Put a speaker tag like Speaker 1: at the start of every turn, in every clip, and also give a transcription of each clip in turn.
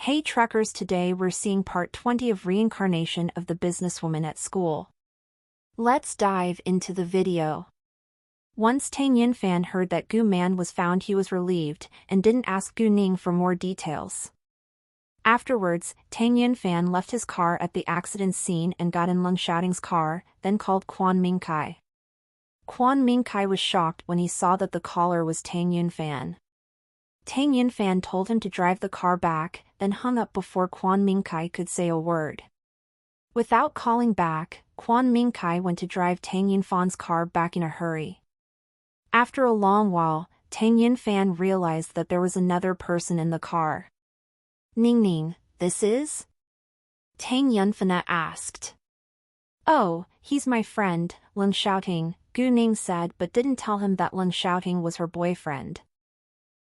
Speaker 1: Hey truckers, today we're seeing part 20 of Reincarnation of the Businesswoman at School. Let's dive into the video. Once Tang Yinfan heard that Gu Man was found, he was relieved and didn't ask Gu Ning for more details. Afterwards, Tang Yinfan left his car at the accident scene and got in Leng Xiaoting's car, then called Quan Mingkai. Quan Mingkai was shocked when he saw that the caller was Tang Yinfan. Tang Yinfan told him to drive the car back, then hung up before Quan Mingkai could say a word. Without calling back, Quan Mingkai went to drive Tang Yinfan's car back in a hurry. After a long while, Tang Yinfan realized that there was another person in the car. Ning Ning, this is? Tang Yinfan asked. Oh, he's my friend, Leng Xiaoting, Gu Ning said, but didn't tell him that Leng Xiaoting was her boyfriend.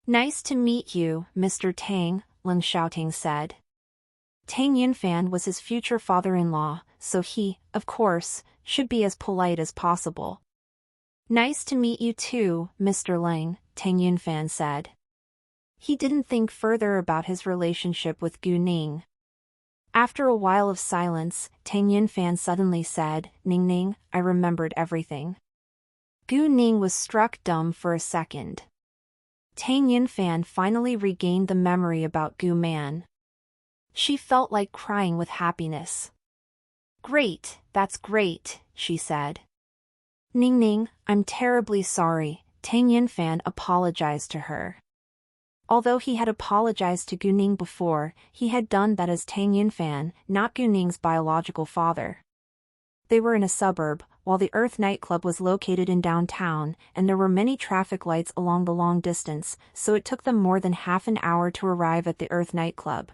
Speaker 1: Nice to meet you, Mr. Tang, Leng Xiaoting said. Tang Yinfan was his future father-in-law, so he, of course, should be as polite as possible. Nice to meet you too, Mr. Leng, Tang Yinfan said. He didn't think further about his relationship with Gu Ning. After a while of silence, Tang Yinfan suddenly said, Ning Ning, I remembered everything. Gu Ning was struck dumb for a second. Tang Yinfan finally regained the memory about Gu Man. She felt like crying with happiness. Great, that's great, she said. Ning Ning, I'm terribly sorry, Tang Yinfan apologized to her. Although he had apologized to Gu Ning before, he had done that as Tang Yinfan, not Gu Ning's biological father. They were in a suburb, while the Earth nightclub was located in downtown, and there were many traffic lights along the long distance, so it took them more than half an hour to arrive at the Earth nightclub.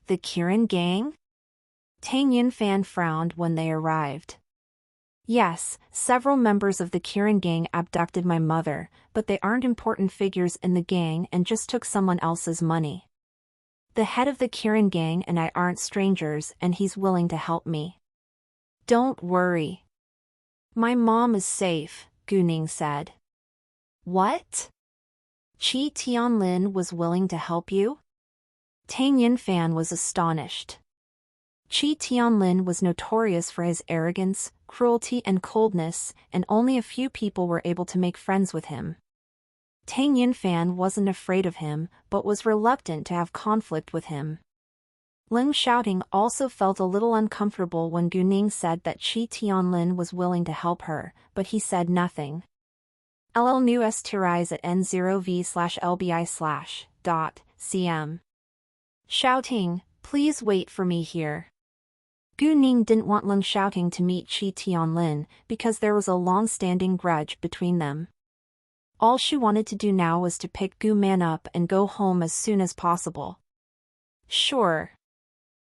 Speaker 1: The Kirin gang? Tang Yinfan frowned when they arrived. Yes, several members of the Kirin gang abducted my mother, but they aren't important figures in the gang and just took someone else's money. The head of the Kirin gang and I aren't strangers, and he's willing to help me. Don't worry. My mom is safe, Gu Ning said. What? Qi Tianlin was willing to help you? Tang Yinfan was astonished. Qi Tianlin was notorious for his arrogance, cruelty and coldness, and only a few people were able to make friends with him. Tang Yinfan wasn't afraid of him, but was reluctant to have conflict with him. Leng Xiaoting also felt a little uncomfortable when Gu Ning said that Qi Tianlin was willing to help her, but he said nothing. LL news tirais at n0v/lbi/.cm. Xiaoting, please wait for me here. Gu Ning didn't want Leng Xiaoting to meet Qi Tianlin because there was a long-standing grudge between them. All she wanted to do now was to pick Gu Man up and go home as soon as possible. Sure.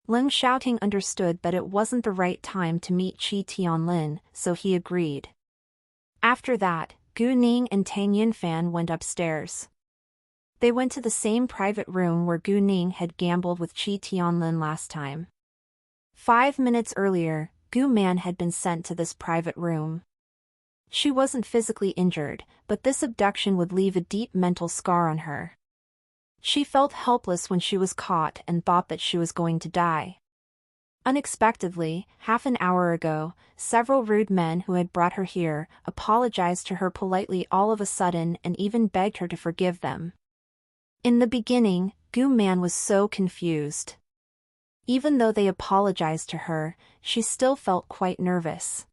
Speaker 1: Leng Xiaoting understood that it wasn't the right time to meet Qi Tianlin, so he agreed. After that, Gu Ning and Tang Yinfan went upstairs. They went to the same private room where Gu Ning had gambled with Qi Tianlin last time. 5 minutes earlier, Gu Man had been sent to this private room. She wasn't physically injured, but this abduction would leave a deep mental scar on her. She felt helpless when she was caught and thought that she was going to die. Unexpectedly, half an hour ago, several rude men who had brought her here apologized to her politely all of a sudden and even begged her to forgive them. In the beginning, Gu Man was so confused. Even though they apologized to her, she still felt quite nervous.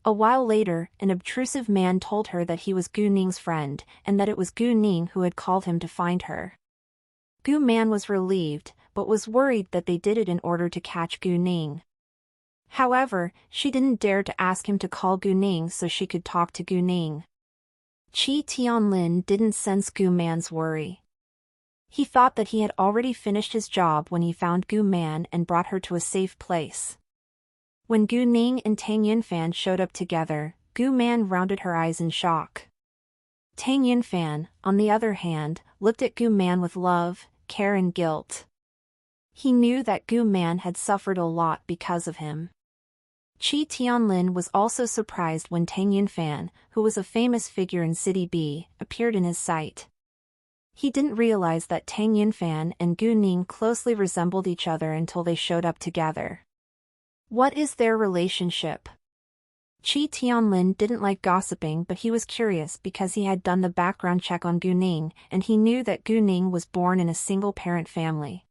Speaker 1: A while later, an obtrusive man told her that he was Gu Ning's friend, and that it was Gu Ning who had called him to find her. Gu Man was relieved, but was worried that they did it in order to catch Gu Ning. However, she didn't dare to ask him to call Gu Ning so she could talk to Gu Ning. Qi Tianlin didn't sense Gu Man's worry. He thought that he had already finished his job when he found Gu Man and brought her to a safe place. When Gu Ning and Tang Yinfan showed up together, Gu Man rounded her eyes in shock. Tang Yinfan, on the other hand, looked at Gu Man with love, care and guilt. He knew that Gu Man had suffered a lot because of him. Qi Tianlin was also surprised when Tang Yinfan, who was a famous figure in City B, appeared in his sight. He didn't realize that Tang Yunfan and Gu Ning closely resembled each other until they showed up together. What is their relationship? Qi Tianlin didn't like gossiping, but he was curious because he had done the background check on Gu Ning, and he knew that Gu Ning was born in a single-parent family.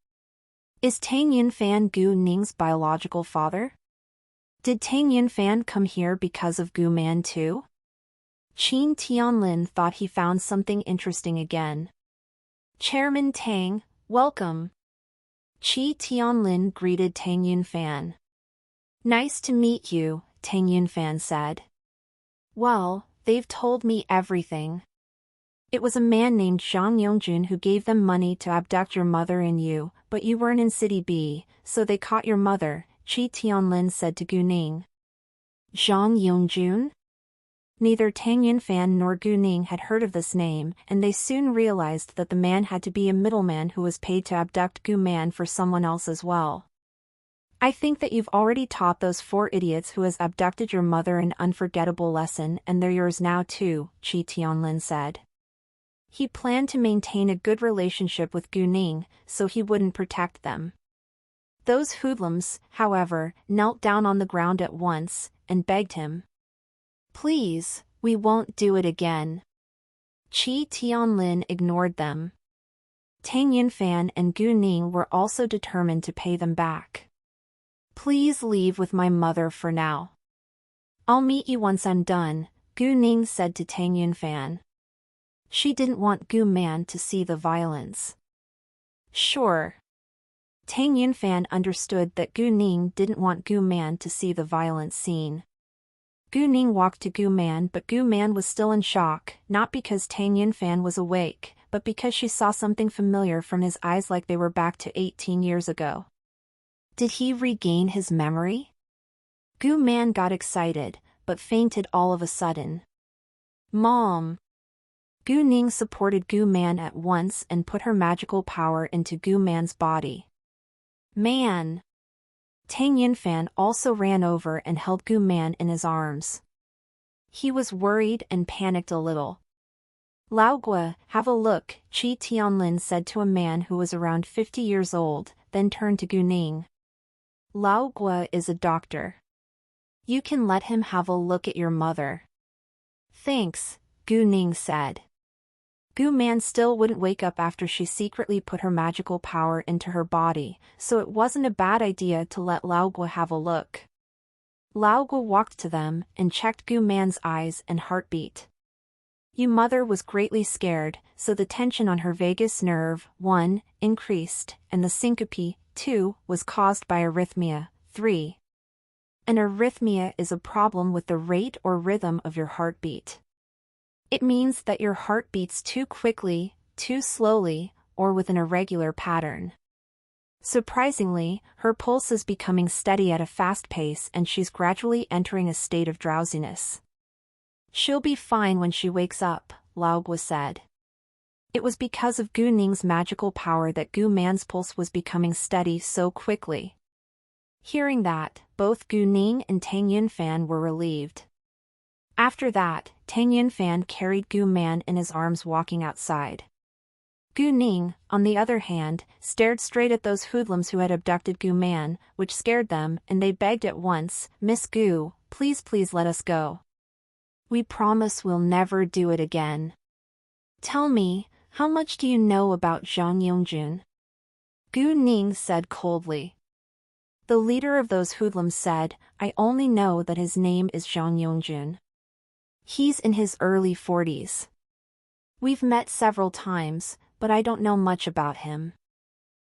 Speaker 1: Is Tang Yunfan Gu Ning's biological father? Did Tang Yunfan come here because of Gu Man too? Qi Tianlin thought he found something interesting again. Chairman Tang, welcome. Qi Tianlin greeted Tang Yunfan. Nice to meet you, Tang Yunfan said. Well, they've told me everything. It was a man named Zhang Yongjun who gave them money to abduct your mother and you, but you weren't in City B, so they caught your mother, Qi Tianlin said to Gu Ning. Zhang Yongjun? Neither Tang Yunfan nor Gu Ning had heard of this name, and they soon realized that the man had to be a middleman who was paid to abduct Gu Man for someone else as well. I think that you've already taught those 4 idiots who has abducted your mother an unforgettable lesson, and they're yours now too, Qi Tianlin said. He planned to maintain a good relationship with Gu Ning, so he wouldn't protect them. Those hoodlums, however, knelt down on the ground at once, and begged him. Please, we won't do it again. Qi Tianlin ignored them. Tang Yunfan and Gu Ning were also determined to pay them back. Please leave with my mother for now. I'll meet you once I'm done, Gu Ning said to Tang Yunfan. She didn't want Gu Man to see the violence. Sure. Tang Yunfan understood that Gu Ning didn't want Gu Man to see the violent scene. Gu Ning walked to Gu Man, but Gu Man was still in shock, not because Tang Yunfan was awake, but because she saw something familiar from his eyes, like they were back to 18 years ago. Did he regain his memory? Gu Man got excited, but fainted all of a sudden. Mom! Gu Ning supported Gu Man at once and put her magical power into Gu Man's body. Man! Tang Yunfan also ran over and held Gu Man in his arms. He was worried and panicked a little. Lao Gua, have a look, Qi Tianlin said to a man who was around 50 years old, then turned to Gu Ning. Lao Gua is a doctor. You can let him have a look at your mother. Thanks, Gu Ning said. Gu Man still wouldn't wake up after she secretly put her magical power into her body, so it wasn't a bad idea to let Lao Gua have a look. Lao Gua walked to them and checked Gu Man's eyes and heartbeat. Your mother was greatly scared, so the tension on her vagus nerve, 1, increased, and the syncope, 2, was caused by arrhythmia, 3. An arrhythmia is a problem with the rate or rhythm of your heartbeat. It means that your heart beats too quickly, too slowly, or with an irregular pattern. Surprisingly, her pulse is becoming steady at a fast pace and she's gradually entering a state of drowsiness. She'll be fine when she wakes up, Lao Gua said. It was because of Gu Ning's magical power that Gu Man's pulse was becoming steady so quickly. Hearing that, both Gu Ning and Tang Yunfan were relieved. After that, Tang Yunfan carried Gu Man in his arms walking outside. Gu Ning, on the other hand, stared straight at those hoodlums who had abducted Gu Man, which scared them, and they begged at once, Miss Gu, please let us go. We promise we'll never do it again. Tell me, how much do you know about Zhang Yongjun? Gu Ning said coldly. The leader of those hoodlums said, I only know that his name is Zhang Yongjun. He's in his early 40s. We've met several times, but I don't know much about him.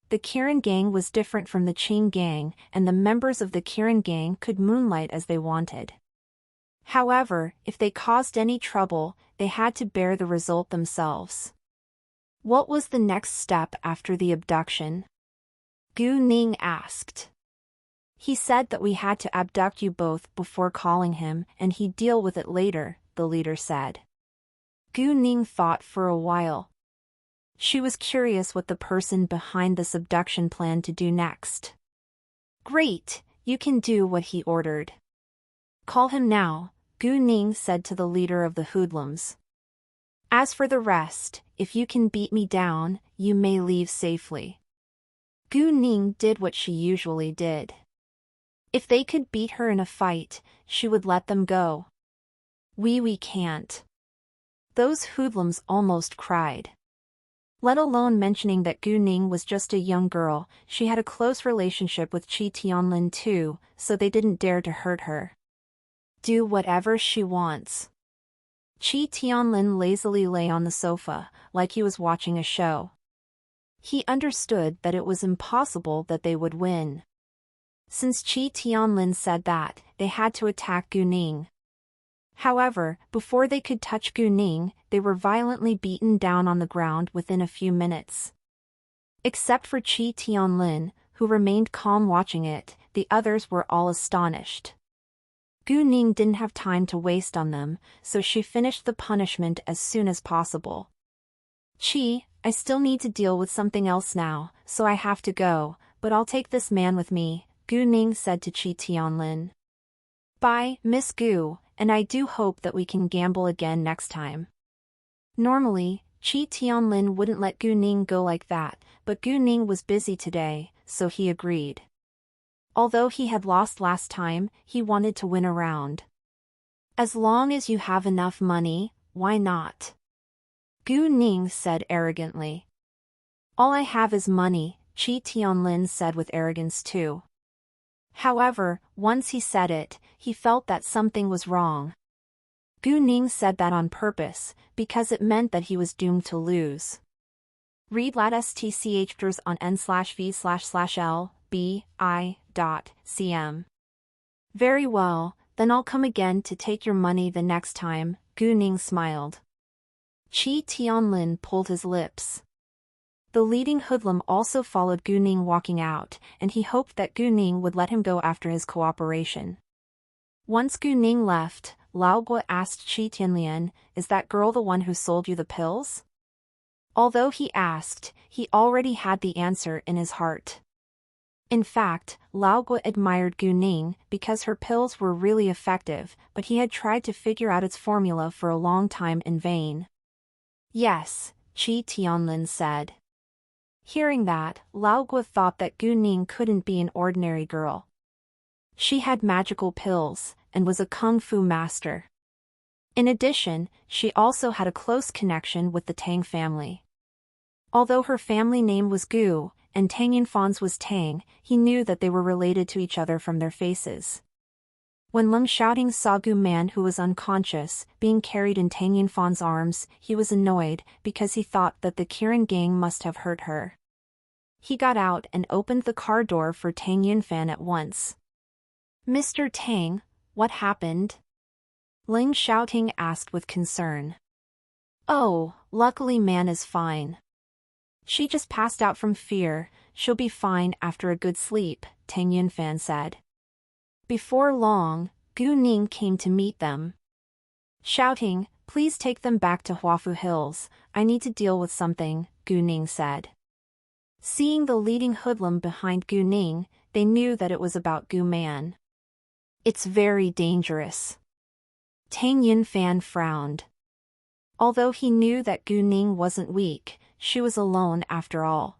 Speaker 1: The Kirin gang was different from the Qing gang, and the members of the Kirin gang could moonlight as they wanted. However, if they caused any trouble, they had to bear the result themselves. What was the next step after the abduction? Gu Ning asked. He said that we had to abduct you both before calling him, and he'd deal with it later, the leader said. Gu Ning thought for a while. She was curious what the person behind this abduction planned to do next. Great, you can do what he ordered. Call him now, Gu Ning said to the leader of the hoodlums. As for the rest, if you can beat me down, you may leave safely. Gu Ning did what she usually did. If they could beat her in a fight, she would let them go. We can't. Those hoodlums almost cried. Let alone mentioning that Gu Ning was just a young girl, she had a close relationship with Qi Tianlin too, so they didn't dare to hurt her. Do whatever she wants. Qi Tianlin lazily lay on the sofa, like he was watching a show. He understood that it was impossible that they would win. Since Qi Tianlin said that, they had to attack Gu Ning. However, before they could touch Gu Ning, they were violently beaten down on the ground within a few minutes. Except for Qi Tianlin, who remained calm watching it, the others were all astonished. Gu Ning didn't have time to waste on them, so she finished the punishment as soon as possible. Qi, I still need to deal with something else now, so I have to go, but I'll take this man with me, Gu Ning said to Qi Tianlin. Bye, Miss Gu, and I do hope that we can gamble again next time. Normally, Qi Tianlin wouldn't let Gu Ning go like that, but Gu Ning was busy today, so he agreed. Although he had lost last time, he wanted to win a round. As long as you have enough money, why not? Gu Ning said arrogantly. All I have is money, Qi Tianlin said with arrogance too. However, once he said it, he felt that something was wrong. Gu Ning said that on purpose, because it meant that he was doomed to lose. Read lat.stchers on n/v/l.bi.cm. Very well, then I'll come again to take your money the next time, Gu Ning smiled. Qi Tianlin pulled his lips. The leading hoodlum also followed Gu Ning walking out, and he hoped that Gu Ning would let him go after his cooperation. Once Gu Ning left, Lao Guo asked Qi Tianlin, "Is that girl the one who sold you the pills?" Although he asked, he already had the answer in his heart. In fact, Lao Guo admired Gu Ning because her pills were really effective, but he had tried to figure out its formula for a long time in vain. Yes, Qi Tianlin said. Hearing that, Lao Guo thought that Gu Ning couldn't be an ordinary girl. She had magical pills, and was a kung fu master. In addition, she also had a close connection with the Tang family. Although her family name was Gu, and Tang Yinfan's was Tang, he knew that they were related to each other from their faces. When Leng Xiaoting saw Gu Man, who was unconscious, being carried in Tang Yinfan's arms, he was annoyed because he thought that the Kirin gang must have hurt her. He got out and opened the car door for Tang Yinfan at once. Mr. Tang, what happened? Leng Xiaoting asked with concern. Oh, luckily Man is fine. She just passed out from fear, she'll be fine after a good sleep, Tang Yinfan said. Before long, Gu Ning came to meet them. Shouting, "Please take them back to Huafu Hills, I need to deal with something," Gu Ning said. Seeing the leading hoodlum behind Gu Ning, they knew that it was about Gu Man. It's very dangerous. Tang Yinfan frowned. Although he knew that Gu Ning wasn't weak, she was alone after all.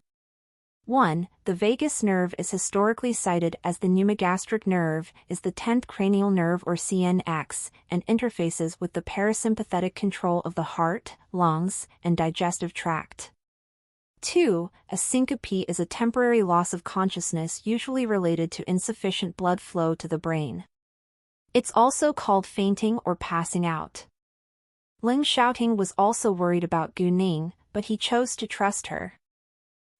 Speaker 1: 1. The vagus nerve is historically cited as the pneumogastric nerve, is the 10th cranial nerve or CNX, and interfaces with the parasympathetic control of the heart, lungs, and digestive tract. 2. A syncope is a temporary loss of consciousness usually related to insufficient blood flow to the brain. It's also called fainting or passing out. Leng Xiaoting was also worried about Gu Ning, but he chose to trust her.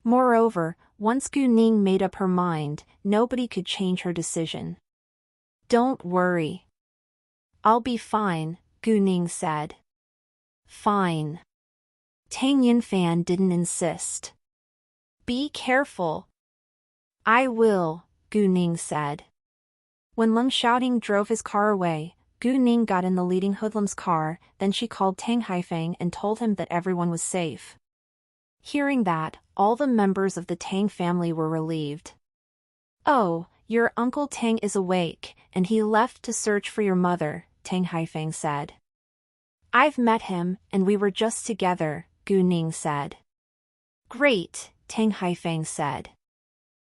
Speaker 1: Moreover, once Gu Ning made up her mind, nobody could change her decision. Don't worry. I'll be fine, Gu Ning said. Fine. Tang Yinfan didn't insist. Be careful. I will, Gu Ning said. When Leng Xiaoting drove his car away, Gu Ning got in the leading hoodlum's car, then she called Tang Haifeng and told him that everyone was safe. Hearing that, all the members of the Tang family were relieved. Oh, your Uncle Tang is awake, and he left to search for your mother, Tang Haifeng said. I've met him, and we were just together, Gu Ning said. Great, Tang Haifeng said.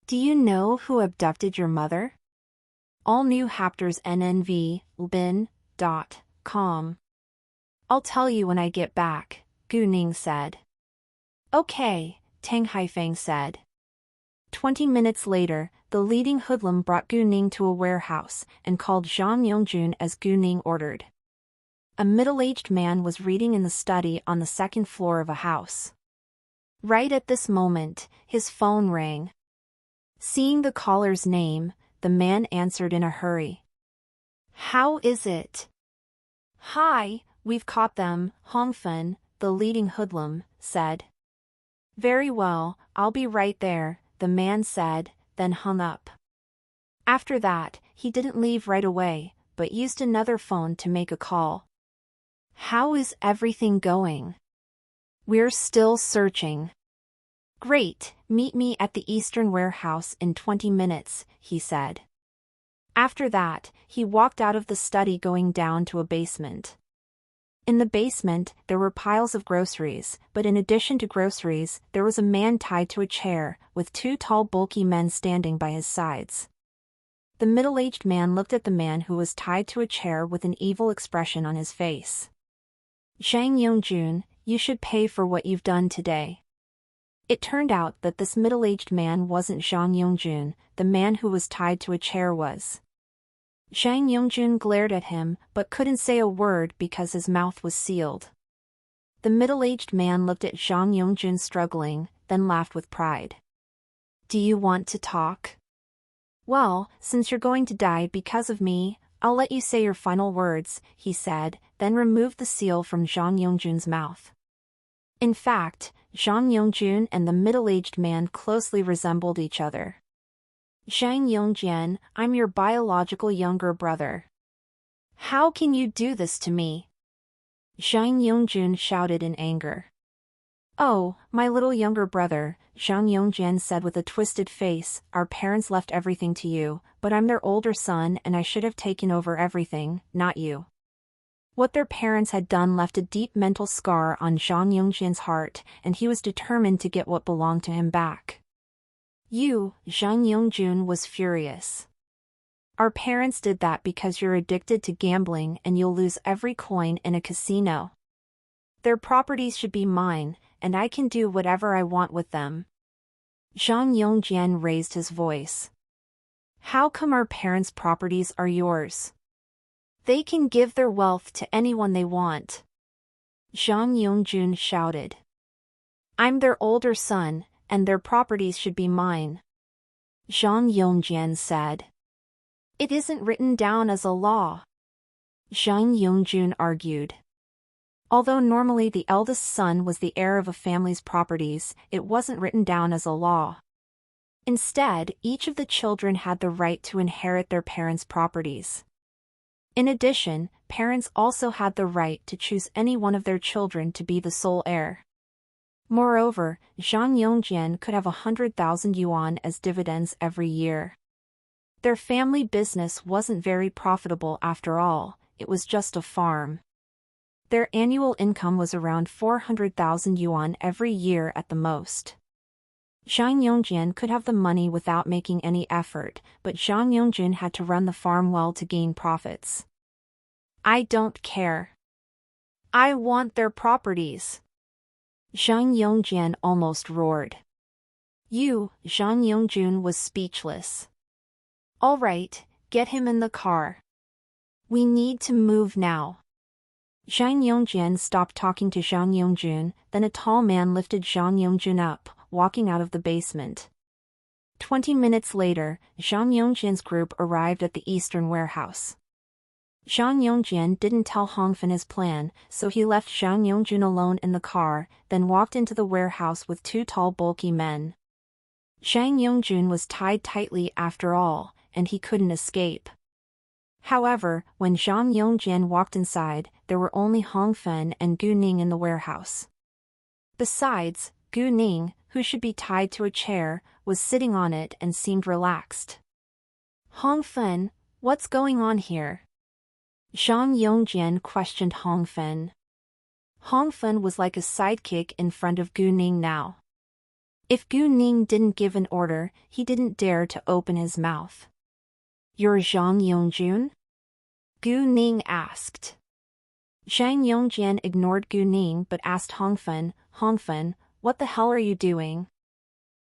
Speaker 1: Do you know who abducted your mother? All new chapters nnv.bin.com. I'll tell you when I get back, Gu Ning said. Okay, Tang Haifeng said. 20 minutes later, the leading hoodlum brought Gu Ning to a warehouse and called Zhang Yongjun as Gu Ning ordered. A middle-aged man was reading in the study on the second floor of a house. Right at this moment, his phone rang. Seeing the caller's name, the man answered in a hurry. How is it? Hi, we've caught them, Hongfen, the leading hoodlum, said. Very well, I'll be right there, the man said, then hung up. After that, he didn't leave right away, but used another phone to make a call. How is everything going? We're still searching. Great, meet me at the Eastern warehouse in 20 minutes, he said. After that, he walked out of the study going down to a basement. In the basement, there were piles of groceries, but in addition to groceries, there was a man tied to a chair, with two tall bulky men standing by his sides. The middle-aged man looked at the man who was tied to a chair with an evil expression on his face. Zhang Yongjun, you should pay for what you've done today. It turned out that this middle-aged man wasn't Zhang Yongjun, the man who was tied to a chair was. Zhang Yongjun glared at him but couldn't say a word because his mouth was sealed. The middle-aged man looked at Zhang Yongjun struggling, then laughed with pride. Do you want to talk? Well, since you're going to die because of me, I'll let you say your final words, he said, then removed the seal from Zhang Yongjun's mouth. In fact, Zhang Yongjun and the middle-aged man closely resembled each other. Zhang Yongjian, I'm your biological younger brother. How can you do this to me? Zhang Yongjun shouted in anger. Oh, my little younger brother, Zhang Yongjian said with a twisted face, our parents left everything to you, but I'm their older son and I should have taken over everything, not you. What their parents had done left a deep mental scar on Zhang Yongjian's heart, and he was determined to get what belonged to him back. You, Zhang Yongjun was furious. Our parents did that because you're addicted to gambling and you'll lose every coin in a casino. Their properties should be mine, and I can do whatever I want with them. Zhang Yongjian raised his voice. How come our parents' properties are yours? They can give their wealth to anyone they want. Zhang Yongjun shouted. I'm their older son, and their properties should be mine. Zhang Yongjian said. It isn't written down as a law. Zhang Yongjun argued. Although normally the eldest son was the heir of a family's properties, it wasn't written down as a law. Instead, each of the children had the right to inherit their parents' properties. In addition, parents also had the right to choose any one of their children to be the sole heir. Moreover, Zhang Yongjian could have 100,000 yuan as dividends every year. Their family business wasn't very profitable after all, it was just a farm. Their annual income was around 400,000 yuan every year at the most. Zhang Yongjian could have the money without making any effort, but Zhang Yongjun had to run the farm well to gain profits. I don't care. I want their properties. Zhang Yongjian almost roared. Zhang Yongjun was speechless. All right, get him in the car. We need to move now. Zhang Yongjian stopped talking to Zhang Yongjun, then a tall man lifted Zhang Yongjun up, walking out of the basement. 20 minutes later, Zhang Yongjin's group arrived at the Eastern warehouse. Zhang Yongjian didn't tell Hongfen his plan, so he left Zhang Yongjun alone in the car, then walked into the warehouse with two tall bulky men. Zhang Yongjun was tied tightly after all, and he couldn't escape. However, when Zhang Yongjian walked inside, there were only Hongfen and Gu Ning in the warehouse. Besides, Gu Ning, who should be tied to a chair, was sitting on it and seemed relaxed. Hongfen, what's going on here? Zhang Yongjian questioned Hongfen. Hongfen was like a sidekick in front of Gu Ning now. If Gu Ning didn't give an order, he didn't dare to open his mouth. "You're Zhang Yongjun?" Gu Ning asked. Zhang Yongjian ignored Gu Ning but asked Hongfen, "Hongfen, what the hell are you doing?"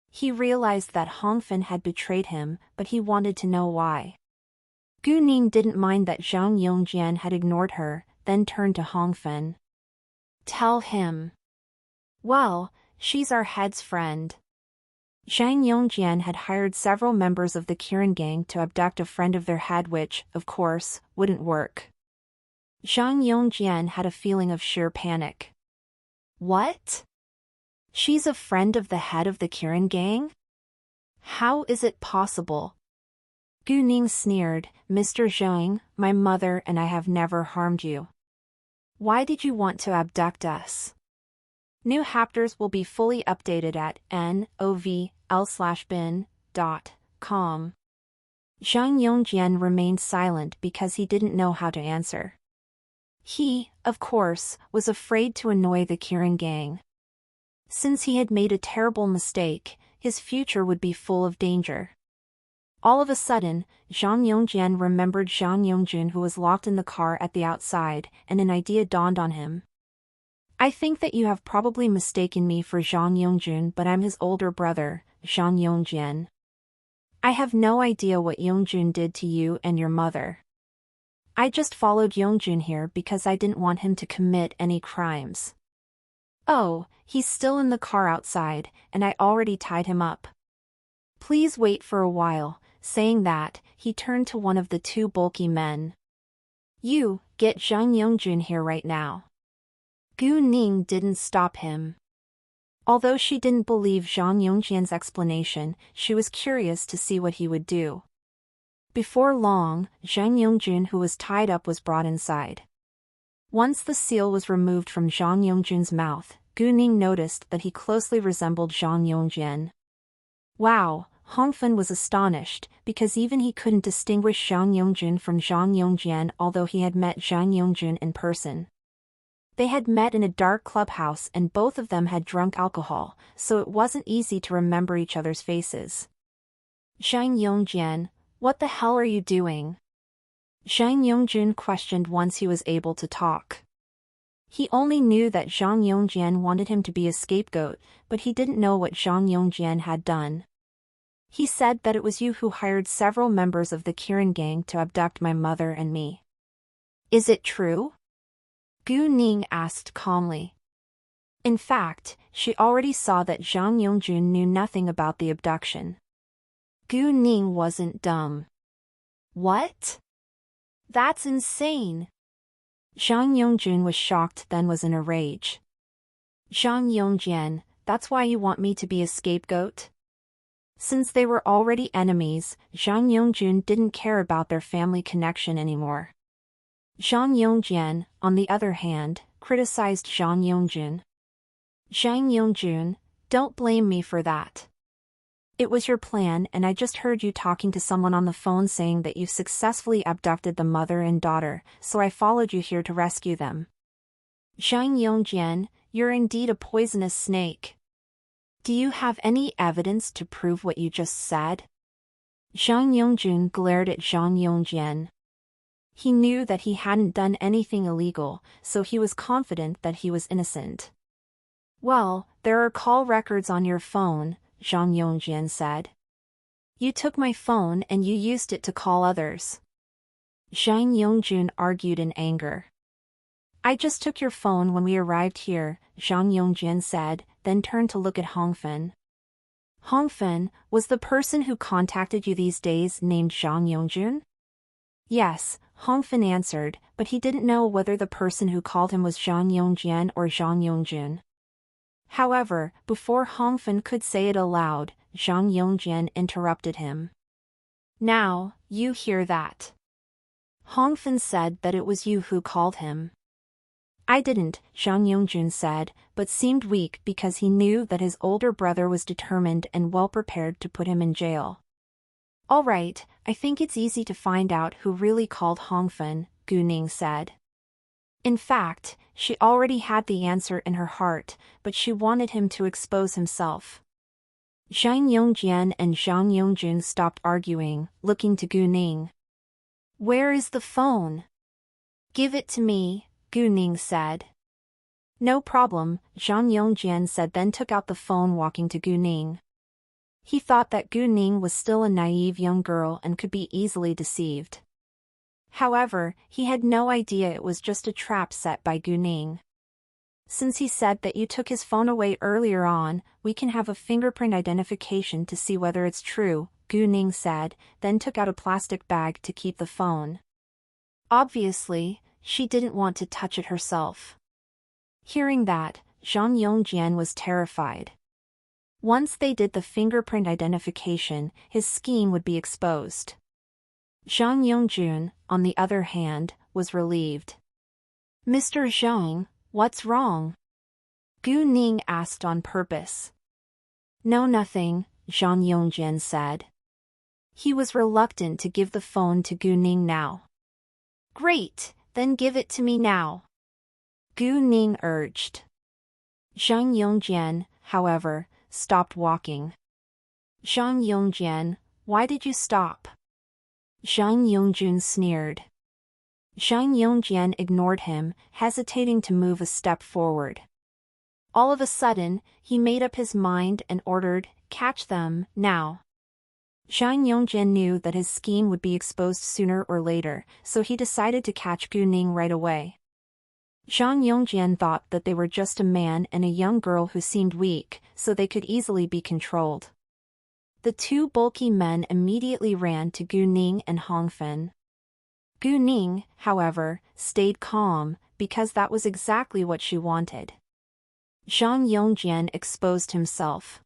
Speaker 1: He realized that Hongfen had betrayed him, but he wanted to know why. Gu Ning didn't mind that Zhang Yongjian had ignored her, then turned to Hongfen. "Tell him." "Well, she's our head's friend." Zhang Yongjian had hired several members of the Kirin gang to abduct a friend of their head which, of course, wouldn't work. Zhang Yongjian had a feeling of sheer panic. "What? She's a friend of the head of the Kirin gang? How is it possible?" Gu Ning sneered, "Mr. Zhang, my mother and I have never harmed you. Why did you want to abduct us?" New chapters will be fully updated at novl/bin.com. Zhang Yongjian remained silent because he didn't know how to answer. He, of course, was afraid to annoy the Kirin gang. Since he had made a terrible mistake, his future would be full of danger. All of a sudden, Zhang Yongjian remembered Zhang Yongjun who was locked in the car at the outside, and an idea dawned on him. "I think that you have probably mistaken me for Zhang Yongjun, but I'm his older brother, Zhang Yongjian. I have no idea what Yongjun did to you and your mother. I just followed Yongjun here because I didn't want him to commit any crimes." "Oh, he's still in the car outside, and I already tied him up. Please wait for a while." Saying that, he turned to one of the two bulky men. "You, get Zhang Yongjun here right now." Gu Ning didn't stop him. Although she didn't believe Zhang Yongjian's explanation, she was curious to see what he would do. Before long, Zhang Yongjun who was tied up was brought inside. Once the seal was removed from Zhang Yongjun's mouth, Gu Ning noticed that he closely resembled Zhang Yongjian. Wow, Hongfen was astonished, because even he couldn't distinguish Zhang Yongjun from Zhang Yongjian although he had met Zhang Yongjun in person. They had met in a dark clubhouse and both of them had drunk alcohol, so it wasn't easy to remember each other's faces. "Zhang Yongjian, what the hell are you doing?" Zhang Yongjun questioned once he was able to talk. He only knew that Zhang Yongjian wanted him to be a scapegoat, but he didn't know what Zhang Yongjian had done. "He said that it was you who hired several members of the Kirin gang to abduct my mother and me. Is it true?" Gu Ning asked calmly. In fact, she already saw that Zhang Yongjun knew nothing about the abduction. Gu Ning wasn't dumb. "What? That's insane!" Zhang Yongjun was shocked then was in a rage. "Zhang Yongjian, that's why you want me to be a scapegoat?" Since they were already enemies, Zhang Yongjun didn't care about their family connection anymore. Zhang Yongjian, on the other hand, criticized Zhang Yongjun. "Zhang Yongjun, don't blame me for that. It was your plan and I just heard you talking to someone on the phone saying that you successfully abducted the mother and daughter, so I followed you here to rescue them. Zhang Yongjian, you're indeed a poisonous snake. Do you have any evidence to prove what you just said?" Zhang Yongjun glared at Zhang Yongjian. He knew that he hadn't done anything illegal, so he was confident that he was innocent. "Well, there are call records on your phone," Zhang Yongjian said. "You took my phone and you used it to call others." Zhang Yongjun argued in anger. "I just took your phone when we arrived here," Zhang Yongjian said, then turned to look at Hongfen. "Hongfen, was the person who contacted you these days named Zhang Yongjun?" "Yes," Hongfen answered, but he didn't know whether the person who called him was Zhang Yongjian or Zhang Yongjun. However, before Hongfen could say it aloud, Zhang Yongjian interrupted him. "Now, you hear that. Hongfen said that it was you who called him." "I didn't," Zhang Yongjun said, but seemed weak because he knew that his older brother was determined and well prepared to put him in jail. "All right, I think it's easy to find out who really called Hongfen," Gu Ning said. In fact, she already had the answer in her heart, but she wanted him to expose himself. Zhang Yongjian and Zhang Yongjun stopped arguing, looking to Gu Ning. "Where is the phone?" "Give it to me," Gu Ning said. "No problem," Zhang Yongjian said, then took out the phone, walking to Gu Ning. He thought that Gu Ning was still a naive young girl and could be easily deceived. However, he had no idea it was just a trap set by Gu Ning. "Since he said that you took his phone away earlier on, we can have a fingerprint identification to see whether it's true," Gu Ning said, then took out a plastic bag to keep the phone. Obviously, she didn't want to touch it herself. Hearing that, Zhang Yongjian was terrified. Once they did the fingerprint identification, his scheme would be exposed. Zhang Yongjun, on the other hand, was relieved. "Mr. Zhang, what's wrong?" Gu Ning asked on purpose. "No, nothing," Zhang Yongjian said. He was reluctant to give the phone to Gu Ning now. "Great, then give it to me now," Gu Ning urged. Zhang Yongjian, however, stopped walking. "Zhang Yongjian, why did you stop?" Zhang Yongjun sneered. Zhang Yongjian ignored him, hesitating to move a step forward. All of a sudden, he made up his mind and ordered, "Catch them, now." Zhang Yongjian knew that his scheme would be exposed sooner or later, so he decided to catch Gu Ning right away. Zhang Yongjian thought that they were just a man and a young girl who seemed weak, so they could easily be controlled. The two bulky men immediately ran to Gu Ning and Hongfen. Gu Ning, however, stayed calm, because that was exactly what she wanted. Zhang Yongjian exposed himself.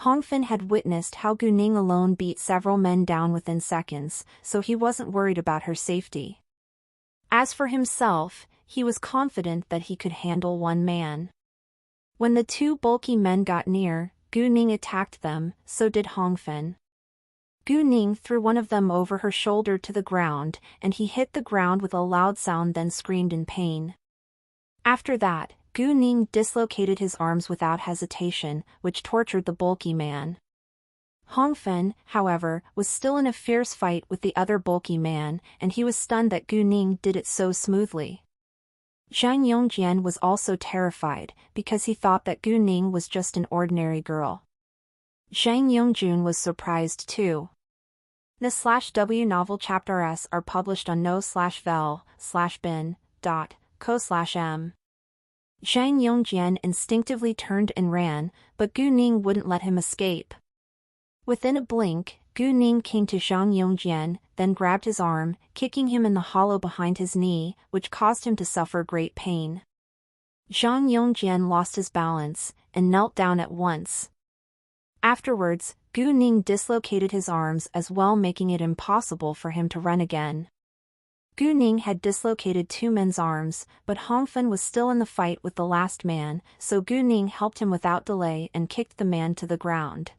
Speaker 1: Hongfen had witnessed how Gu Ning alone beat several men down within seconds, so he wasn't worried about her safety. As for himself, he was confident that he could handle one man. When the two bulky men got near, Gu Ning attacked them, so did Hongfen. Gu Ning threw one of them over her shoulder to the ground, and he hit the ground with a loud sound, then screamed in pain. After that, Gu Ning dislocated his arms without hesitation, which tortured the bulky man. Hongfen, however, was still in a fierce fight with the other bulky man, and he was stunned that Gu Ning did it so smoothly. Zhang Yongjian was also terrified, because he thought that Gu Ning was just an ordinary girl. Zhang Yongjun was surprised too. The/W novel chapters are published on no/vel/bin.co/m. Zhang Yongjian instinctively turned and ran, but Gu Ning wouldn't let him escape. Within a blink, Gu Ning came to Zhang Yongjian, then grabbed his arm, kicking him in the hollow behind his knee, which caused him to suffer great pain. Zhang Yongjian lost his balance, and knelt down at once. Afterwards, Gu Ning dislocated his arms as well, making it impossible for him to run again. Gu Ning had dislocated two men's arms, but Hongfen was still in the fight with the last man, so Gu Ning helped him without delay and kicked the man to the ground.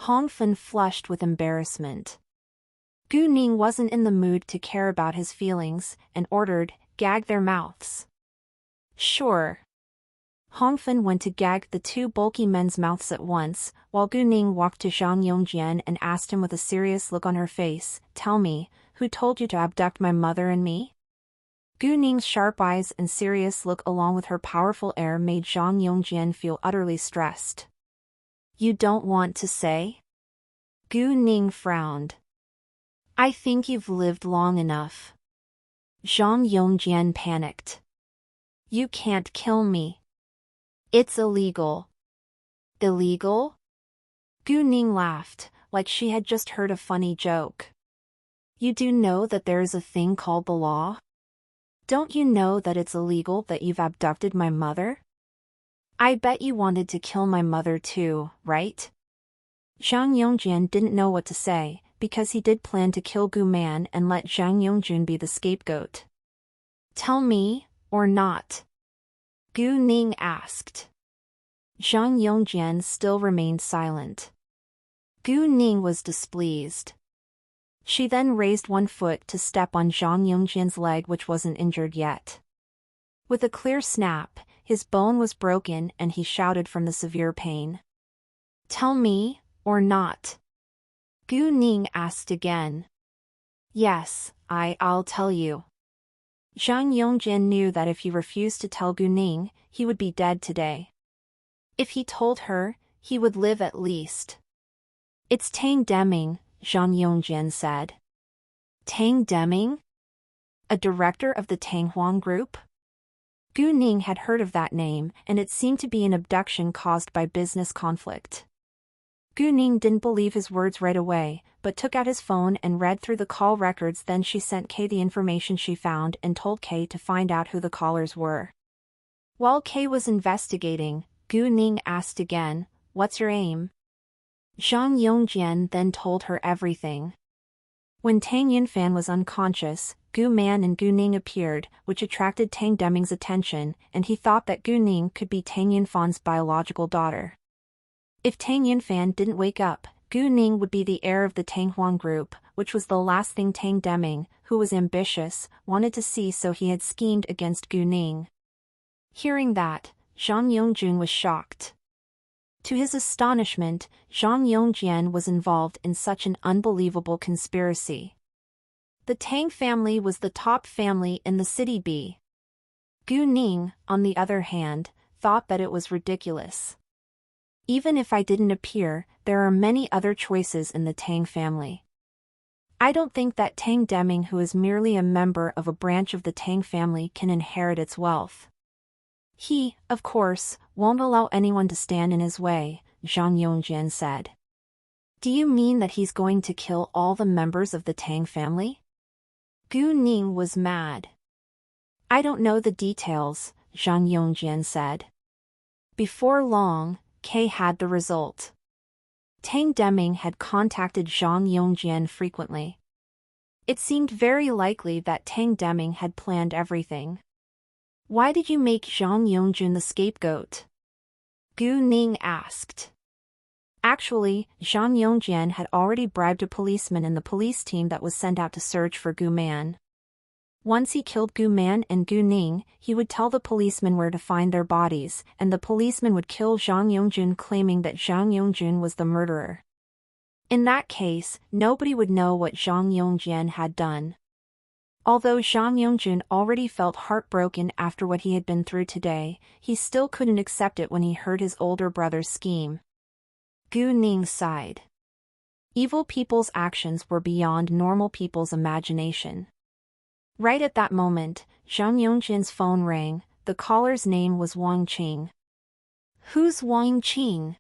Speaker 1: Hongfen flushed with embarrassment. Gu Ning wasn't in the mood to care about his feelings, and ordered, "Gag their mouths." "Sure." Hongfen went to gag the two bulky men's mouths at once, while Gu Ning walked to Zhang Yongjian and asked him with a serious look on her face, "Tell me, who told you to abduct my mother and me?" Gu Ning's sharp eyes and serious look along with her powerful air made Zhang Yongjian feel utterly stressed. "You don't want to say?" Gu Ning frowned. "I think you've lived long enough." Zhang Yongjian panicked. "You can't kill me. It's illegal." "Illegal?" Gu Ning laughed, like she had just heard a funny joke. "You do know that there is a thing called the law? Don't you know that it's illegal that you've abducted my mother? I bet you wanted to kill my mother too, right?" Zhang Yongjian didn't know what to say, because he did plan to kill Gu Man and let Zhang Yongjun be the scapegoat. "Tell me, or not?" Gu Ning asked. Zhang Yongjian still remained silent. Gu Ning was displeased. She then raised one foot to step on Zhang Yongjian's leg, which wasn't injured yet. With a clear snap, his bone was broken and he shouted from the severe pain. "Tell me, or not?" Gu Ning asked again. "Yes, I'll tell you." Zhang Yongjin knew that if he refused to tell Gu Ning, he would be dead today. If he told her, he would live at least. "It's Tang Deming," Zhang Yongjin said. "Tang Deming? A director of the Tang Huang Group?" Gu Ning had heard of that name, and it seemed to be an abduction caused by business conflict. Gu Ning didn't believe his words right away, but took out his phone and read through the call records. Then she sent Kay the information she found and told Kay to find out who the callers were. While Kay was investigating, Gu Ning asked again, "What's your aim?" Zhang Yongjian then told her everything. When Tang Yunfan was unconscious, Gu Man and Gu Ning appeared, which attracted Tang Deming's attention, and he thought that Gu Ning could be Tang Yunfan's biological daughter. If Tang Yunfan didn't wake up, Gu Ning would be the heir of the Tang Huang Group, which was the last thing Tang Deming, who was ambitious, wanted to see, so he had schemed against Gu Ning. Hearing that, Zhang Yongjun was shocked. To his astonishment, Zhang Yongjian was involved in such an unbelievable conspiracy. The Tang family was the top family in the city B. Gu Ning, on the other hand, thought that it was ridiculous. "Even if I didn't appear, there are many other choices in the Tang family. I don't think that Tang Deming, who is merely a member of a branch of the Tang family, can inherit its wealth. He, of course, won't allow anyone to stand in his way," Zhang Yongjian said. "Do you mean that he's going to kill all the members of the Tang family?" Gu Ning was mad. "I don't know the details," Zhang Yongjian said. Before long, Kay had the result. Tang Deming had contacted Zhang Yongjian frequently. It seemed very likely that Tang Deming had planned everything. "Why did you make Zhang Yongjun the scapegoat?" Gu Ning asked. Actually, Zhang Yongjian had already bribed a policeman in the police team that was sent out to search for Gu Man. Once he killed Gu Man and Gu Ning, he would tell the policeman where to find their bodies, and the policeman would kill Zhang Yongjun, claiming that Zhang Yongjun was the murderer. In that case, nobody would know what Zhang Yongjian had done. Although Zhang Yongjun already felt heartbroken after what he had been through today, he still couldn't accept it when he heard his older brother's scheme. Gu Ning sighed. Evil people's actions were beyond normal people's imagination. Right at that moment, Zhang Yongjin's phone rang. The caller's name was Wang Qing. "Who's Wang Qing?"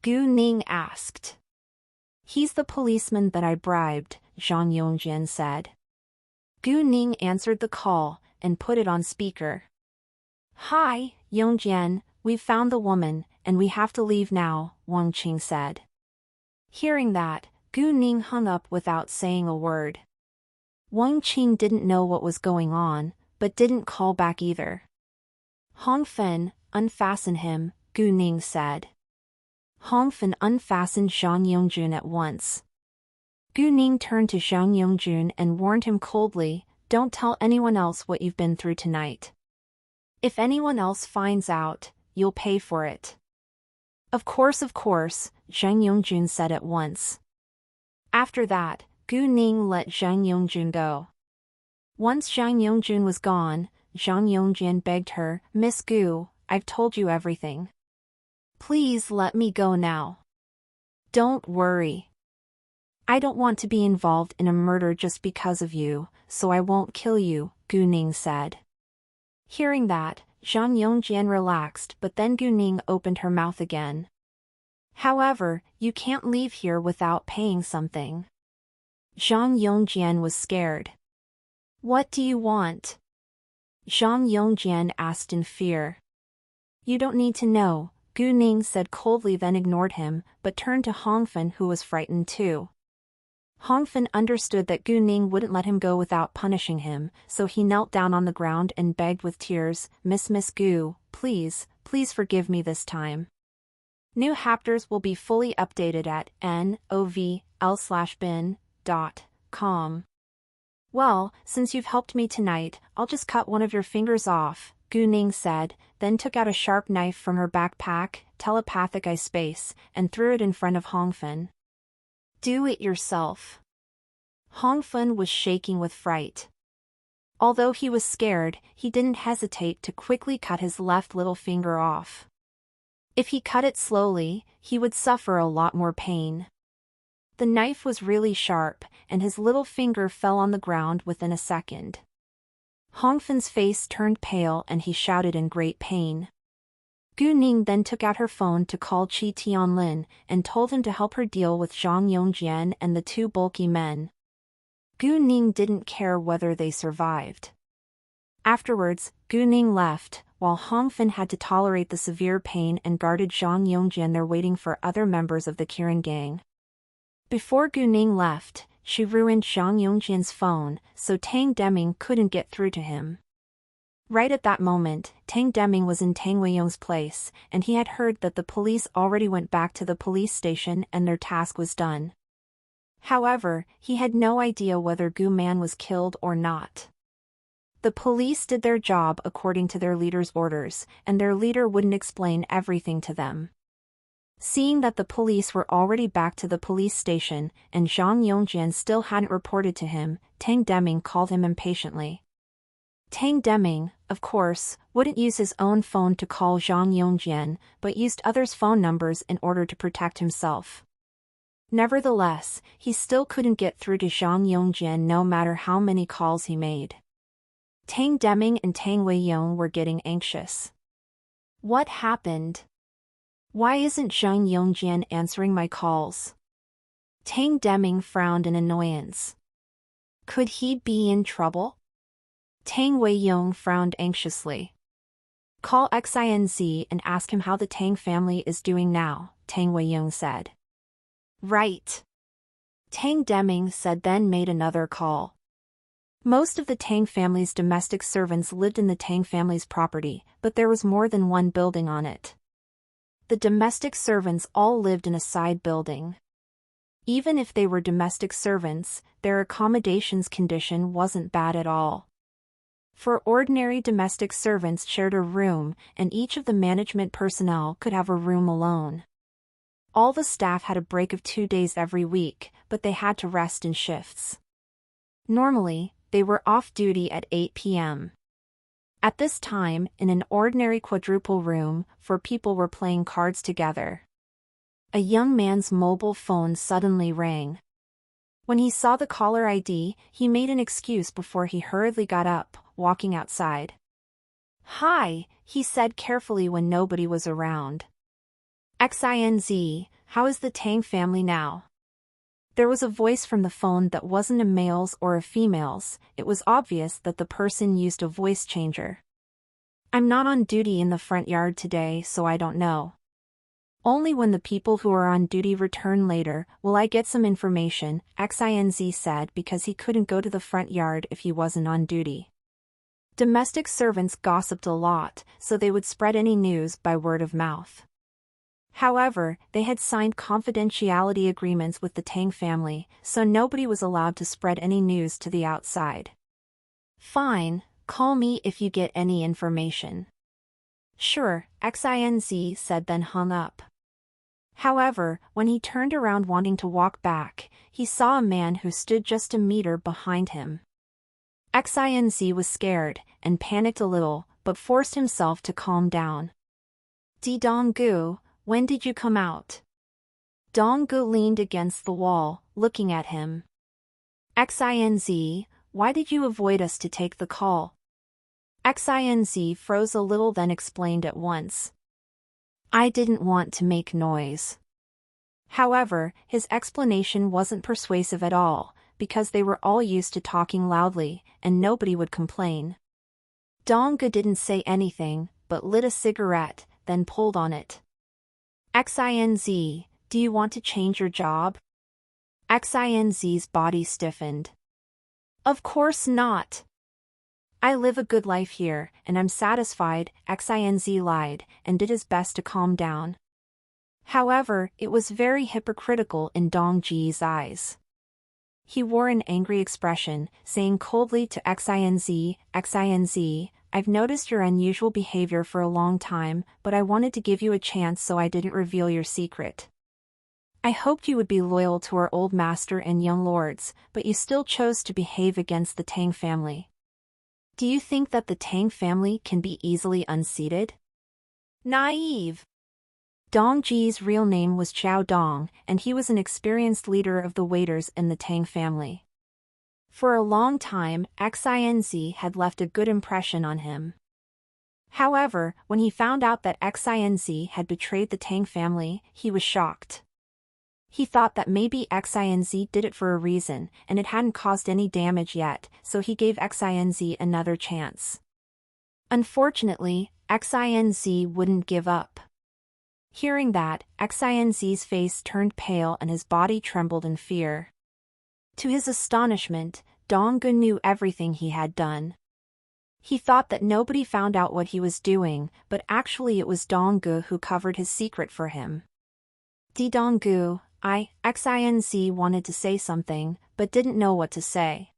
Speaker 1: Gu Ning asked. "He's the policeman that I bribed," Zhang Yongjin said. Gu Ning answered the call and put it on speaker. "Hi, Yongjian, we've found the woman, and we have to leave now," Wang Qing said. Hearing that, Gu Ning hung up without saying a word. Wang Qing didn't know what was going on, but didn't call back either. "Hongfen, unfasten him," Gu Ning said. Hongfen unfastened Zhang Yongjun at once. Gu Ning turned to Zhang Yongjun and warned him coldly, "Don't tell anyone else what you've been through tonight. If anyone else finds out, you'll pay for it." Of course, Zhang Yongjun said at once. After that, Gu Ning let Zhang Yongjun go. Once Zhang Yongjun was gone, Zhang Yongjin begged her, "Miss Gu, I've told you everything. Please let me go now. Don't worry. I don't want to be involved in a murder just because of you, so I won't kill you," Gu Ning said. Hearing that, Zhang Yongjian relaxed, but then Gu Ning opened her mouth again. "However, you can't leave here without paying something." Zhang Yongjian was scared. "What do you want?" Zhang Yongjian asked in fear. "You don't need to know," Gu Ning said coldly, then ignored him, but turned to Hongfen, who was frightened too. Hongfen understood that Gu Ning wouldn't let him go without punishing him, so he knelt down on the ground and begged with tears, Miss Gu, please forgive me this time." New chapters will be fully updated at novl/bin.com. Well, since you've helped me tonight, I'll just cut one of your fingers off, Gu Ning said, then took out a sharp knife from her backpack, telepathic eye space, and threw it in front of Hongfen. Do it yourself. Hongfen was shaking with fright. Although he was scared, he didn't hesitate to quickly cut his left little finger off. If he cut it slowly, he would suffer a lot more pain. The knife was really sharp, and his little finger fell on the ground within a second. Hongfen's face turned pale and he shouted in great pain. Gu Ning then took out her phone to call Qi Tianlin and told him to help her deal with Zhang Yongjian and the two bulky men. Gu Ning didn't care whether they survived. Afterwards, Gu Ning left, while Hongfen had to tolerate the severe pain and guarded Zhang Yongjian there waiting for other members of the Kirin gang. Before Gu Ning left, she ruined Zhang Yongjian's phone, so Tang Deming couldn't get through to him. Right at that moment, Tang Deming was in Tang Weiyong's place, and he had heard that the police already went back to the police station and their task was done. However, he had no idea whether Gu Man was killed or not. The police did their job according to their leader's orders, and their leader wouldn't explain everything to them. Seeing that the police were already back to the police station, and Zhang Yongjian still hadn't reported to him, Tang Deming called him impatiently. Tang Deming, of course, wouldn't use his own phone to call Zhang Yongjian, but used others' phone numbers in order to protect himself. Nevertheless, he still couldn't get through to Zhang Yongjian no matter how many calls he made. Tang Deming and Tang Weiyong were getting anxious. What happened? Why isn't Zhang Yongjian answering my calls? Tang Deming frowned in annoyance. Could he be in trouble? Tang Weiyong frowned anxiously. Call XINZ and ask him how the Tang family is doing now, Tang Weiyong said. Right. Tang Deming said then made another call. Most of the Tang family's domestic servants lived in the Tang family's property, but there was more than one building on it. The domestic servants all lived in a side building. Even if they were domestic servants, their accommodations condition wasn't bad at all. For ordinary domestic servants shared a room, and each of the management personnel could have a room alone. All the staff had a break of 2 days every week, but they had to rest in shifts. Normally, they were off duty at 8 p.m. At this time, in an ordinary quadruple room, 4 people were playing cards together. A young man's mobile phone suddenly rang. When he saw the caller ID, he made an excuse before he hurriedly got up, walking outside. Hi, he said carefully when nobody was around. XINZ, how is the Tang family now? There was a voice from the phone that wasn't a male's or a female's. It was obvious that the person used a voice changer. I'm not on duty in the front yard today, so I don't know. Only when the people who are on duty return later will I get some information, XINZ said because he couldn't go to the front yard if he wasn't on duty. Domestic servants gossiped a lot, so they would spread any news by word of mouth. However, they had signed confidentiality agreements with the Tang family, so nobody was allowed to spread any news to the outside. Fine, call me if you get any information. Sure, XINZ said then hung up. However, when he turned around wanting to walk back, he saw a man who stood just a meter behind him. XINZ was scared, and panicked a little, but forced himself to calm down. Di Donggu, when did you come out? Donggu leaned against the wall, looking at him. XINZ, why did you avoid us to take the call? XINZ froze a little then explained at once. I didn't want to make noise. However, his explanation wasn't persuasive at all, because they were all used to talking loudly, and nobody would complain. Donggu didn't say anything, but lit a cigarette, then pulled on it. XINZ, do you want to change your job? XINZ's body stiffened. Of course not. I live a good life here, and I'm satisfied, XINZ lied, and did his best to calm down. However, it was very hypocritical in Dongji's eyes. He wore an angry expression, saying coldly to XINZ, XINZ, I've noticed your unusual behavior for a long time, but I wanted to give you a chance so I didn't reveal your secret. I hoped you would be loyal to our old master and young lords, but you still chose to behave against the Tang family. Do you think that the Tang family can be easily unseated? Naive. Dong Ji's real name was Chao Dong, and he was an experienced leader of the waiters in the Tang family. For a long time, XINZ had left a good impression on him. However, when he found out that XINZ had betrayed the Tang family, he was shocked. He thought that maybe XINZ did it for a reason, and it hadn't caused any damage yet, so he gave XINZ another chance. Unfortunately, XINZ wouldn't give up. Hearing that, XINZ's face turned pale and his body trembled in fear. To his astonishment, Donggu knew everything he had done. He thought that nobody found out what he was doing, but actually it was Donggu who covered his secret for him. Donggu, XINZ wanted to say something, but didn't know what to say.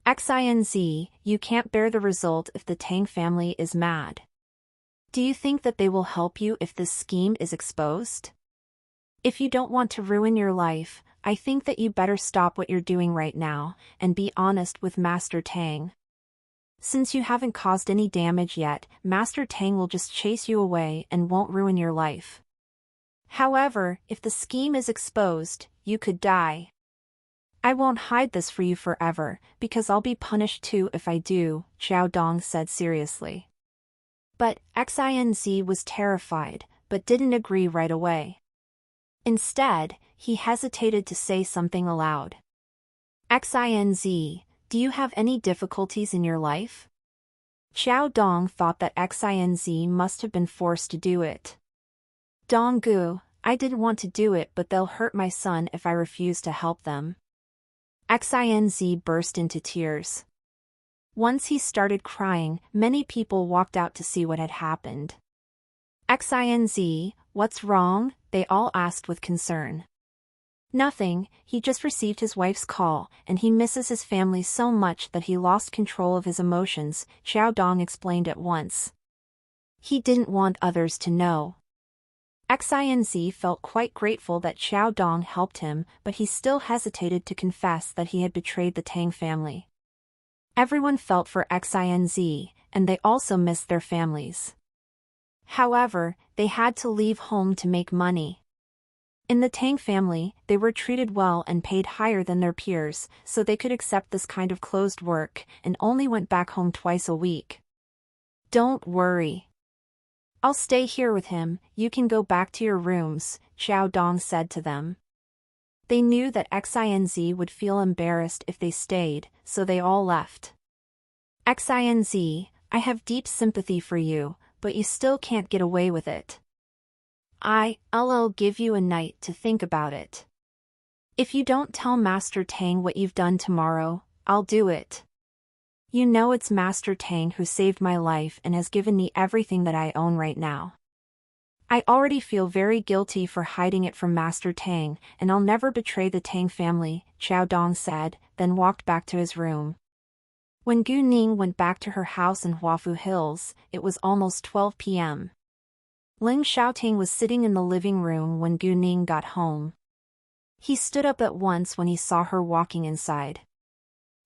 Speaker 1: XINZ, you can't bear the result if the Tang family is mad. Do you think that they will help you if this scheme is exposed? If you don't want to ruin your life, I think that you better stop what you're doing right now, and be honest with Master Tang. Since you haven't caused any damage yet, Master Tang will just chase you away and won't ruin your life. However, if the scheme is exposed, you could die. I won't hide this for you forever, because I'll be punished too if I do, Chao Dong said seriously. But XINZ was terrified, but didn't agree right away. Instead, he hesitated to say something aloud. XINZ, do you have any difficulties in your life? Chao Dong thought that XINZ must have been forced to do it. Donggu, I didn't want to do it, but they'll hurt my son if I refuse to help them. XINZ burst into tears. Once he started crying, many people walked out to see what had happened. XINZ, what's wrong? They all asked with concern. Nothing, he just received his wife's call, and he misses his family so much that he lost control of his emotions, Chao Dong explained at once. He didn't want others to know. XINZ felt quite grateful that Chao Dong helped him, but he still hesitated to confess that he had betrayed the Tang family. Everyone felt for XINZ, and they also missed their families. However, they had to leave home to make money. In the Tang family, they were treated well and paid higher than their peers, so they could accept this kind of closed work, and only went back home twice a week. Don't worry. I'll stay here with him, you can go back to your rooms, Chao Dong said to them. They knew that XINZ would feel embarrassed if they stayed, so they all left. XINZ, I have deep sympathy for you, but you still can't get away with it. I'll give you a night to think about it. If you don't tell Master Tang what you've done tomorrow, I'll do it. You know it's Master Tang who saved my life and has given me everything that I own right now. I already feel very guilty for hiding it from Master Tang, and I'll never betray the Tang family, Chao Dong said, then walked back to his room. When Gu Ning went back to her house in Huafu Hills, it was almost 12 p.m. Ling Xiaoting was sitting in the living room when Gu Ning got home. He stood up at once when he saw her walking inside.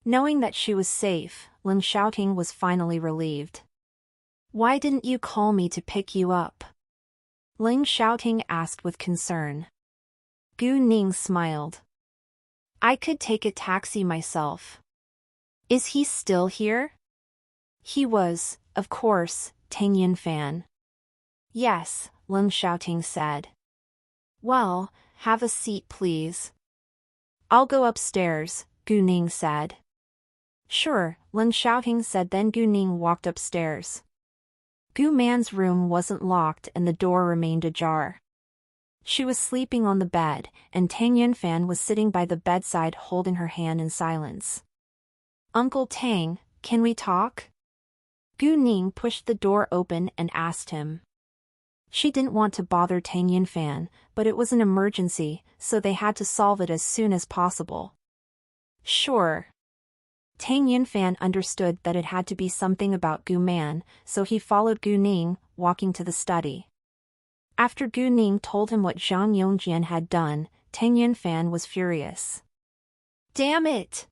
Speaker 1: Knowing that she was safe, Ling Xiaoting was finally relieved. Why didn't you call me to pick you up? Ling Xiaoting asked with concern. Gu Ning smiled. I could take a taxi myself. Is he still here? He was, of course, Tang Yunfan. Yes, Ling Xiaoting said. Well, have a seat please. I'll go upstairs, Gu Ning said. Sure, Ling Xiaoting said, then Gu Ning walked upstairs. Gu Man's room wasn't locked and the door remained ajar. She was sleeping on the bed, and Tang Yunfan was sitting by the bedside holding her hand in silence. Uncle Tang, can we talk? Gu Ning pushed the door open and asked him. She didn't want to bother Tang Yunfan, but it was an emergency, so they had to solve it as soon as possible. Sure. Tang Yunfan understood that it had to be something about Gu Man, so he followed Gu Ning, walking to the study. After Gu Ning told him what Zhang Yongjian had done, Tang Yunfan was furious. Damn it!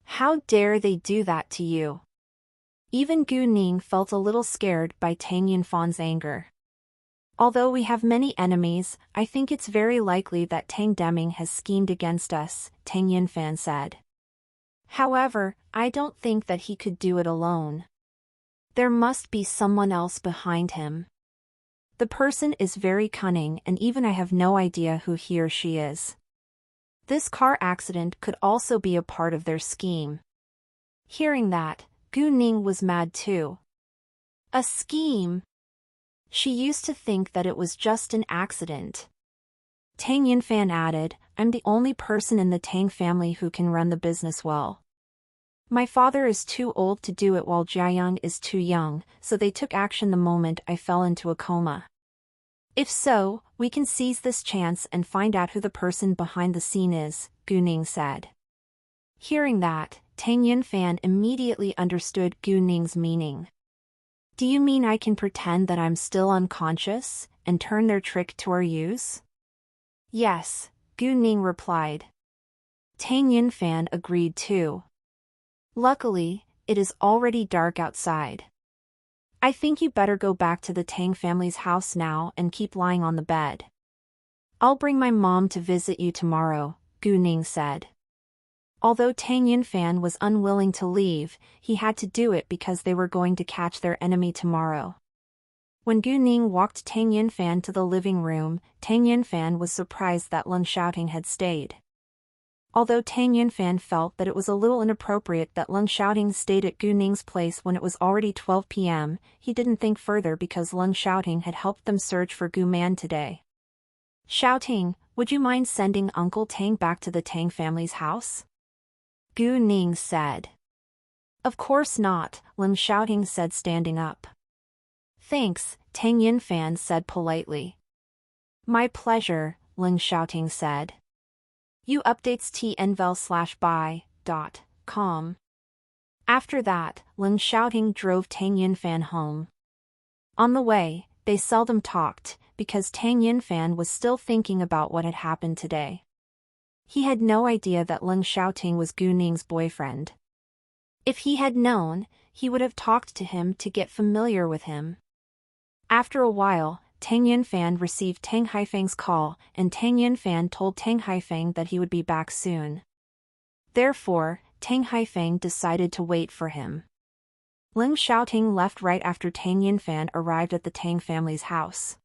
Speaker 1: How dare they do that to you? Even Gu Ning felt a little scared by Tang Yunfan's anger. Although we have many enemies, I think it's very likely that Tang Deming has schemed against us, Tang Yunfan said. However, I don't think that he could do it alone. There must be someone else behind him. The person is very cunning and even I have no idea who he or she is. This car accident could also be a part of their scheme. Hearing that, Gu Ning was mad too. A scheme? She used to think that it was just an accident. Tang Yunfan added, I'm the only person in the Tang family who can run the business well. My father is too old to do it while Jiayang is too young, so they took action the moment I fell into a coma. If so, we can seize this chance and find out who the person behind the scene is, Gu Ning said. Hearing that, Tang Yunfan immediately understood Gu Ning's meaning. Do you mean I can pretend that I'm still unconscious, and turn their trick to our use? Yes, Gu Ning replied. Tang Yunfan agreed too. Luckily, it is already dark outside. I think you better go back to the Tang family's house now and keep lying on the bed. I'll bring my mom to visit you tomorrow, Gu Ning said. Although Tang Yunfan was unwilling to leave, he had to do it because they were going to catch their enemy tomorrow. When Gu Ning walked Tang Yunfan to the living room, Tang Yunfan was surprised that Leng Xiaoting had stayed. Although Tang Yunfan felt that it was a little inappropriate that Leng Xiaoting stayed at Gu Ning's place when it was already 12 p.m., he didn't think further because Leng Xiaoting had helped them search for Gu Man today. Xiaoting, would you mind sending Uncle Tang back to the Tang family's house? Gu Ning said. Of course not, Leng Xiaoting said standing up. Thanks, Tang Yunfan said politely. My pleasure, Leng Xiaoting said. You updates tnvel/buy.com. After that, Leng Xiaoting drove Tang Yunfan home. On the way, they seldom talked, because Tang Yunfan was still thinking about what had happened today. He had no idea that Leng Xiaoting was Gu Ning's boyfriend. If he had known, he would have talked to him to get familiar with him. After a while, Tang Yunfan received Tang Haifeng's call, and Tang Yunfan told Tang Haifeng that he would be back soon. Therefore, Tang Haifeng decided to wait for him. Leng Xiaoting left right after Tang Yunfan arrived at the Tang family's house.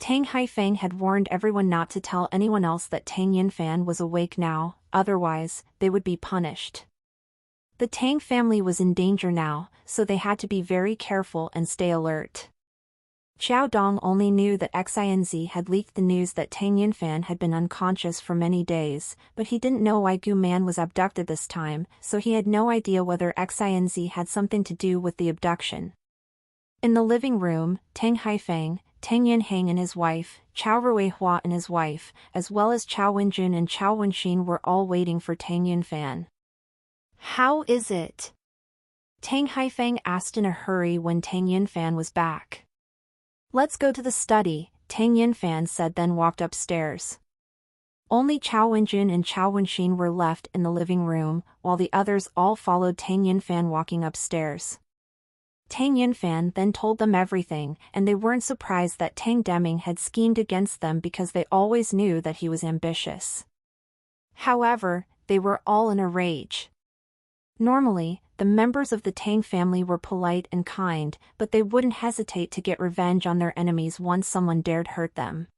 Speaker 1: Tang Haifeng had warned everyone not to tell anyone else that Tang Yunfan was awake now, otherwise, they would be punished. The Tang family was in danger now, so they had to be very careful and stay alert. Xiao Dong only knew that XINZ had leaked the news that Tang Yunfan had been unconscious for many days, but he didn't know why Gu Man was abducted this time, so he had no idea whether XINZ had something to do with the abduction. In the living room, Tang Haifeng, Tang Yunhang and his wife, Chao Ruihua and his wife, as well as Chao Wenjun and Chao Wenxin were all waiting for Tang Yunfan. How is it? Tang Haifeng asked in a hurry when Tang Yunfan was back. Let's go to the study, Tang Yunfan said, then walked upstairs. Only Chao Wenjun and Chao Wenxin were left in the living room, while the others all followed Tang Yunfan walking upstairs. Tang Yunfan then told them everything, and they weren't surprised that Tang Deming had schemed against them because they always knew that he was ambitious. However, they were all in a rage. Normally, the members of the Tang family were polite and kind, but they wouldn't hesitate to get revenge on their enemies once someone dared hurt them.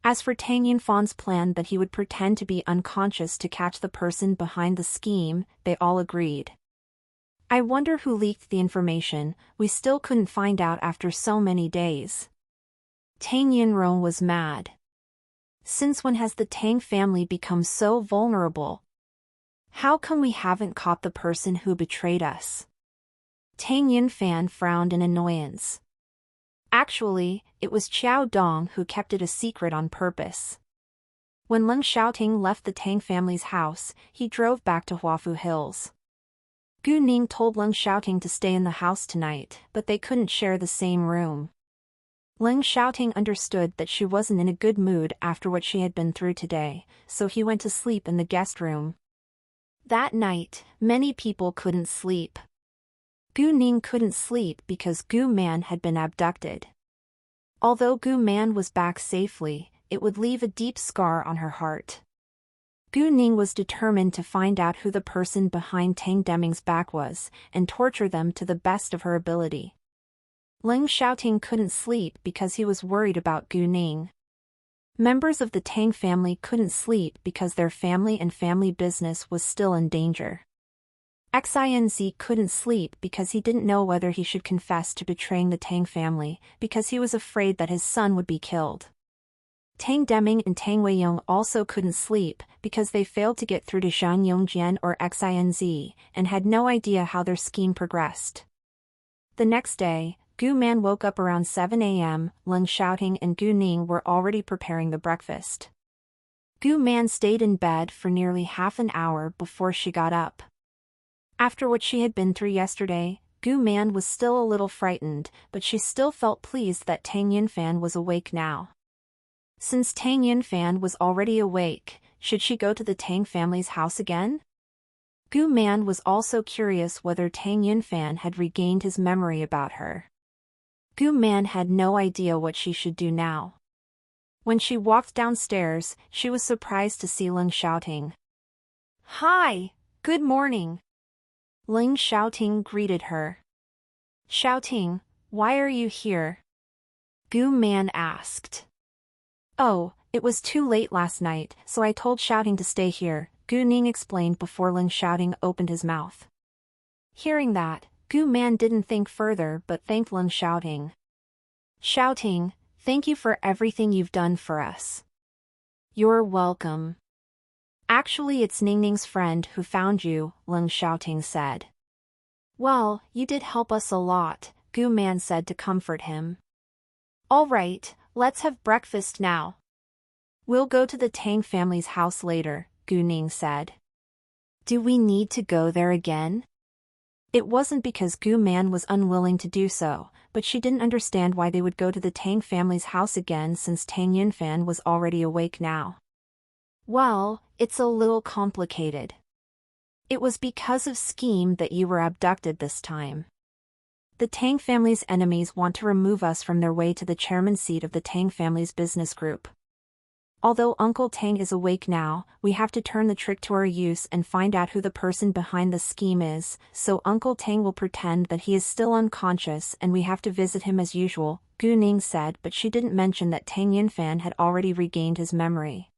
Speaker 1: As for Tang Yunfan's plan that he would pretend to be unconscious to catch the person behind the scheme, they all agreed. I wonder who leaked the information, we still couldn't find out after so many days. Tang Yunrong was mad. Since when has the Tang family become so vulnerable? How come we haven't caught the person who betrayed us? Tang Yunfan frowned in annoyance. Actually, it was Xiao Dong who kept it a secret on purpose. When Leng Xiaoting left the Tang family's house, he drove back to Huafu Hills. Gu Ning told Leng Xiaoting to stay in the house tonight, but they couldn't share the same room. Leng Xiaoting understood that she wasn't in a good mood after what she had been through today, so he went to sleep in the guest room. That night, many people couldn't sleep. Gu Ning couldn't sleep because Gu Man had been abducted. Although Gu Man was back safely, it would leave a deep scar on her heart. Gu Ning was determined to find out who the person behind Tang Deming's back was, and torture them to the best of her ability. Leng Xiaoting couldn't sleep because he was worried about Gu Ning. Members of the Tang family couldn't sleep because their family and family business was still in danger. Xinz couldn't sleep because he didn't know whether he should confess to betraying the Tang family, because he was afraid that his son would be killed. Tang Deming and Tang Weiyong also couldn't sleep because they failed to get through to Zhang Yongjian or Xinz, and had no idea how their scheme progressed. The next day, Gu Man woke up around 7 a.m., Leng Xiaoting and Gu Ning were already preparing the breakfast. Gu Man stayed in bed for nearly half an hour before she got up. After what she had been through yesterday, Gu Man was still a little frightened, but she still felt pleased that Tang Yunfan was awake now. Since Tang Yunfan was already awake, should she go to the Tang family's house again? Gu Man was also curious whether Tang Yunfan had regained his memory about her. Gu Man had no idea what she should do now. When she walked downstairs, she was surprised to see Leng Xiaoting. "Hi, good morning." Leng Xiaoting greeted her. "Xiaoting, why are you here?" Gu Man asked. "Oh, it was too late last night, so I told Xiaoting to stay here," Gu Ning explained before Leng Xiaoting opened his mouth. Hearing that, Gu Man didn't think further but thanked Leng Xiaoting. "Xiaoting, thank you for everything you've done for us." "You're welcome. Actually, it's Ningning's friend who found you," Leng Xiaoting said. "Well, you did help us a lot," Gu Man said to comfort him. "All right, let's have breakfast now." "We'll go to the Tang family's house later," Gu Ning said. "Do we need to go there again?" It wasn't because Gu Man was unwilling to do so, but she didn't understand why they would go to the Tang family's house again since Tang Yunfan was already awake now. "Well, it's a little complicated. It was because of scheme that you were abducted this time. The Tang family's enemies want to remove us from their way to the chairman seat of the Tang family's business group. Although Uncle Tang is awake now, we have to turn the trick to our use and find out who the person behind the scheme is, so Uncle Tang will pretend that he is still unconscious and we have to visit him as usual," Gu Ning said, but she didn't mention that Tang Yunfan had already regained his memory.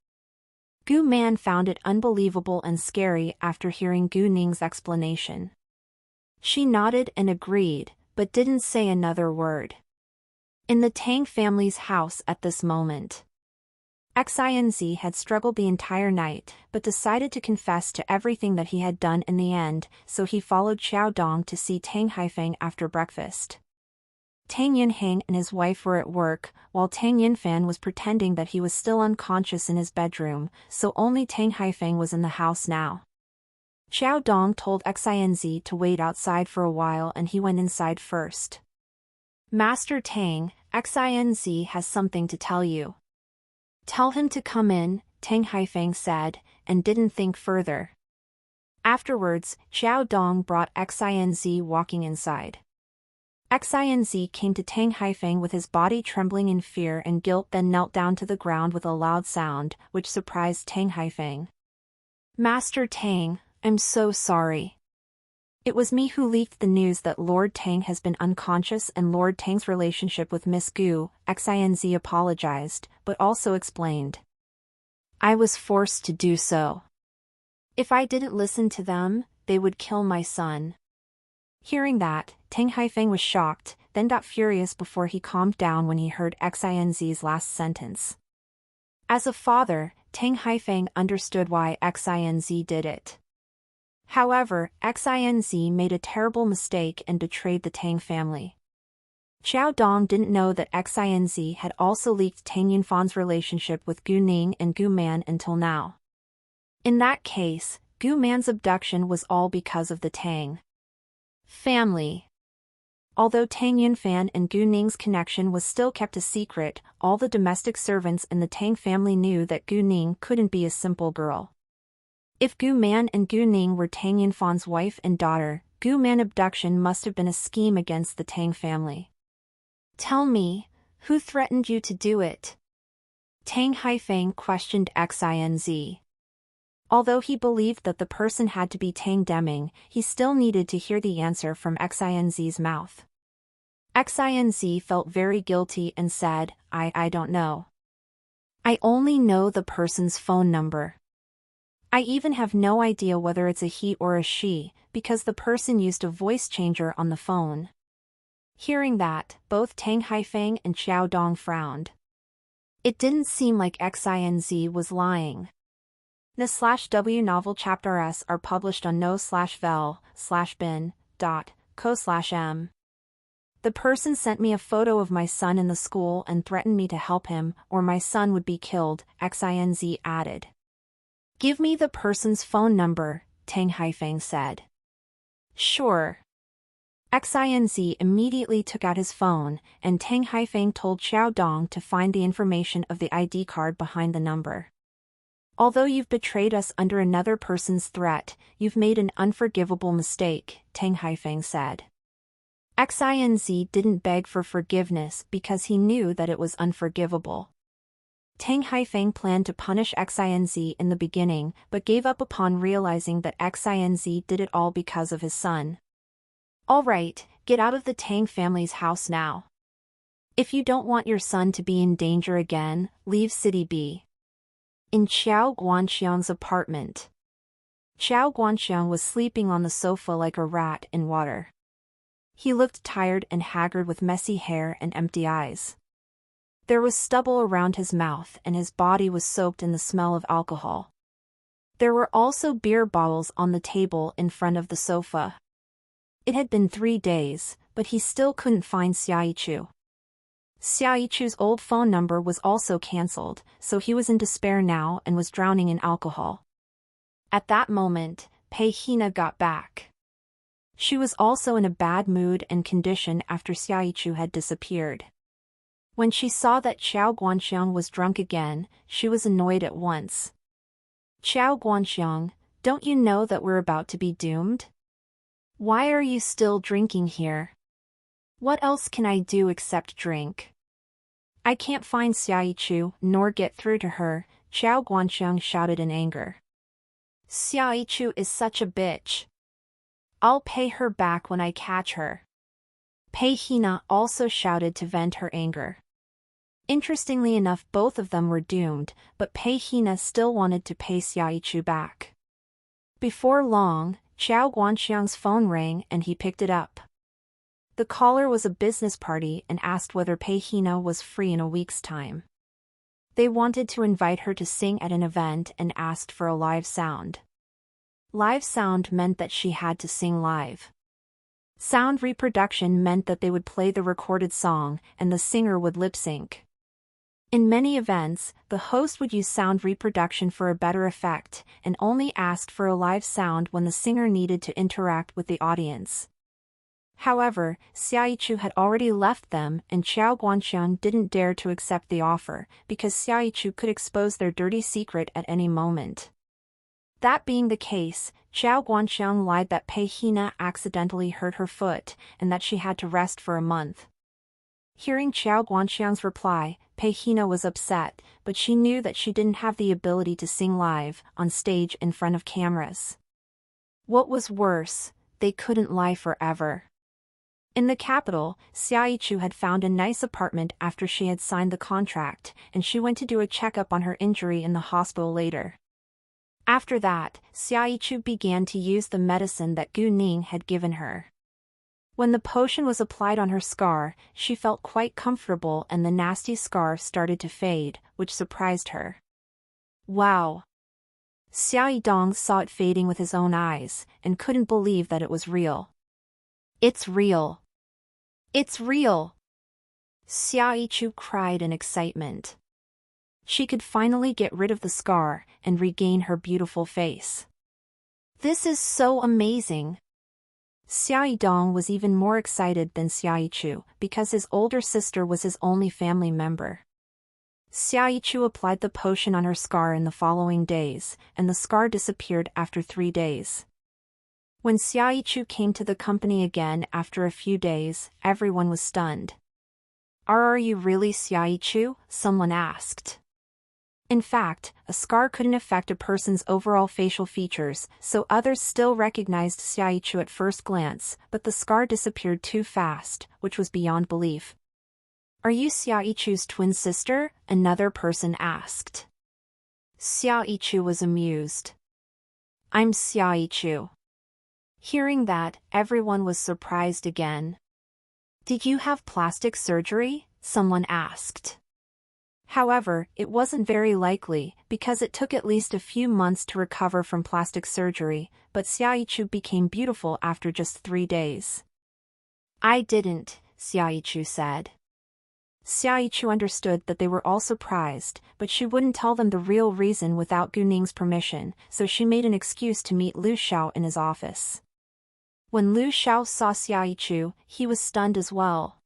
Speaker 1: Gu Man found it unbelievable and scary after hearing Gu Ning's explanation. She nodded and agreed, but didn't say another word. In the Tang family's house at this moment, Xinz had struggled the entire night, but decided to confess to everything that he had done in the end, so he followed Xiao Dong to see Tang Haifeng after breakfast. Tang Yunhang and his wife were at work, while Tang Yunfan was pretending that he was still unconscious in his bedroom, so only Tang Haifeng was in the house now. Xiao Dong told Xinz to wait outside for a while and he went inside first. "Master Tang, Xinz has something to tell you." "Tell him to come in," Tang Haifeng said, and didn't think further. Afterwards, Xiao Dong brought Xinz walking inside. Xinz came to Tang Haifeng with his body trembling in fear and guilt, then knelt down to the ground with a loud sound, which surprised Tang Haifeng. "Master Tang, I'm so sorry. It was me who leaked the news that Lord Tang has been unconscious and Lord Tang's relationship with Miss Gu," Xinz apologized, but also explained. "I was forced to do so. If I didn't listen to them, they would kill my son." Hearing that, Tang Haifeng was shocked, then got furious before he calmed down when he heard Xinz's last sentence. As a father, Tang Haifeng understood why Xinz did it. However, Xinz made a terrible mistake and betrayed the Tang family. Xiao Dong didn't know that Xinz had also leaked Tang Yunfan's relationship with Gu Ning and Gu Man until now. In that case, Gu Man's abduction was all because of the Tang. Family. Although Tang Yunfan and Gu Ning's connection was still kept a secret, all the domestic servants in the Tang family knew that Gu Ning couldn't be a simple girl. If Gu Man and Gu Ning were Tang Yunfan's wife and daughter, Gu Man abduction must have been a scheme against the Tang family. Tell me, who threatened you to do it? Tang Haifeng questioned Xinz. Although he believed that the person had to be Tang Deming, he still needed to hear the answer from Xinz's mouth. Xinz felt very guilty and said, I don't know. I only know the person's phone number. I even have no idea whether it's a he or a she, because the person used a voice changer on the phone. Hearing that, both Tang Haifeng and Xiao Dong frowned. It didn't seem like Xinz was lying. Na/W novel chapters are published on no/vel/bin.co/m. The person sent me a photo of my son in the school and threatened me to help him, or my son would be killed, Xinz added. Give me the person's phone number, Tang Haifeng said. Sure. Xinz immediately took out his phone, and Tang Haifeng told Xiao Dong to find the information of the ID card behind the number. Although you've betrayed us under another person's threat, you've made an unforgivable mistake, Tang Haifeng said. Xinz didn't beg for forgiveness because he knew that it was unforgivable. Tang Haifeng planned to punish Xinz in the beginning, but gave up upon realizing that Xinz did it all because of his son. All right, get out of the Tang family's house now. If you don't want your son to be in danger again, leave City B. In Qiao Guanxiang's apartment. Qiao Guanxiang was sleeping on the sofa like a rat in water. He looked tired and haggard with messy hair and empty eyes. There was stubble around his mouth and his body was soaked in the smell of alcohol. There were also beer bottles on the table in front of the sofa. It had been 3 days, but he still couldn't find Xiaoyichu. Xiaoyichu's old phone number was also cancelled, so he was in despair now and was drowning in alcohol. At that moment, Pei Hina got back. She was also in a bad mood and condition after Xiaoyichu had disappeared. When she saw that Qiao Guanxiang was drunk again, she was annoyed at once. Qiao Guanxiang, don't you know that we're about to be doomed? Why are you still drinking here? What else can I do except drink? I can't find Xiaoyichu, nor get through to her, Qiao Guanxiang shouted in anger. Xiaoyichu is such a bitch. I'll pay her back when I catch her. Pei Hina also shouted to vent her anger. Interestingly enough, both of them were doomed, but Pei Hina still wanted to pay Xiaoyichu back. Before long, Qiao Guanxiang's phone rang and he picked it up. The caller was a business party and asked whether Pei Hina was free in a week's time. They wanted to invite her to sing at an event and asked for a live sound. Live sound meant that she had to sing live. Sound reproduction meant that they would play the recorded song and the singer would lip-sync. In many events, the host would use sound reproduction for a better effect and only asked for a live sound when the singer needed to interact with the audience. However, Xiaoyichu had already left them and Qiao Guanxiang didn't dare to accept the offer because Xiaoyichu could expose their dirty secret at any moment. That being the case, Qiao Guanxiang lied that Pei Hina accidentally hurt her foot and that she had to rest for a month. Hearing Qiao Guanxiang's reply, Pei Hina was upset, but she knew that she didn't have the ability to sing live, on stage in front of cameras. What was worse, they couldn't lie forever. In the capital, Xiaoyichu had found a nice apartment after she had signed the contract, and she went to do a checkup on her injury in the hospital later. After that, Xiaoyichu began to use the medicine that Gu Ning had given her. When the potion was applied on her scar, she felt quite comfortable and the nasty scar started to fade, which surprised her. Wow! Xiao Dong saw it fading with his own eyes, and couldn't believe that it was real. It's real! It's real! Xiaoyichu cried in excitement. She could finally get rid of the scar and regain her beautiful face. This is so amazing! Xiao Yidong was even more excited than Xiao Yichu because his older sister was his only family member. Xiao Yichu applied the potion on her scar in the following days, and the scar disappeared after 3 days. When Xiao Yichu came to the company again after a few days, everyone was stunned. Are you really Xiao Yichu? Someone asked. In fact, a scar couldn't affect a person's overall facial features, so others still recognized Xiao Yichu at first glance, but the scar disappeared too fast, which was beyond belief. Are you Xiao Yichu's twin sister? Another person asked. Xiao Yichu was amused. I'm Xiao Yichu. Hearing that, everyone was surprised again. Did you have plastic surgery? Someone asked. However, it wasn't very likely, because it took at least a few months to recover from plastic surgery, but Xiao Yichu became beautiful after just 3 days. I didn't, Xiao Yichu said. Xiao Yichu understood that they were all surprised, but she wouldn't tell them the real reason without Gu Ning's permission, so she made an excuse to meet Lu Xiao in his office. When Lu Xiao saw Xiao Yichu, he was stunned as well.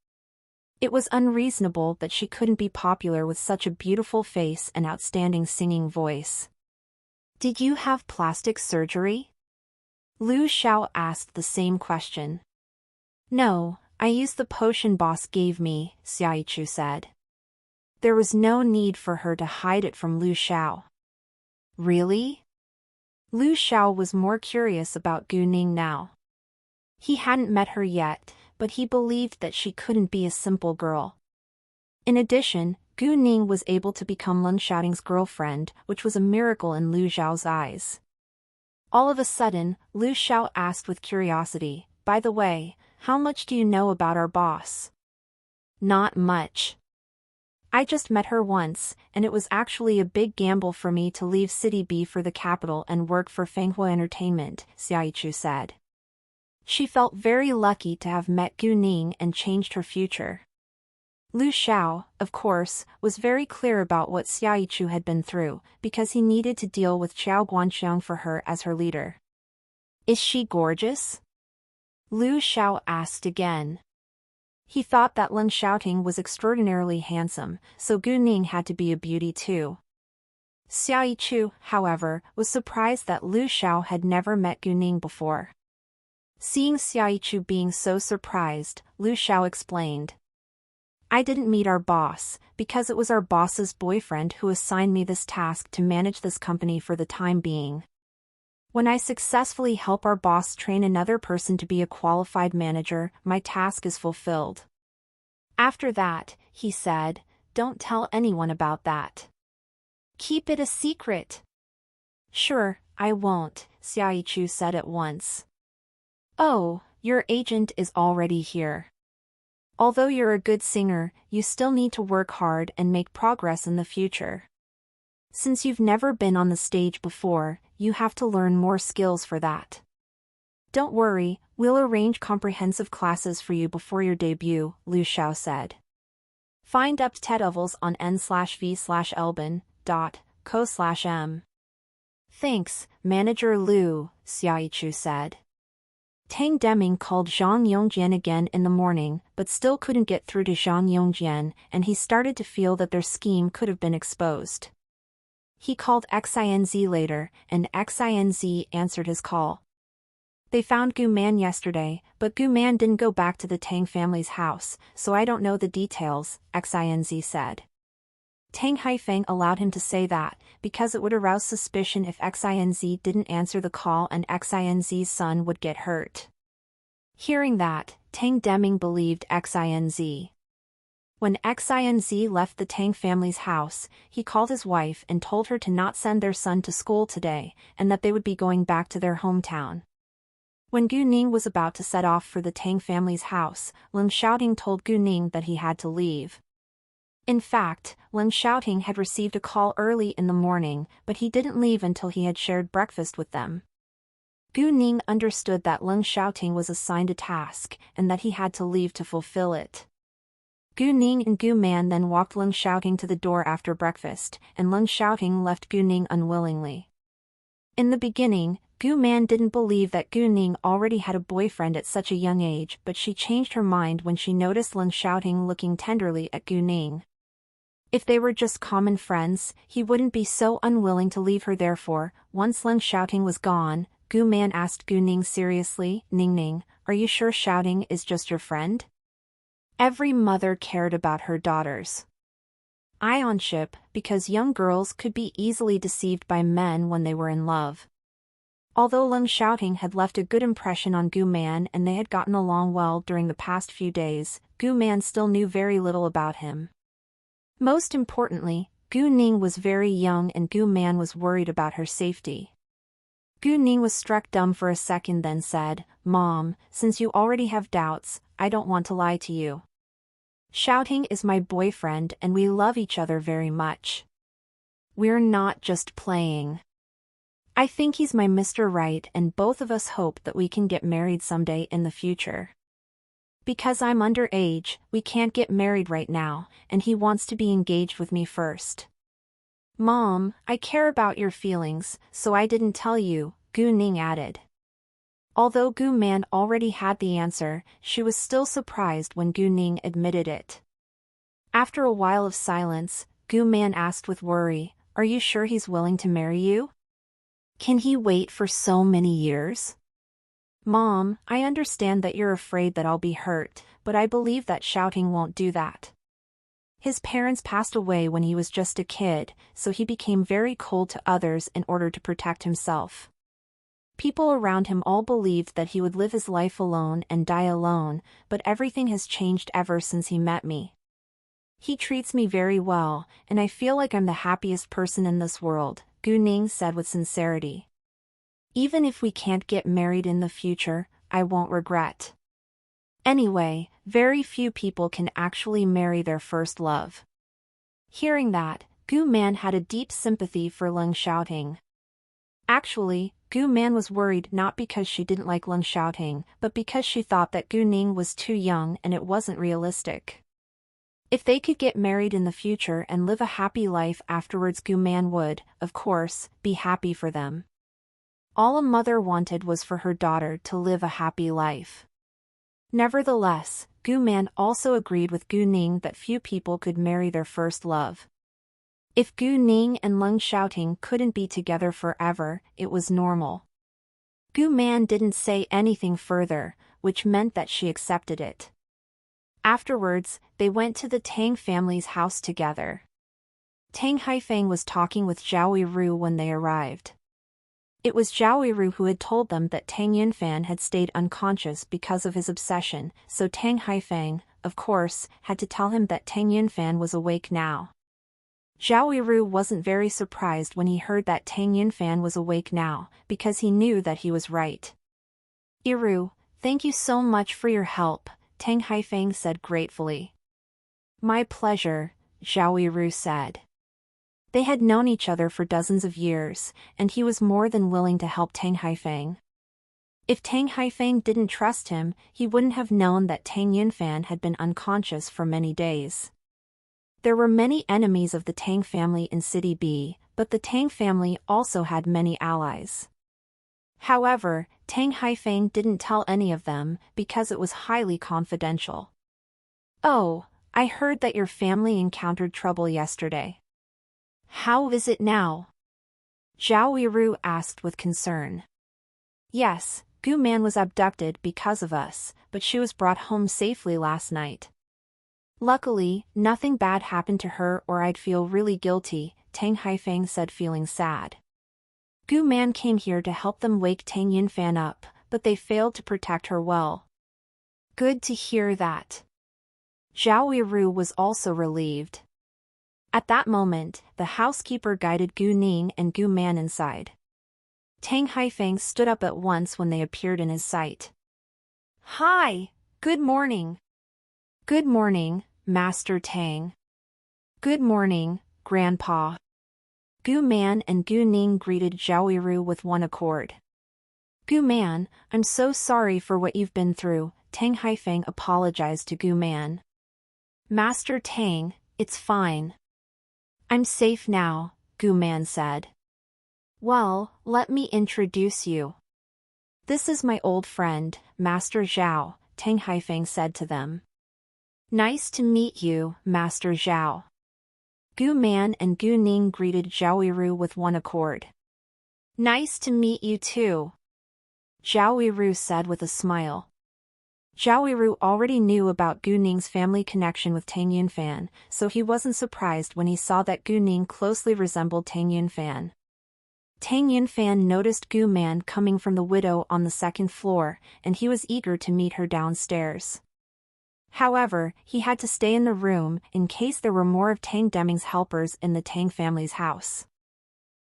Speaker 1: It was unreasonable that she couldn't be popular with such a beautiful face and outstanding singing voice. Did you have plastic surgery? Lu Xiao asked the same question. No, I used the potion boss gave me, Xiao Yichu said. There was no need for her to hide it from Lu Xiao. Really? Lu Xiao was more curious about Gu Ning now. He hadn't met her yet, but he believed that she couldn't be a simple girl. In addition, Gu Ning was able to become Lin Xiaoting's girlfriend, which was a miracle in Lu Xiao's eyes. All of a sudden, Lu Xiao asked with curiosity, by the way, how much do you know about our boss? Not much. I just met her once, and it was actually a big gamble for me to leave City B for the capital and work for Fanghua Entertainment, Xiao Yichu said. She felt very lucky to have met Gu Ning and changed her future. Lu Xiao, of course, was very clear about what Xiao Yichu had been through, because he needed to deal with Qiao Guanxiang for her as her leader. Is she gorgeous? Lu Xiao asked again. He thought that Lin Xiaoting was extraordinarily handsome, so Gu Ning had to be a beauty too. Xiao Yichu, however, was surprised that Lu Xiao had never met Gu Ning before. Seeing Xiao Yichu being so surprised, Lu Xiao explained. I didn't meet our boss, because it was our boss's boyfriend who assigned me this task to manage this company for the time being. When I successfully help our boss train another person to be a qualified manager, my task is fulfilled. After that, he said, don't tell anyone about that. Keep it a secret. Sure, I won't, Xiao Yichu said at once. Oh, your agent is already here. Although you're a good singer, you still need to work hard and make progress in the future. Since you've never been on the stage before, you have to learn more skills for that. Don't worry, we'll arrange comprehensive classes for you before your debut, Lu Xiao said. Find updates on n/v/elbin.co/m. Thanks, Manager Lu, Xiao Yichu said. Tang Deming called Zhang Yongjian again in the morning, but still couldn't get through to Zhang Yongjian, and he started to feel that their scheme could have been exposed. He called XINZ later, and XINZ answered his call. They found Gu Man yesterday, but Gu Man didn't go back to the Tang family's house, so I don't know the details, XINZ said. Tang Haifeng allowed him to say that, because it would arouse suspicion if XINZ didn't answer the call and XINZ's son would get hurt. Hearing that, Tang Deming believed XINZ. When XINZ left the Tang family's house, he called his wife and told her to not send their son to school today, and that they would be going back to their hometown. When Gu Ning was about to set off for the Tang family's house, Lin Xiaoting told Gu Ning that he had to leave. In fact, Lin Xiaoting had received a call early in the morning, but he didn't leave until he had shared breakfast with them. Gu Ning understood that Lin Xiaoting was assigned a task, and that he had to leave to fulfill it. Gu Ning and Gu Man then walked Lin Xiaoting to the door after breakfast, and Lin Xiaoting left Gu Ning unwillingly. In the beginning, Gu Man didn't believe that Gu Ning already had a boyfriend at such a young age, but she changed her mind when she noticed Leng Xiaoting looking tenderly at Gu Ning. If they were just common friends, he wouldn't be so unwilling to leave her. Therefore, once Leng Xiaoting was gone, Gu Man asked Gu Ning seriously, "Ning Ning, are you sure Xiaoting is just your friend?" Every mother cared about her daughters' ionship, because young girls could be easily deceived by men when they were in love. Although Leng Xiaoting had left a good impression on Gu Man and they had gotten along well during the past few days, Gu Man still knew very little about him. Most importantly, Gu Ning was very young and Gu Man was worried about her safety. Gu Ning was struck dumb for a second, then said, "Mom, since you already have doubts, I don't want to lie to you. Xiaoting is my boyfriend and we love each other very much. We're not just playing. I think he's my Mr. Right and both of us hope that we can get married someday in the future. Because I'm underage, we can't get married right now, and he wants to be engaged with me first. Mom, I care about your feelings, so I didn't tell you," Gu Ning added. Although Gu Man already had the answer, she was still surprised when Gu Ning admitted it. After a while of silence, Gu Man asked with worry, "Are you sure he's willing to marry you? Can he wait for so many years?" "Mom, I understand that you're afraid that I'll be hurt, but I believe that Xiaoting won't do that. His parents passed away when he was just a kid, so he became very cold to others in order to protect himself. People around him all believed that he would live his life alone and die alone, but everything has changed ever since he met me. He treats me very well, and I feel like I'm the happiest person in this world," Gu Ning said with sincerity. "Even if we can't get married in the future, I won't regret. Anyway, very few people can actually marry their first love." Hearing that, Gu Man had a deep sympathy for Leng Xiaoting. Actually, Gu Man was worried not because she didn't like Leng Xiaoting, but because she thought that Gu Ning was too young and it wasn't realistic. If they could get married in the future and live a happy life afterwards, Gu Man would, of course, be happy for them. All a mother wanted was for her daughter to live a happy life. Nevertheless, Gu Man also agreed with Gu Ning that few people could marry their first love. If Gu Ning and Leng Xiaoting couldn't be together forever, it was normal. Gu Man didn't say anything further, which meant that she accepted it. Afterwards, they went to the Tang family's house together. Tang Haifeng was talking with Zhao Yiru when they arrived. It was Zhao Yiru who had told them that Tang Yunfan had stayed unconscious because of his obsession, so Tang Haifeng, of course, had to tell him that Tang Yunfan was awake now. Zhao Yiru wasn't very surprised when he heard that Tang Yunfan was awake now, because he knew that he was right. "Yiru, thank you so much for your help," Tang Haifeng said gratefully. "My pleasure," Zhao Yiru said. They had known each other for dozens of years, and he was more than willing to help Tang Haifeng. If Tang Haifeng didn't trust him, he wouldn't have known that Tang Yunfan had been unconscious for many days. There were many enemies of the Tang family in City B, but the Tang family also had many allies. However, Tang Haifeng didn't tell any of them because it was highly confidential. "Oh, I heard that your family encountered trouble yesterday. How is it now?" Zhao Yiru asked with concern. "Yes, Gu Man was abducted because of us, but she was brought home safely last night. Luckily, nothing bad happened to her or I'd feel really guilty," Tang Haifeng said, feeling sad. "Gu Man came here to help them wake Tang Yunfan up, but they failed to protect her well." "Good to hear that." Zhao Yiru was also relieved. At that moment, the housekeeper guided Gu Ning and Gu Man inside. Tang Haifeng stood up at once when they appeared in his sight. "Hi, good morning." "Good morning, Master Tang." "Good morning, Grandpa." Gu Man and Gu Ning greeted Zhao Yiru with one accord. "Gu Man, I'm so sorry for what you've been through," Tang Haifeng apologized to Gu Man. "Master Tang, it's fine. I'm safe now," Gu Man said. Well, let me introduce you. This is my old friend, Master Zhao, Tang Haifeng said to them. Nice to meet you, Master Zhao. Gu Man and Gu Ning greeted Zhao Yiru with one accord. Nice to meet you too, Zhao Yiru said with a smile. Zhao Yiru already knew about Gu Ning's family connection with Tang Yunfan, so he wasn't surprised when he saw that Gu Ning closely resembled Tang Yunfan. Tang Yunfan noticed Gu Man coming from the widow on the second floor, and he was eager to meet her downstairs. However, he had to stay in the room in case there were more of Tang Deming's helpers in the Tang family's house.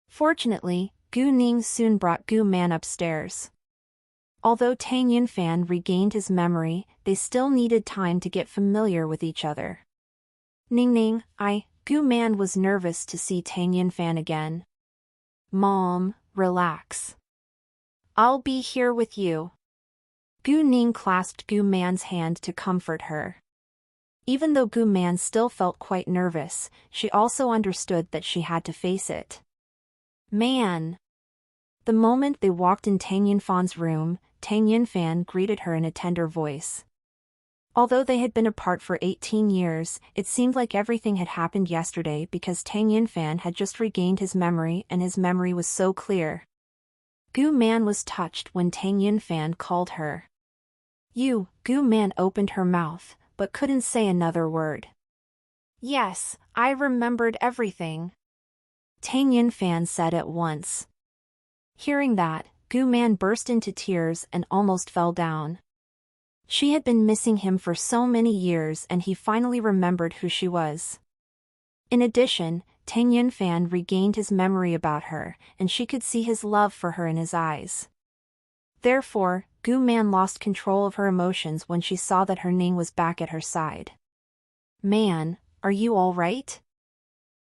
Speaker 1: Fortunately, Gu Ning soon brought Gu Man upstairs. Although Tang Yunfan regained his memory, they still needed time to get familiar with each other. Ning, Gu Man was nervous to see Tang Yunfan again. Mom, relax. I'll be here with you. Gu Ning clasped Gu Man's hand to comfort her. Even though Gu Man still felt quite nervous, she also understood that she had to face it. Man! The moment they walked in Tang Yunfan's room, Tang Yunfan greeted her in a tender voice. Although they had been apart for 18 years, it seemed like everything had happened yesterday because Tang Yunfan had just regained his memory and his memory was so clear. Gu Man was touched when Tang Yunfan called her. Gu Man opened her mouth, but couldn't say another word. Yes, I remembered everything, Tang Yunfan said at once. Hearing that, Gu Man burst into tears and almost fell down. She had been missing him for so many years and he finally remembered who she was. In addition, Tang Yunfan regained his memory about her, and she could see his love for her in his eyes. Therefore, Gu Man lost control of her emotions when she saw that her Ning was back at her side. Man, are you all right?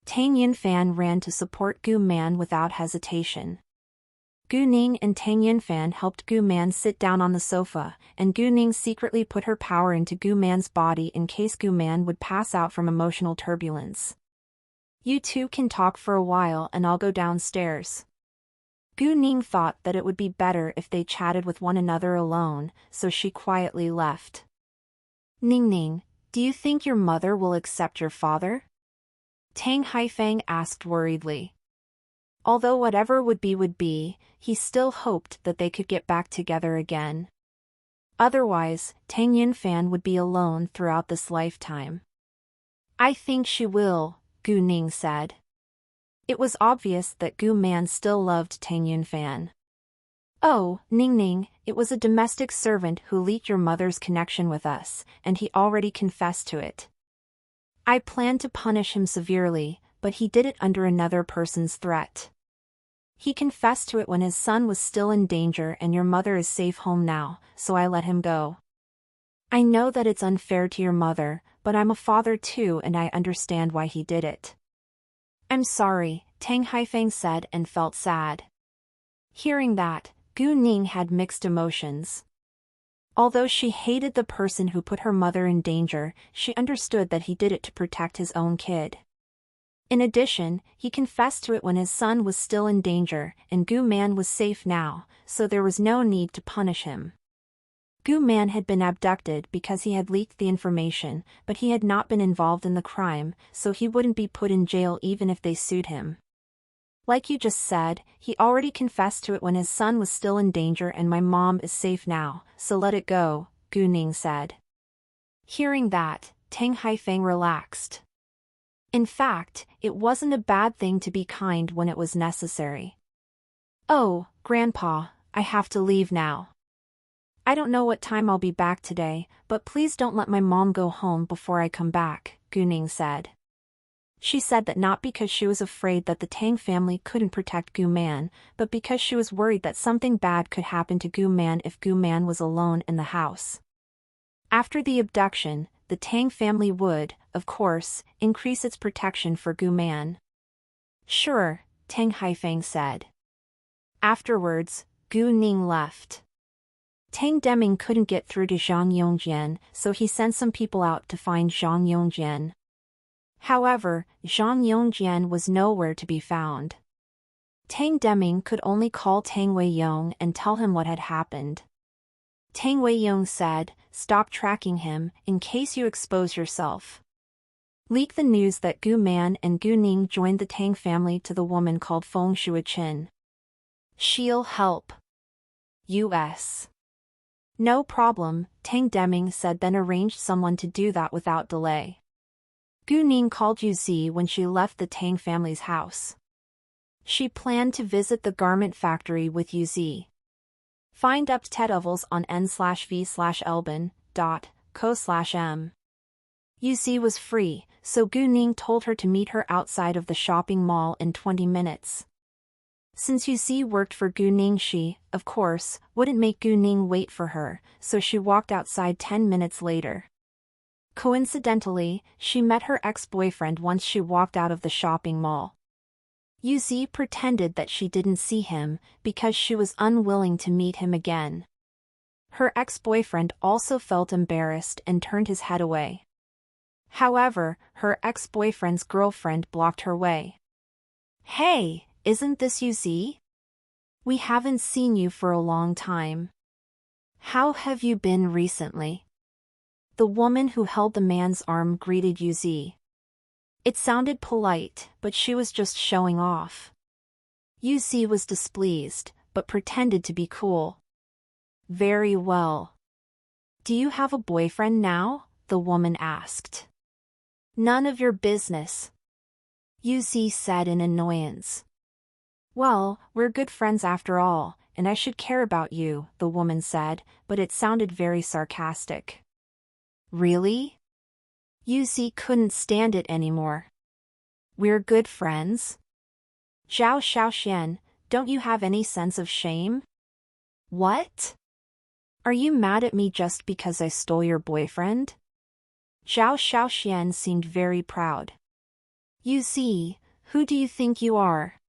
Speaker 1: Tang Yunfan ran to support Gu Man without hesitation. Gu Ning and Tang Yunfan helped Gu Man sit down on the sofa, and Gu Ning secretly put her power into Gu Man's body in case Gu Man would pass out from emotional turbulence. You two can talk for a while and I'll go downstairs. Gu Ning thought that it would be better if they chatted with one another alone, so she quietly left. Ning, do you think your mother will accept your father? Tang Haifeng asked worriedly. Although whatever would be, he still hoped that they could get back together again. Otherwise, Tang Yunfan would be alone throughout this lifetime. I think she will, Gu Ning said. It was obvious that Gu Man still loved Tang Yunfan. Oh, Ning, it was a domestic servant who leaked your mother's connection with us, and he already confessed to it. I planned to punish him severely, but he did it under another person's threat. He confessed to it when his son was still in danger and your mother is safe home now, so I let him go. I know that it's unfair to your mother, but I'm a father too and I understand why he did it. I'm sorry, Tang Haifeng said and felt sad. Hearing that, Gu Ning had mixed emotions. Although she hated the person who put her mother in danger, she understood that he did it to protect his own kid. In addition, he confessed to it when his son was still in danger, and Gu Man was safe now, so there was no need to punish him. Gu Man had been abducted because he had leaked the information, but he had not been involved in the crime, so he wouldn't be put in jail even if they sued him. Like you just said, he already confessed to it when his son was still in danger and my mom is safe now, so let it go, Gu Ning said. Hearing that, Tang Haifeng relaxed. In fact, it wasn't a bad thing to be kind when it was necessary. Oh, Grandpa, I have to leave now. I don't know what time I'll be back today, but please don't let my mom go home before I come back, Gu Ning said. She said that not because she was afraid that the Tang family couldn't protect Gu Man, but because she was worried that something bad could happen to Gu Man if Gu Man was alone in the house. After the abduction, the Tang family would, of course, increase its protection for Gu Man. Sure, Tang Haifeng said. Afterwards, Gu Ning left. Tang Deming couldn't get through to Zhang Yongjian, so he sent some people out to find Zhang Yongjian. However, Zhang Yongjian was nowhere to be found. Tang Deming could only call Tang Wei-yong and tell him what had happened. Tang Wei-yong said, "Stop tracking him, in case you expose yourself." Leak the news that Gu Man and Gu Ning joined the Tang family to the woman called Feng Shuichin. "She'll help. U.S. No problem," Tang Deming said, then arranged someone to do that without delay. Gu Ning called Yu Zi when she left the Tang family's house. She planned to visit the garment factory with Yu Zi. Find updates on n/v/elben.co/m. Yu Zi was free, so Gu Ning told her to meet her outside of the shopping mall in 20 minutes. Since Yu Zi worked for Gu Ning, she, of course, wouldn't make Gu Ning wait for her, so she walked outside 10 minutes later. Coincidentally, she met her ex-boyfriend once she walked out of the shopping mall. Yu Zi pretended that she didn't see him, because she was unwilling to meet him again. Her ex-boyfriend also felt embarrassed and turned his head away. However, her ex-boyfriend's girlfriend blocked her way. "Hey, isn't this Yu Zi? We haven't seen you for a long time. How have you been recently?" The woman who held the man's arm greeted Yu Zi. It sounded polite, but she was just showing off. Yu Zi was displeased, but pretended to be cool. "Very well. Do you have a boyfriend now?" the woman asked. "None of your business," Yu Zi said in annoyance. "Well, we're good friends after all, and I should care about you," the woman said, but it sounded very sarcastic. "Really?" Yu Zi couldn't stand it anymore. "We're good friends?" "Zhao Xiaoxian, don't you have any sense of shame? What? Are you mad at me just because I stole your boyfriend?" Zhao Xiaoxian seemed very proud. "Yu Zi, who do you think you are?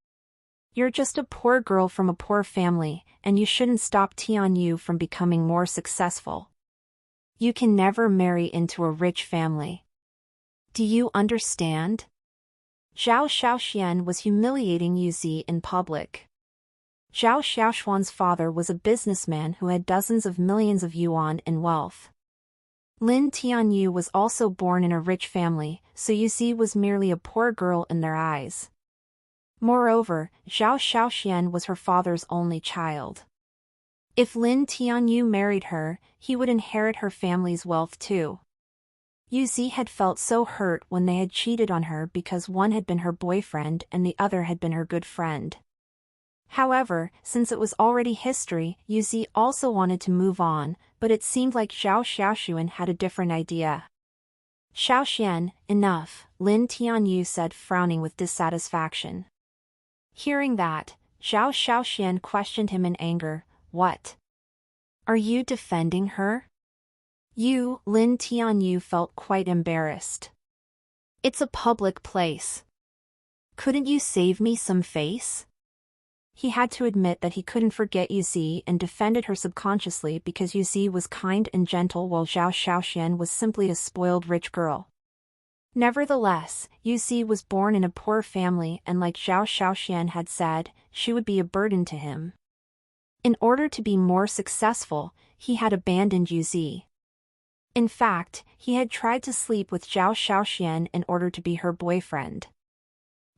Speaker 1: You're just a poor girl from a poor family, and you shouldn't stop Tianyu from becoming more successful. You can never marry into a rich family. Do you understand?" Zhao Xiaoxian was humiliating Yu Zi in public. Zhao Xiaoxuan's father was a businessman who had dozens of millions of yuan in wealth. Lin Tianyu was also born in a rich family, so Yu Zi was merely a poor girl in their eyes. Moreover, Zhao Xiaoxian was her father's only child. If Lin Tianyu married her, he would inherit her family's wealth too. Yu Zi had felt so hurt when they had cheated on her because one had been her boyfriend and the other had been her good friend. However, since it was already history, Yu Zi also wanted to move on, but it seemed like Zhao Xiaoxuan had a different idea. "Xiaoxian, enough," Lin Tianyu said, frowning with dissatisfaction. Hearing that, Zhao Xiaoxian questioned him in anger. "What? Are you defending her?" Lin Tianyu felt quite embarrassed. "It's a public place. Couldn't you save me some face?" He had to admit that he couldn't forget Yu Zi and defended her subconsciously because Yu Zi was kind and gentle while Zhao Xiaoxian was simply a spoiled rich girl. Nevertheless, Yu Zi was born in a poor family and like Zhao Xiaoxian had said, she would be a burden to him. In order to be more successful, he had abandoned Yu Zi. In fact, he had tried to sleep with Zhao Xiaoxian in order to be her boyfriend.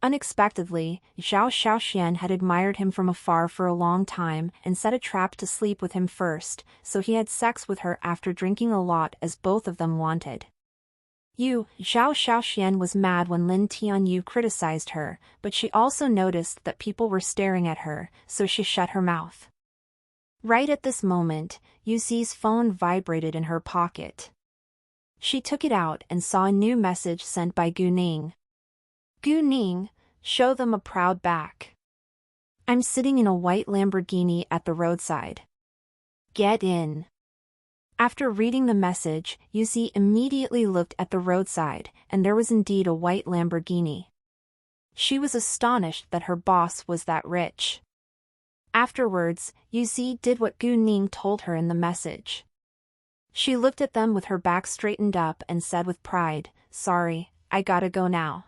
Speaker 1: Unexpectedly, Zhao Xiaoxian had admired him from afar for a long time and set a trap to sleep with him first, so he had sex with her after drinking a lot as both of them wanted. Zhao Xiaoxian was mad when Lin Tianyu criticized her, but she also noticed that people were staring at her, so she shut her mouth. Right at this moment, Yu Zi's phone vibrated in her pocket. She took it out and saw a new message sent by Gu Ning. "Gu Ning, show them a proud back. I'm sitting in a white Lamborghini at the roadside. Get in." After reading the message, Yu Zi immediately looked at the roadside, and there was indeed a white Lamborghini. She was astonished that her boss was that rich. Afterwards, Yu Zi did what Gu Ning told her in the message. She looked at them with her back straightened up and said with pride, "Sorry, I gotta go now."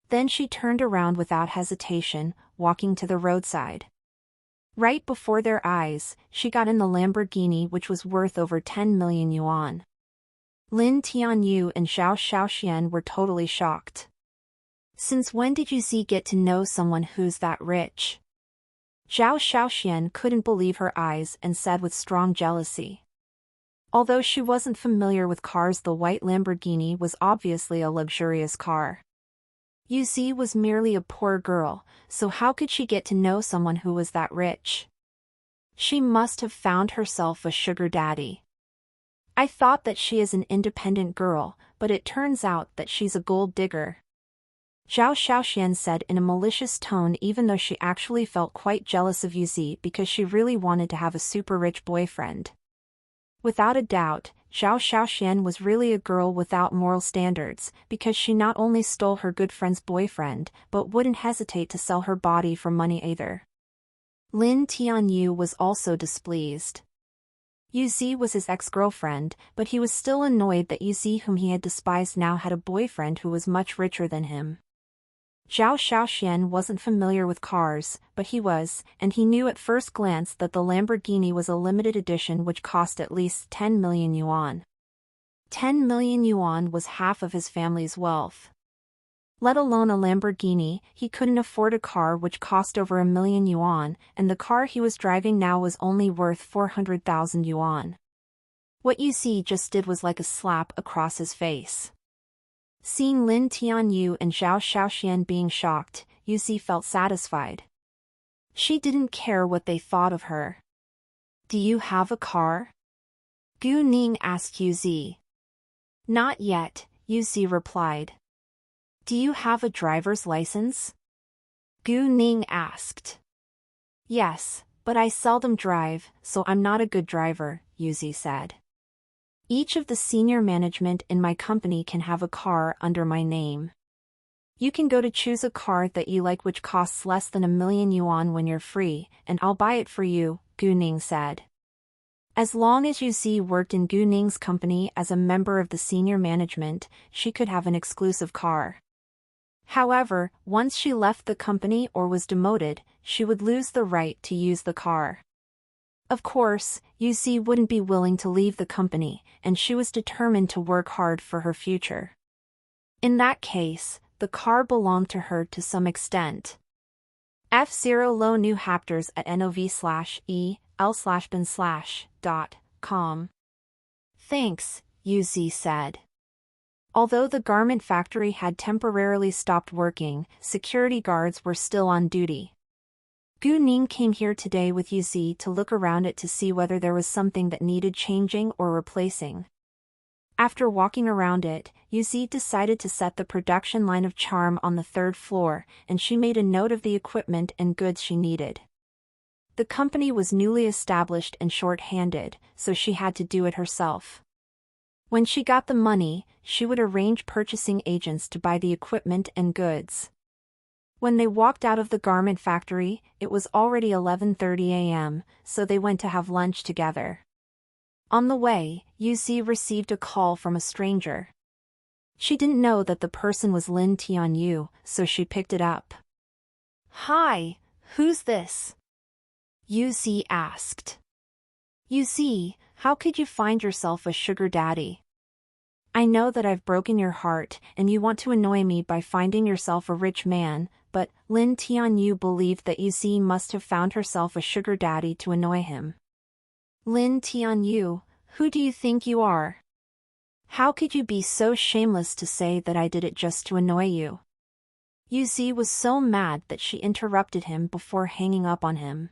Speaker 1: Then she turned around without hesitation, walking to the roadside. Right before their eyes, she got in the Lamborghini, which was worth over 10 million yuan. Lin Tianyu and Zhao Xiaoxian were totally shocked. Since when did Yuzi get to know someone who's that rich? Zhao Xiaoxian couldn't believe her eyes and said with strong jealousy. Although she wasn't familiar with cars, the white Lamborghini was obviously a luxurious car. Yuzi was merely a poor girl, so how could she get to know someone who was that rich? She must have found herself a sugar daddy. I thought that she is an independent girl, but it turns out that she's a gold digger. Zhao Xiaoxian said in a malicious tone, even though she actually felt quite jealous of Yuzi because she really wanted to have a super rich boyfriend. Without a doubt, Zhao Xiaoxian was really a girl without moral standards, because she not only stole her good friend's boyfriend, but wouldn't hesitate to sell her body for money either. Lin Tianyu was also displeased. Yuzi was his ex-girlfriend, but he was still annoyed that Yuzi, whom he had despised, now had a boyfriend who was much richer than him. Zhao Xiaoxian wasn't familiar with cars, but he was, and he knew at first glance that the Lamborghini was a limited edition which cost at least 10 million yuan. 10 million yuan was half of his family's wealth. Let alone a Lamborghini, he couldn't afford a car which cost over 1 million yuan, and the car he was driving now was only worth 400,000 yuan. What Yuzi just did was like a slap across his face. Seeing Lin Tianyu and Zhao Xiaoxian being shocked, Yuzi felt satisfied. She didn't care what they thought of her. "Do you have a car?" Gu Ning asked Yuzi. "Not yet," Yuzi replied. "Do you have a driver's license?" Gu Ning asked. "Yes, but I seldom drive, so I'm not a good driver," Yuzi said. "Each of the senior management in my company can have a car under my name. You can go to choose a car that you like which costs less than 1 million yuan when you're free, and I'll buy it for you," Gu Ning said. As long as Yuzi worked in Gu Ning's company as a member of the senior management, she could have an exclusive car. However, once she left the company or was demoted, she would lose the right to use the car. Of course, Yuzi wouldn't be willing to leave the company, and she was determined to work hard for her future. In that case, the car belonged to her to some extent. F0 Low New Hapters at nov/el/bin/.com. "Thanks," Yuzi said. Although the garment factory had temporarily stopped working, security guards were still on duty. Gu Ning came here today with Yuzi to look around it to see whether there was something that needed changing or replacing. After walking around it, Yuzi decided to set the production line of charm on the 3rd floor, and she made a note of the equipment and goods she needed. The company was newly established and short-handed, so she had to do it herself. When she got the money, she would arrange purchasing agents to buy the equipment and goods. When they walked out of the garment factory, it was already 11:30 a.m., so they went to have lunch together. On the way, Yuzi received a call from a stranger. She didn't know that the person was Lin Tianyu, so she picked it up. "Hi, who's this?" Yuzi asked. "Yuzi, how could you find yourself a sugar daddy? I know that I've broken your heart, and you want to annoy me by finding yourself a rich man, but Lin Tianyu believed that Yuzi must have found herself a sugar daddy to annoy him. Lin Tianyu, who do you think you are? How could you be so shameless to say that I did it just to annoy you?" Yuzi was so mad that she interrupted him before hanging up on him.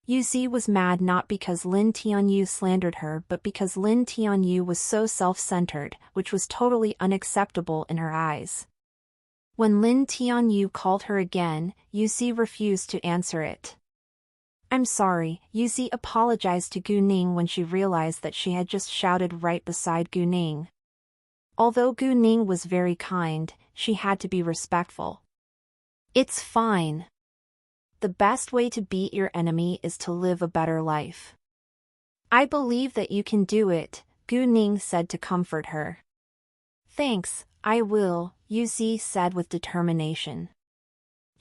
Speaker 1: Yuzi was mad not because Lin Tianyu slandered her but because Lin Tianyu was so self-centered, which was totally unacceptable in her eyes. When Lin Tianyu called her again, Yuzi refused to answer it. "I'm sorry," Yuzi apologized to Gu Ning when she realized that she had just shouted right beside Gu Ning. Although Gu Ning was very kind, she had to be respectful. "It's fine. The best way to beat your enemy is to live a better life. I believe that you can do it," Gu Ning said to comfort her. "Thanks, I will," Yuzi said with determination.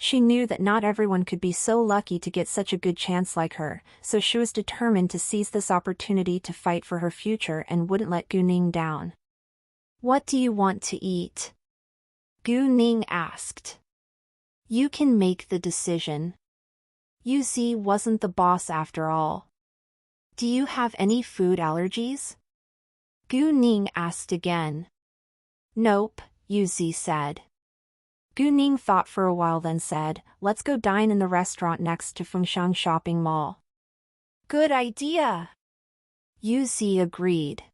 Speaker 1: She knew that not everyone could be so lucky to get such a good chance like her, so she was determined to seize this opportunity to fight for her future and wouldn't let Gu Ning down. "What do you want to eat?" Gu Ning asked. "You can make the decision. Yuzi wasn't the boss after all. Do you have any food allergies?" Gu Ning asked again. "Nope," Yuzi said. Gu Ning thought for a while then said, "Let's go dine in the restaurant next to Fengshan Shopping Mall." "Good idea," Yuzi agreed.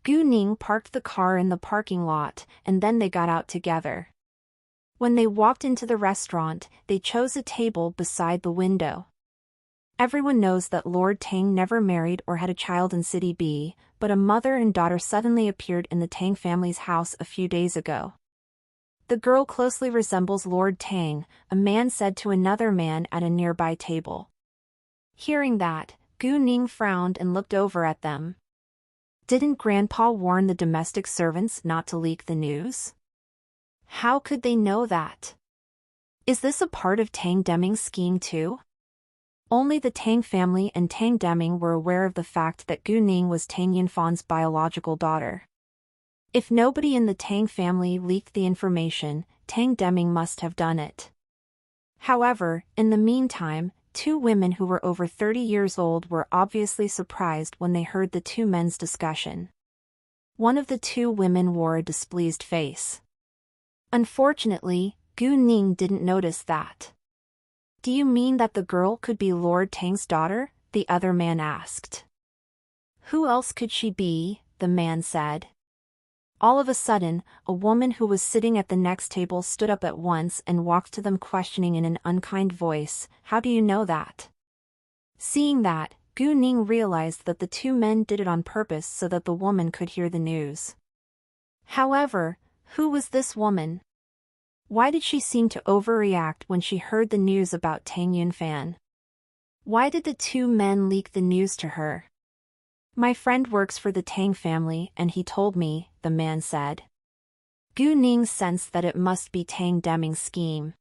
Speaker 1: Gu Ning parked the car in the parking lot, and then they got out together. When they walked into the restaurant, they chose a table beside the window. Everyone knows that Lord Tang never married or had a child in City B, but a mother and daughter suddenly appeared in the Tang family's house a few days ago. "The girl closely resembles Lord Tang," a man said to another man at a nearby table. Hearing that, Gu Ning frowned and looked over at them. Didn't Grandpa warn the domestic servants not to leak the news? How could they know that? Is this a part of Tang Deming's scheme too? Only the Tang family and Tang Deming were aware of the fact that Gu Ning was Tang Yinfan's biological daughter. If nobody in the Tang family leaked the information, Tang Deming must have done it. However, in the meantime, two women who were over 30 years old were obviously surprised when they heard the two men's discussion. One of the two women wore a displeased face. Unfortunately, Gu Ning didn't notice that. "Do you mean that the girl could be Lord Tang's daughter?" the other man asked. "Who else could she be?" the man said. All of a sudden, a woman who was sitting at the next table stood up at once and walked to them questioning in an unkind voice, "How do you know that?" Seeing that, Gu Ning realized that the two men did it on purpose so that the woman could hear the news. However, who was this woman? Why did she seem to overreact when she heard the news about Tang Yunfan? Why did the two men leak the news to her? "My friend works for the Tang family and he told me," the man said. Gu Ning sensed that it must be Tang Deming's scheme.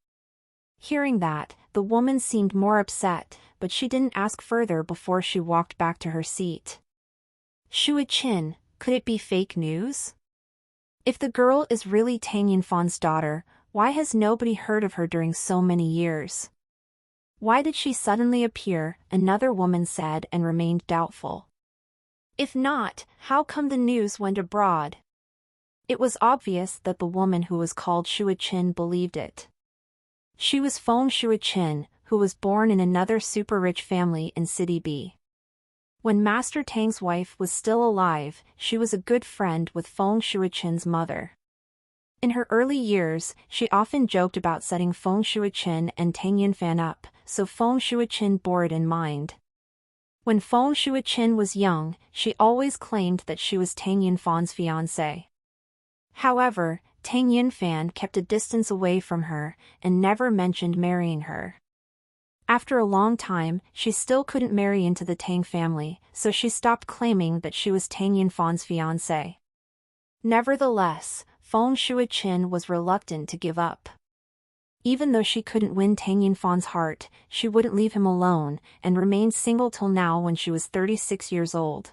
Speaker 1: Hearing that, the woman seemed more upset, but she didn't ask further before she walked back to her seat. "Shui Qin, could it be fake news? If the girl is really Tang Yinfan's daughter, why has nobody heard of her during so many years? Why did she suddenly appear?" another woman said and remained doubtful. "If not, how come the news went abroad?" It was obvious that the woman who was called Shui Qin believed it. She was Feng Shui Qin, who was born in another super-rich family in City B. When Master Tang's wife was still alive, she was a good friend with Feng Shui Qin's mother. In her early years, she often joked about setting Feng Shui Qin and Tang Yunfan up, so Feng Shui Qin bore it in mind. When Feng Shui Qin was young, she always claimed that she was Tang Yunfan's fiancé. However, Tang Yunfan kept a distance away from her, and never mentioned marrying her. After a long time, she still couldn't marry into the Tang family, so she stopped claiming that she was Tang Yunfan's fiancé. Nevertheless, Feng Shui Qin was reluctant to give up. Even though she couldn't win Tang Yunfan's heart, she wouldn't leave him alone, and remained single till now when she was 36 years old.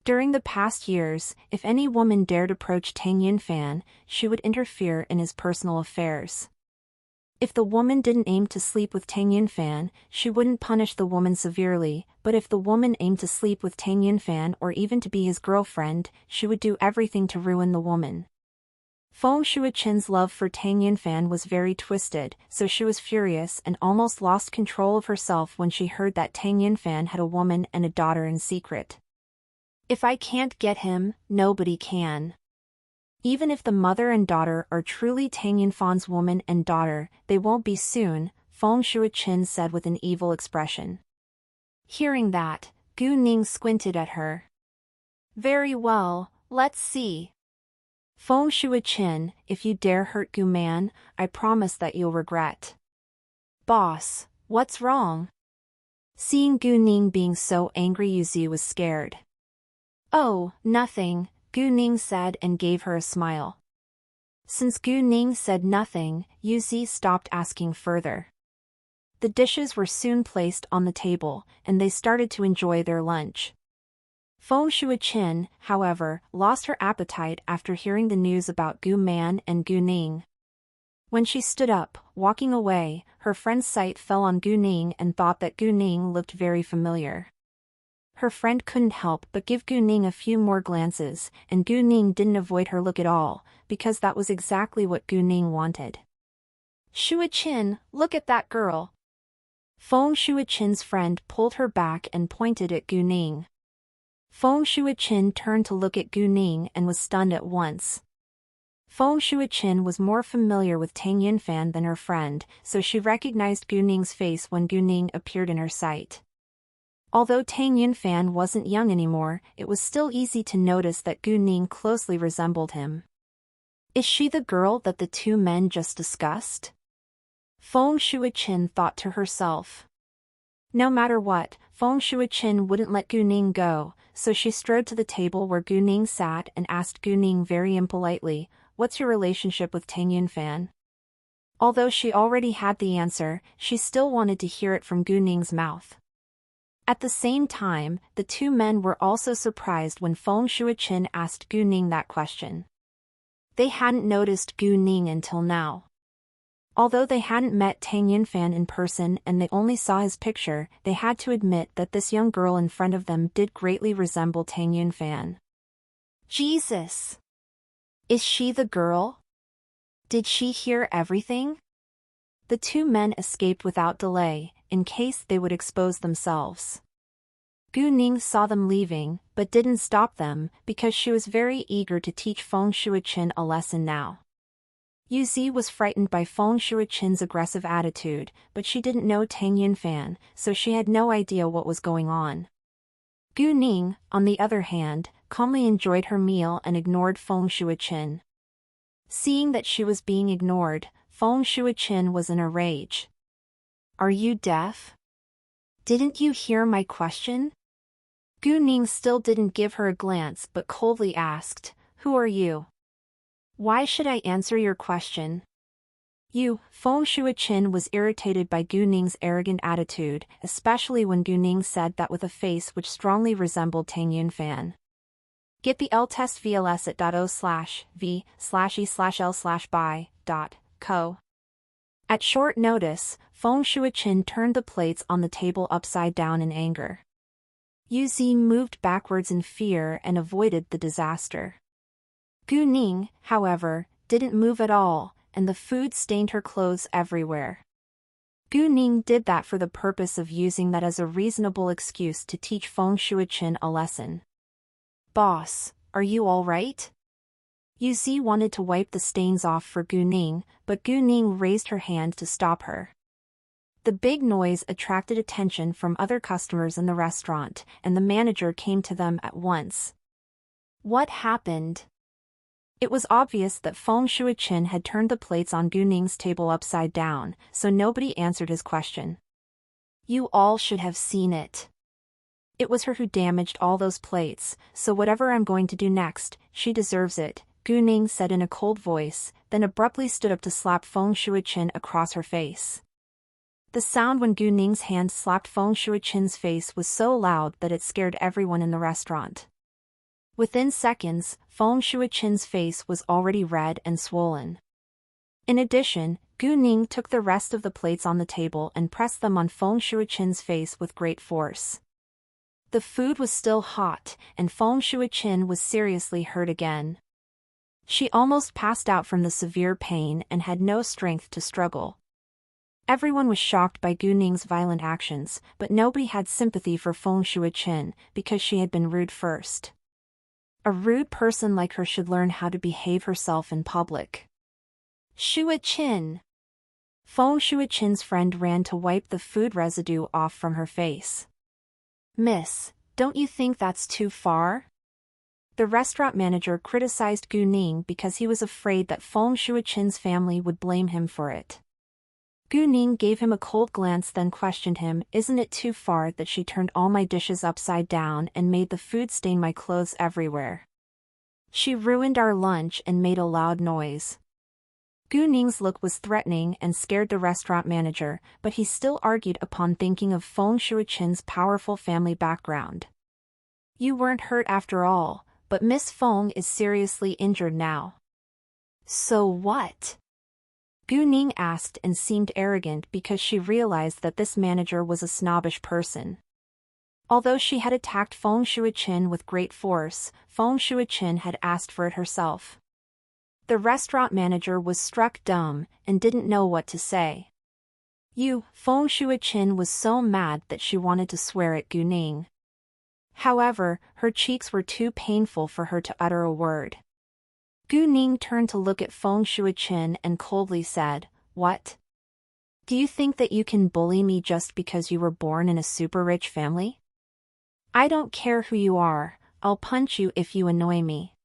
Speaker 1: During the past years, if any woman dared approach Tang Yunfan, she would interfere in his personal affairs. If the woman didn't aim to sleep with Tang Yunfan, she wouldn't punish the woman severely, but if the woman aimed to sleep with Tang Yunfan or even to be his girlfriend, she would do everything to ruin the woman. Feng Shui Qin's love for Tang Yunfan was very twisted, so she was furious and almost lost control of herself when she heard that Tang Yunfan had a woman and a daughter in secret. "If I can't get him, nobody can." Even if the mother and daughter are truly Tang Yunfan's woman and daughter, they won't be soon, Feng Shui Qin said with an evil expression. Hearing that, Gu Ning squinted at her. "Very well, let's see. Feng Shui Qin, if you dare hurt Gu Man, I promise that you'll regret." "Boss, what's wrong?" Seeing Gu Ning being so angry, Yuzi was scared. "Oh, nothing," Gu Ning said and gave her a smile. Since Gu Ning said nothing, Yuzi stopped asking further. The dishes were soon placed on the table, and they started to enjoy their lunch. Feng Shuiqin, however, lost her appetite after hearing the news about Gu Man and Gu Ning. When she stood up, walking away, her friend's sight fell on Gu Ning and thought that Gu Ning looked very familiar. Her friend couldn't help but give Gu Ning a few more glances, and Gu Ning didn't avoid her look at all, because that was exactly what Gu Ning wanted. Shuiqin, look at that girl. Feng Shuiqin's friend pulled her back and pointed at Gu Ning. Feng Shuiqin turned to look at Gu Ning and was stunned at once. Feng Shuiqin was more familiar with Tang Yunfan than her friend, so she recognized Gu Ning's face when Gu Ning appeared in her sight. Although Tang Yunfan wasn't young anymore, it was still easy to notice that Gu Ning closely resembled him. Is she the girl that the two men just discussed? Feng Shuiqin thought to herself. No matter what, Feng Shuiqin wouldn't let Gu Ning go, so she strode to the table where Gu Ning sat and asked Gu Ning very impolitely, "What's your relationship with Tang Yunfan?" Although she already had the answer, she still wanted to hear it from Gu Ning's mouth. At the same time, the two men were also surprised when Feng Shuiqin asked Gu Ning that question. They hadn't noticed Gu Ning until now. Although they hadn't met Tang Yunfan in person and they only saw his picture, they had to admit that this young girl in front of them did greatly resemble Tang Yunfan. Jesus! Is she the girl? Did she hear everything? The two men escaped without delay, in case they would expose themselves. Gu Ning saw them leaving, but didn't stop them, because she was very eager to teach Feng Shuiqin a lesson now. Yuzi was frightened by Feng Shuiqin's aggressive attitude, but she didn't know Tang Yunfan, so she had no idea what was going on. Gu Ning, on the other hand, calmly enjoyed her meal and ignored Feng Shuiqin. Seeing that she was being ignored, Feng Shuiqin was in a rage. Are you deaf? Didn't you hear my question? Gu Ning still didn't give her a glance but coldly asked, "Who are you? Why should I answer your question?" Feng Shuiqin was irritated by Gu Ning's arrogant attitude, especially when Gu Ning said that with a face which strongly resembled Tang Yunfan. Get the L-test VLS at .o/v/e/l/buy.co. At short notice, Feng Shuiqin turned the plates on the table upside down in anger. Yuzi moved backwards in fear and avoided the disaster. Gu Ning, however, didn't move at all, and the food stained her clothes everywhere. Gu Ning did that for the purpose of using that as a reasonable excuse to teach Feng Shuiqin a lesson. "Boss, are you all right?" Yuzi wanted to wipe the stains off for Gu Ning, but Gu Ning raised her hand to stop her. The big noise attracted attention from other customers in the restaurant, and the manager came to them at once. What happened? It was obvious that Feng Shuiqin had turned the plates on Gu Ning's table upside down, so nobody answered his question. You all should have seen it. It was her who damaged all those plates, so whatever I'm going to do next, she deserves it, Gu Ning said in a cold voice, then abruptly stood up to slap Feng Shuiqin across her face. The sound when Gu Ning's hand slapped Feng Shuiqin's face was so loud that it scared everyone in the restaurant. Within seconds, Feng Shuiqin's face was already red and swollen. In addition, Gu Ning took the rest of the plates on the table and pressed them on Feng Shuiqin's face with great force. The food was still hot, and Feng Shuiqin was seriously hurt again. She almost passed out from the severe pain and had no strength to struggle. Everyone was shocked by Gu Ning's violent actions, but nobody had sympathy for Feng Shuiqin because she had been rude first. A rude person like her should learn how to behave herself in public. Shuiqin! Feng Shuiqin's friend ran to wipe the food residue off from her face. Miss, don't you think that's too far? The restaurant manager criticized Gu Ning because he was afraid that Feng Shuiqin's family would blame him for it. Gu Ning gave him a cold glance then questioned him, "Isn't it too far that she turned all my dishes upside down and made the food stain my clothes everywhere? She ruined our lunch and made a loud noise. Gu Ning's look was threatening and scared the restaurant manager, but he still argued upon thinking of Feng Shuiqin's powerful family background. You weren't hurt after all, but Miss Feng is seriously injured now. So what? Gu Ning asked and seemed arrogant because she realized that this manager was a snobbish person. Although she had attacked Feng Shuiqin with great force, Feng Shuiqin had asked for it herself. The restaurant manager was struck dumb and didn't know what to say. Feng Shuiqin was so mad that she wanted to swear at Gu Ning. However, her cheeks were too painful for her to utter a word. Gu Ning turned to look at Feng Shuiqin and coldly said, "What? Do you think that you can bully me just because you were born in a super-rich family? I don't care who you are, I'll punch you if you annoy me."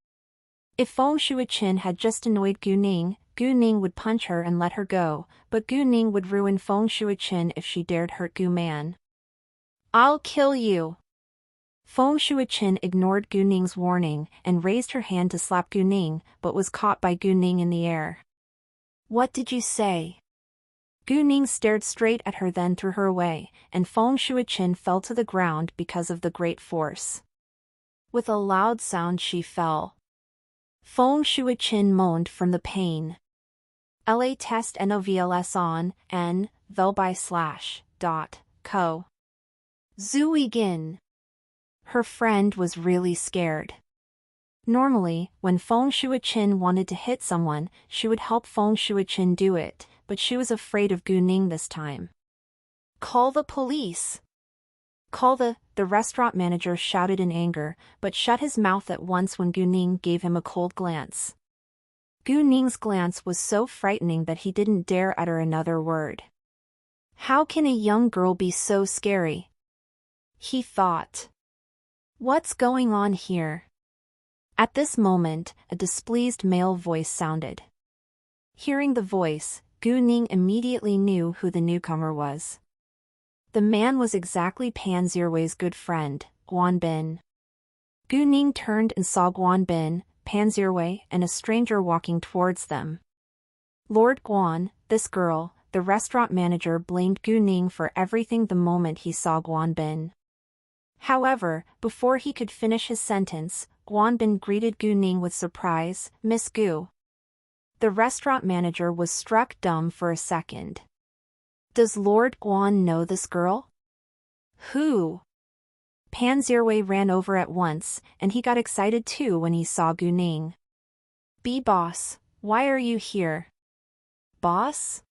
Speaker 1: If Feng Shuiqin had just annoyed Gu Ning would punch her and let her go, but Gu Ning would ruin Feng Shuiqin if she dared hurt Gu Man. "I'll kill you!" Feng Shuiqin ignored Gu Ning's warning and raised her hand to slap Gu Ning, but was caught by Gu Ning in the air. "What did you say?" Gu Ning stared straight at her, then threw her away, and Feng Shuiqin fell to the ground because of the great force. With a loud sound she fell. Feng Shuiqin moaned from the pain. La test novls on n/co. Zuigin. Her friend was really scared. Normally, when Feng Shuiqin wanted to hit someone, she would help Feng Shuiqin do it, but she was afraid of Gu Ning this time. "Call the police!" "Call the restaurant manager shouted in anger, but shut his mouth at once when Gu Ning gave him a cold glance. Gu Ning's glance was so frightening that he didn't dare utter another word. How can a young girl be so scary? He thought. What's going on here? At this moment, a displeased male voice sounded. Hearing the voice, Gu Ning immediately knew who the newcomer was. The man was exactly Pan Zhiwei's good friend, Guan Bin. Gu Ning turned and saw Guan Bin, Pan Zhiwei, and a stranger walking towards them. Lord Guan, this girl, the restaurant manager blamed Gu Ning for everything the moment he saw Guan Bin. However, before he could finish his sentence, Guan Bin greeted Gu Ning with surprise, "Miss Gu." The restaurant manager was struck dumb for a second. Does Lord Guan know this girl? Who? Pan Zhiwei ran over at once, and he got excited too when he saw Gu Ning. Boss, why are you here? Boss?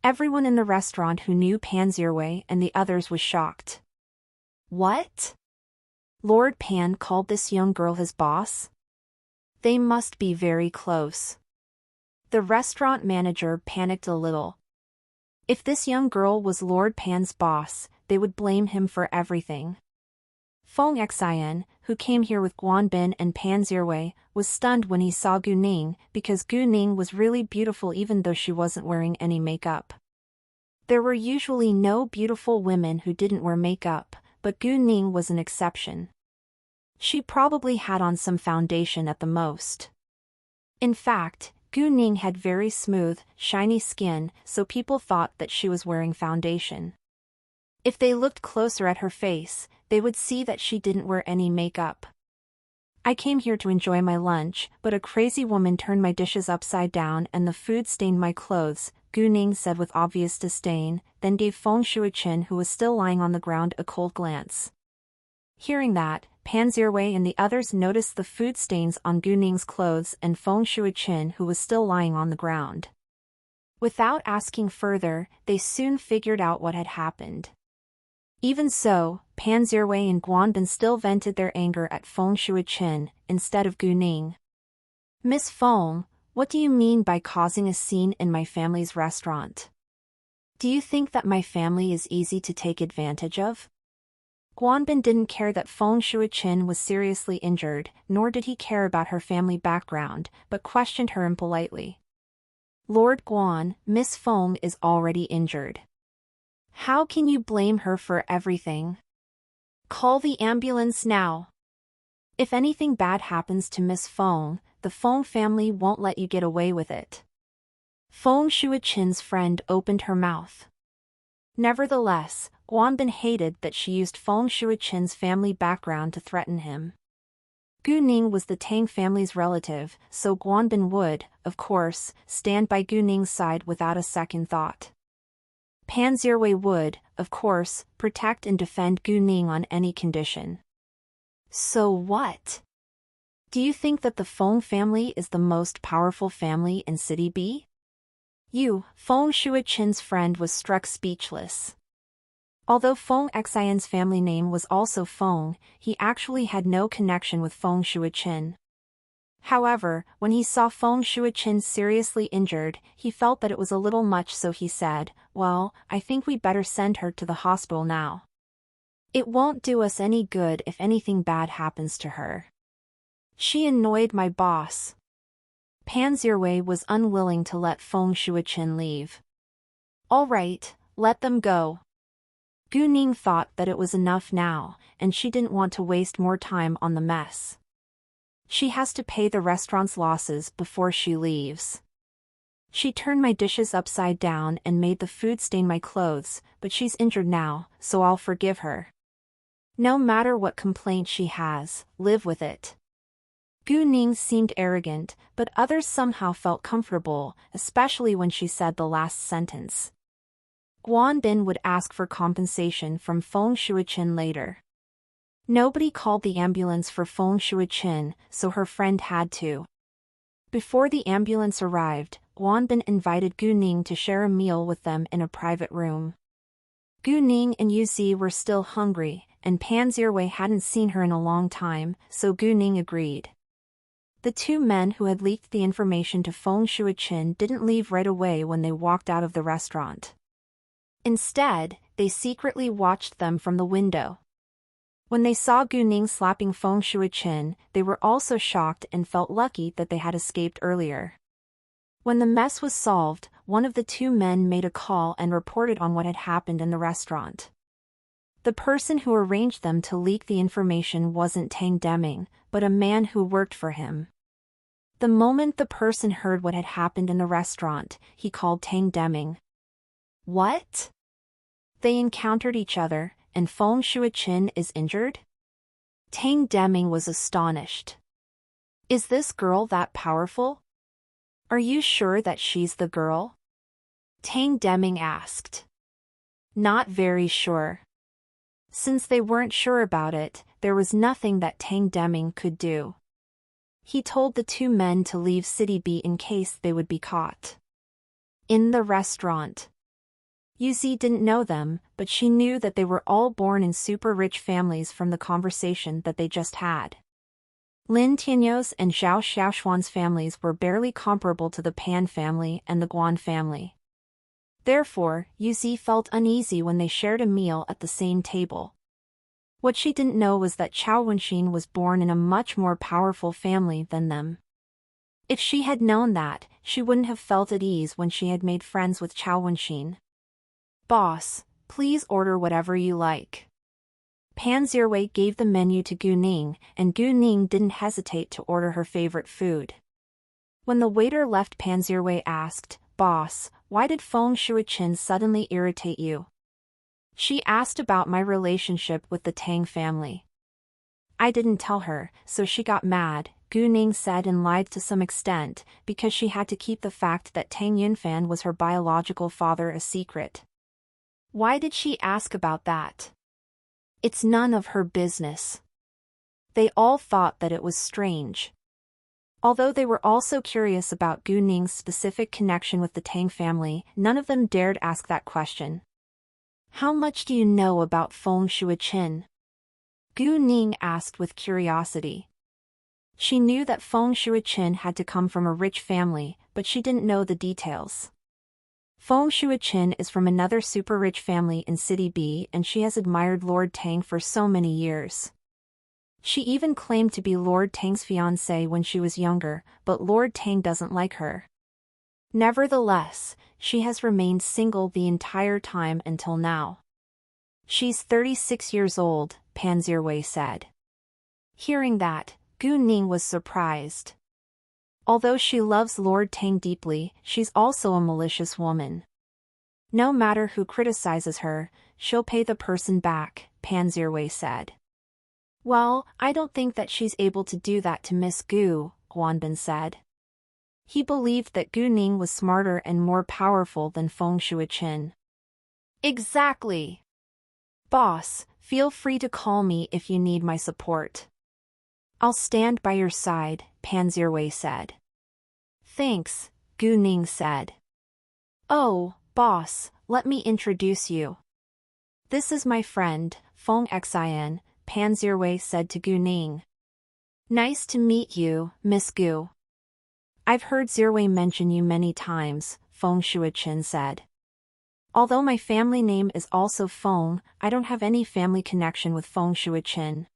Speaker 1: Everyone in the restaurant who knew Pan Zhiwei and the others was shocked. What? Lord Pan called this young girl his boss? They must be very close. The restaurant manager panicked a little. If this young girl was Lord Pan's boss, they would blame him for everything. Feng Xian, who came here with Guan Bin and Pan Zhiwei, was stunned when he saw Gu Ning because Gu Ning was really beautiful even though she wasn't wearing any makeup. There were usually no beautiful women who didn't wear makeup, but Gu Ning was an exception. She probably had on some foundation at the most. In fact, Gu Ning had very smooth, shiny skin, so people thought that she was wearing foundation. If they looked closer at her face, they would see that she didn't wear any makeup. I came here to enjoy my lunch, but a crazy woman turned my dishes upside down and the food stained my clothes, Gu Ning said with obvious disdain, then gave Feng Shuiqin, who was still lying on the ground, a cold glance. Hearing that, Pan Zhiwei and the others noticed the food stains on Gu Ning's clothes and Feng Shuiqin, who was still lying on the ground. Without asking further, they soon figured out what had happened. Even so, Pan Zhiwei and Guan Bin still vented their anger at Feng Shuiqin, instead of Gu Ning. Miss Feng, what do you mean by causing a scene in my family's restaurant? Do you think that my family is easy to take advantage of? Guan Bin didn't care that Feng Shuiqin was seriously injured, nor did he care about her family background, but questioned her impolitely. Lord Guan, Miss Feng is already injured. How can you blame her for everything? Call the ambulance now. If anything bad happens to Miss Feng, the Feng family won't let you get away with it. Feng Shuichen's friend opened her mouth. Nevertheless, Guanbin hated that she used Feng Shuichen's family background to threaten him. Gu Ning was the Tang family's relative, so Guanbin would, of course, stand by Gu Ning's side without a second thought. Pan Zhiwei would, of course, protect and defend Gu Ning on any condition. So what? Do you think that the Feng family is the most powerful family in City B? Feng Shuichen's friend was struck speechless. Although Feng Xian's family name was also Feng, he actually had no connection with Feng Shuichen. However, when he saw Feng Shuichen seriously injured, he felt that it was a little much, so he said, "Well, I think we better send her to the hospital now. It won't do us any good if anything bad happens to her. She annoyed my boss." Pan Zhiwei was unwilling to let Feng Shuichen leave. "All right, let them go." Gu Ning thought that it was enough now, and she didn't want to waste more time on the mess. She has to pay the restaurant's losses before she leaves. She turned my dishes upside down and made the food stain my clothes, but she's injured now, so I'll forgive her. No matter what complaint she has, live with it. Gu Ning seemed arrogant, but others somehow felt comfortable, especially when she said the last sentence. Guanbin would ask for compensation from Feng Shuichen later. Nobody called the ambulance for Feng Shuichen, so her friend had to. Before the ambulance arrived, Guanbin invited Gu Ning to share a meal with them in a private room. Gu Ning and Yuzi were still hungry, and Pan Zhiwei hadn't seen her in a long time, so Gu Ning agreed. The two men who had leaked the information to Feng Shuichen didn't leave right away when they walked out of the restaurant. Instead, they secretly watched them from the window. When they saw Gu Ning slapping Feng Shuichen, they were also shocked and felt lucky that they had escaped earlier. When the mess was solved, one of the two men made a call and reported on what had happened in the restaurant. The person who arranged them to leak the information wasn't Tang Deming, but a man who worked for him. The moment the person heard what had happened in the restaurant, he called Tang Deming. What? They encountered each other, and Feng Shuichen is injured? Tang Deming was astonished. Is this girl that powerful? Are you sure that she's the girl? Tang Deming asked. Not very sure. Since they weren't sure about it, there was nothing that Tang Deming could do. He told the two men to leave City B in case they would be caught. In the restaurant. Yuzi didn't know them, but she knew that they were all born in super-rich families from the conversation that they just had. Lin Tianyou's and Zhao Xiaoshuan's families were barely comparable to the Pan family and the Guan family. Therefore, Yuzi felt uneasy when they shared a meal at the same table. What she didn't know was that Chao Wenxin was born in a much more powerful family than them. If she had known that, she wouldn't have felt at ease when she had made friends with Chao Wenxin. "Boss, please order whatever you like." Pan Zhiwei gave the menu to Gu Ning, and Gu Ning didn't hesitate to order her favorite food. When the waiter left, Pan Zhiwei asked, "Boss, why did Feng Shuichen suddenly irritate you?" She asked about my relationship with the Tang family. I didn't tell her, so she got mad, Gu Ning said, and lied to some extent, because she had to keep the fact that Tang Yunfan was her biological father a secret. Why did she ask about that? It's none of her business. They all thought that it was strange. Although they were also curious about Gu Ning's specific connection with the Tang family, none of them dared ask that question. "How much do you know about Feng Shuichen?" Gu Ning asked with curiosity. She knew that Feng Shuichen had to come from a rich family, but she didn't know the details. Feng Shuichen is from another super-rich family in City B, and she has admired Lord Tang for so many years. She even claimed to be Lord Tang's fiancée when she was younger, but Lord Tang doesn't like her. Nevertheless, she has remained single the entire time until now. She's 36 years old, Pan Zhiwei said. Hearing that, Gu Ning was surprised. Although she loves Lord Tang deeply, she's also a malicious woman. No matter who criticizes her, she'll pay the person back, Pan Zhiwei said. Well, I don't think that she's able to do that to Miss Gu, Guanbin said. He believed that Gu Ning was smarter and more powerful than Feng Shuiqin. Exactly. Boss, feel free to call me if you need my support. I'll stand by your side, Pan Zhiwei said. Thanks, Gu Ning said. Oh, boss, let me introduce you. This is my friend, Feng Xian, Pan Zhiwei said to Gu Ning. Nice to meet you, Miss Gu. I've heard Zhiwei mention you many times, Feng Shuiqin said. Although my family name is also Feng, I don't have any family connection with Feng Shuiqin.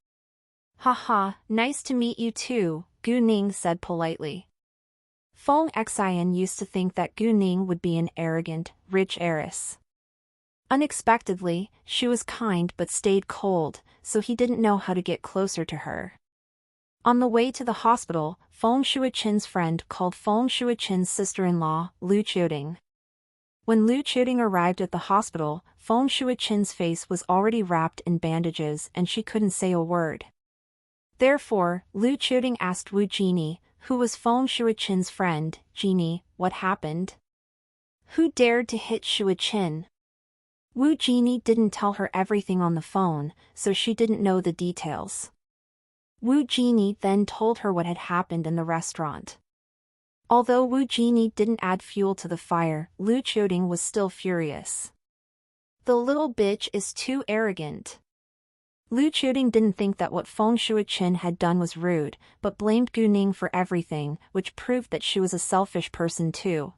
Speaker 1: Haha, nice to meet you too, Gu Ning said politely. Feng Xian used to think that Gu Ning would be an arrogant, rich heiress. Unexpectedly, she was kind but stayed cold, so he didn't know how to get closer to her. On the way to the hospital, Feng Shuiqin's friend called Feng Shuiqin's sister-in-law, Lu Qiuting. When Lu Qiuting arrived at the hospital, Feng Shuiqin's face was already wrapped in bandages and she couldn't say a word. Therefore, Lu Qiuting asked Wu Jini, who was Feng Shuiqin's friend, Jini, what happened? Who dared to hit Shuiqin? Wu Jini didn't tell her everything on the phone, so she didn't know the details. Wu Jini then told her what had happened in the restaurant. Although Wu Jini didn't add fuel to the fire, Lu Qiuting was still furious. The little bitch is too arrogant. Lu Qiuting didn't think that what Feng Shuiqin had done was rude, but blamed Gu Ning for everything, which proved that she was a selfish person too.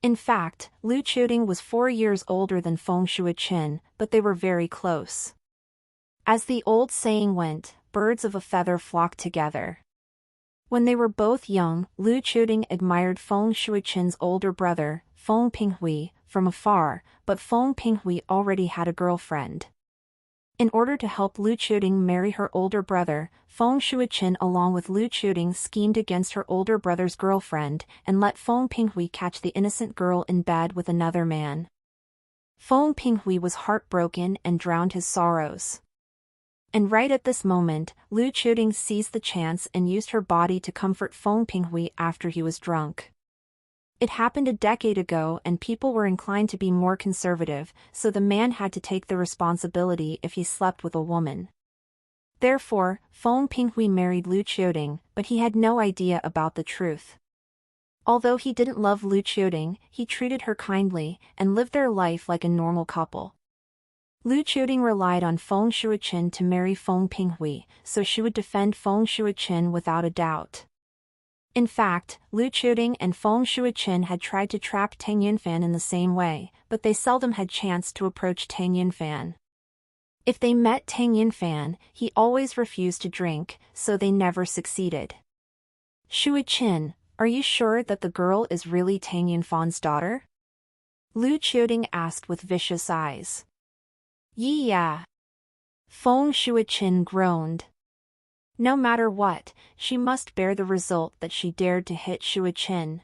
Speaker 1: In fact, Lu Qiuting was 4 years older than Feng Shuiqin, but they were very close. As the old saying went, birds of a feather flock together. When they were both young, Lu Qiuting admired Feng Shuiqin's older brother, Feng Pinghui, from afar, but Feng Pinghui already had a girlfriend. In order to help Lu Qiuting marry her older brother, Feng Shuiqin along with Lu Qiuting schemed against her older brother's girlfriend and let Feng Pinghui catch the innocent girl in bed with another man. Feng Pinghui was heartbroken and drowned his sorrows. And right at this moment, Lu Qiuting seized the chance and used her body to comfort Feng Pinghui after he was drunk. It happened a decade ago and people were inclined to be more conservative, so the man had to take the responsibility if he slept with a woman. Therefore, Feng Pinghui married Lu Qiuting, but he had no idea about the truth. Although he didn't love Lu Qiuting, he treated her kindly and lived their life like a normal couple. Lu Qiuting relied on Feng Shuiqin to marry Feng Pinghui, so she would defend Feng Shuiqin without a doubt. In fact, Lu Qiuting and Feng Shuiqin had tried to trap Tang Yunfan in the same way, but they seldom had chance to approach Tang Yunfan. If they met Tang Yunfan, he always refused to drink, so they never succeeded. Shuiqin, are you sure that the girl is really Tang Yunfan's daughter? Lu Qiuting asked with vicious eyes. Yeah. Feng Shuiqin groaned. No matter what, she must bear the result that she dared to hit Shuiqin.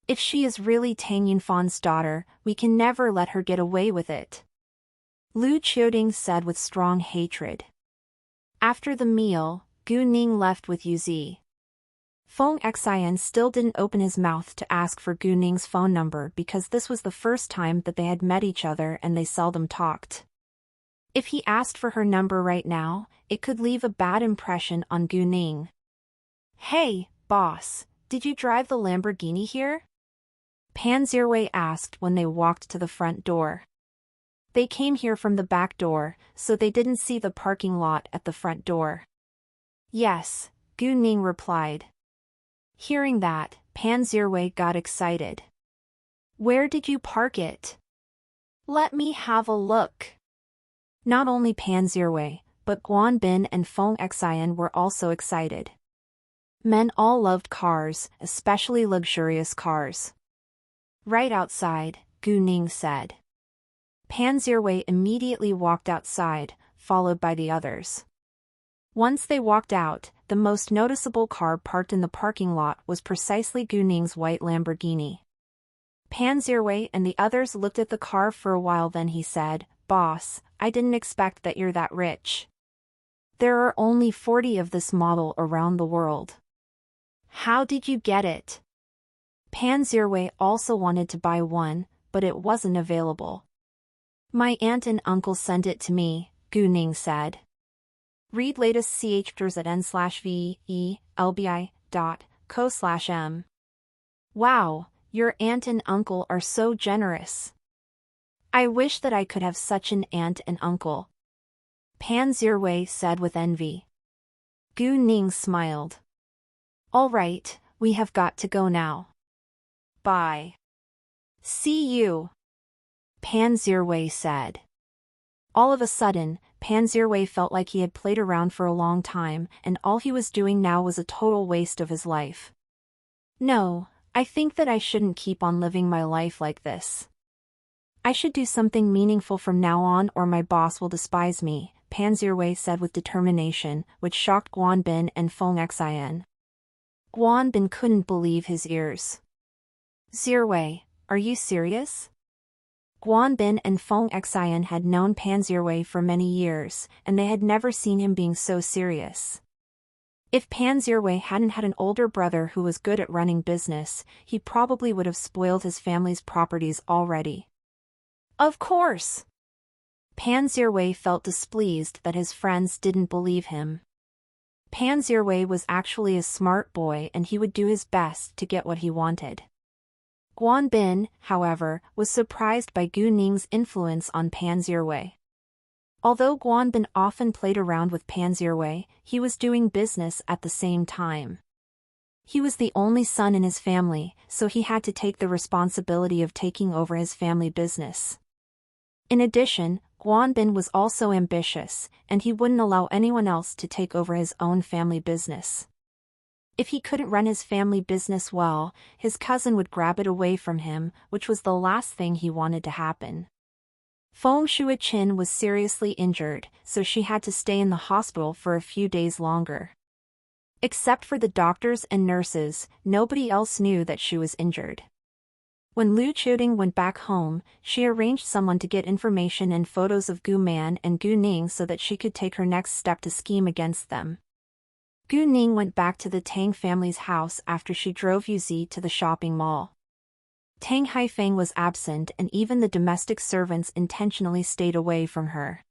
Speaker 1: If she is really Tang Yunfan's daughter, we can never let her get away with it. Lu Qiuting said with strong hatred. After the meal, Gu Ning left with Yuzi. Feng Xian still didn't open his mouth to ask for Gu Ning's phone number because this was the first time that they had met each other and they seldom talked. If he asked for her number right now, it could leave a bad impression on Gu Ning. Hey, boss, did you drive the Lamborghini here? Pan Zhiwei asked when they walked to the front door. They came here from the back door, so they didn't see the parking lot at the front door. Yes, Gu Ning replied. Hearing that, Pan Zhiwei got excited. Where did you park it? Let me have a look. Not only Pan Zhiwei, but Guan Bin and Feng Xian were also excited. Men all loved cars, especially luxurious cars. Right outside, Gu Ning said. Pan Zhiwei immediately walked outside, followed by the others. Once they walked out, the most noticeable car parked in the parking lot was precisely Gu Ning's white Lamborghini. Pan Zhiwei and the others looked at the car for a while, then he said, "Boss, I didn't expect that you're that rich. There are only 40 of this model around the world. How did you get it?" Pan Zhiwei also wanted to buy one, but it wasn't available. "My aunt and uncle sent it to me," Gu Ning said. Read latest chapters at n/velbi.co/m. Wow, your aunt and uncle are so generous. I wish that I could have such an aunt and uncle. Pan Zhiwei said with envy. Gu Ning smiled. All right, we have got to go now. Bye. See you. Pan Zhiwei said. All of a sudden, Pan Zhiwei felt like he had played around for a long time, and all he was doing now was a total waste of his life. No, I think that I shouldn't keep on living my life like this. I should do something meaningful from now on, or my boss will despise me, Pan Zhiwei said with determination, which shocked Guanbin and Feng Xian. Guanbin couldn't believe his ears. Zhiwei, are you serious? Guanbin and Feng Xian had known Pan Zhiwei for many years, and they had never seen him being so serious. If Pan Zhiwei hadn't had an older brother who was good at running business, he probably would have spoiled his family's properties already. Of course! Pan Zhiwei felt displeased that his friends didn't believe him. Pan Zhiwei was actually a smart boy, and he would do his best to get what he wanted. Guanbin, however, was surprised by Gu Ning's influence on Pan Zhiwei. Although Guanbin often played around with Pan Zhiwei, he was doing business at the same time. He was the only son in his family, so he had to take the responsibility of taking over his family business. In addition, Guanbin was also ambitious, and he wouldn't allow anyone else to take over his own family business. If he couldn't run his family business well, his cousin would grab it away from him, which was the last thing he wanted to happen. Feng Shuiqin was seriously injured, so she had to stay in the hospital for a few days longer. Except for the doctors and nurses, nobody else knew that she was injured. When Lu Chuding went back home, she arranged someone to get information and photos of Gu Man and Gu Ning so that she could take her next step to scheme against them. Gu Ning went back to the Tang family's house after she drove Yuzi to the shopping mall. Tang Haifeng was absent, and even the domestic servants intentionally stayed away from her.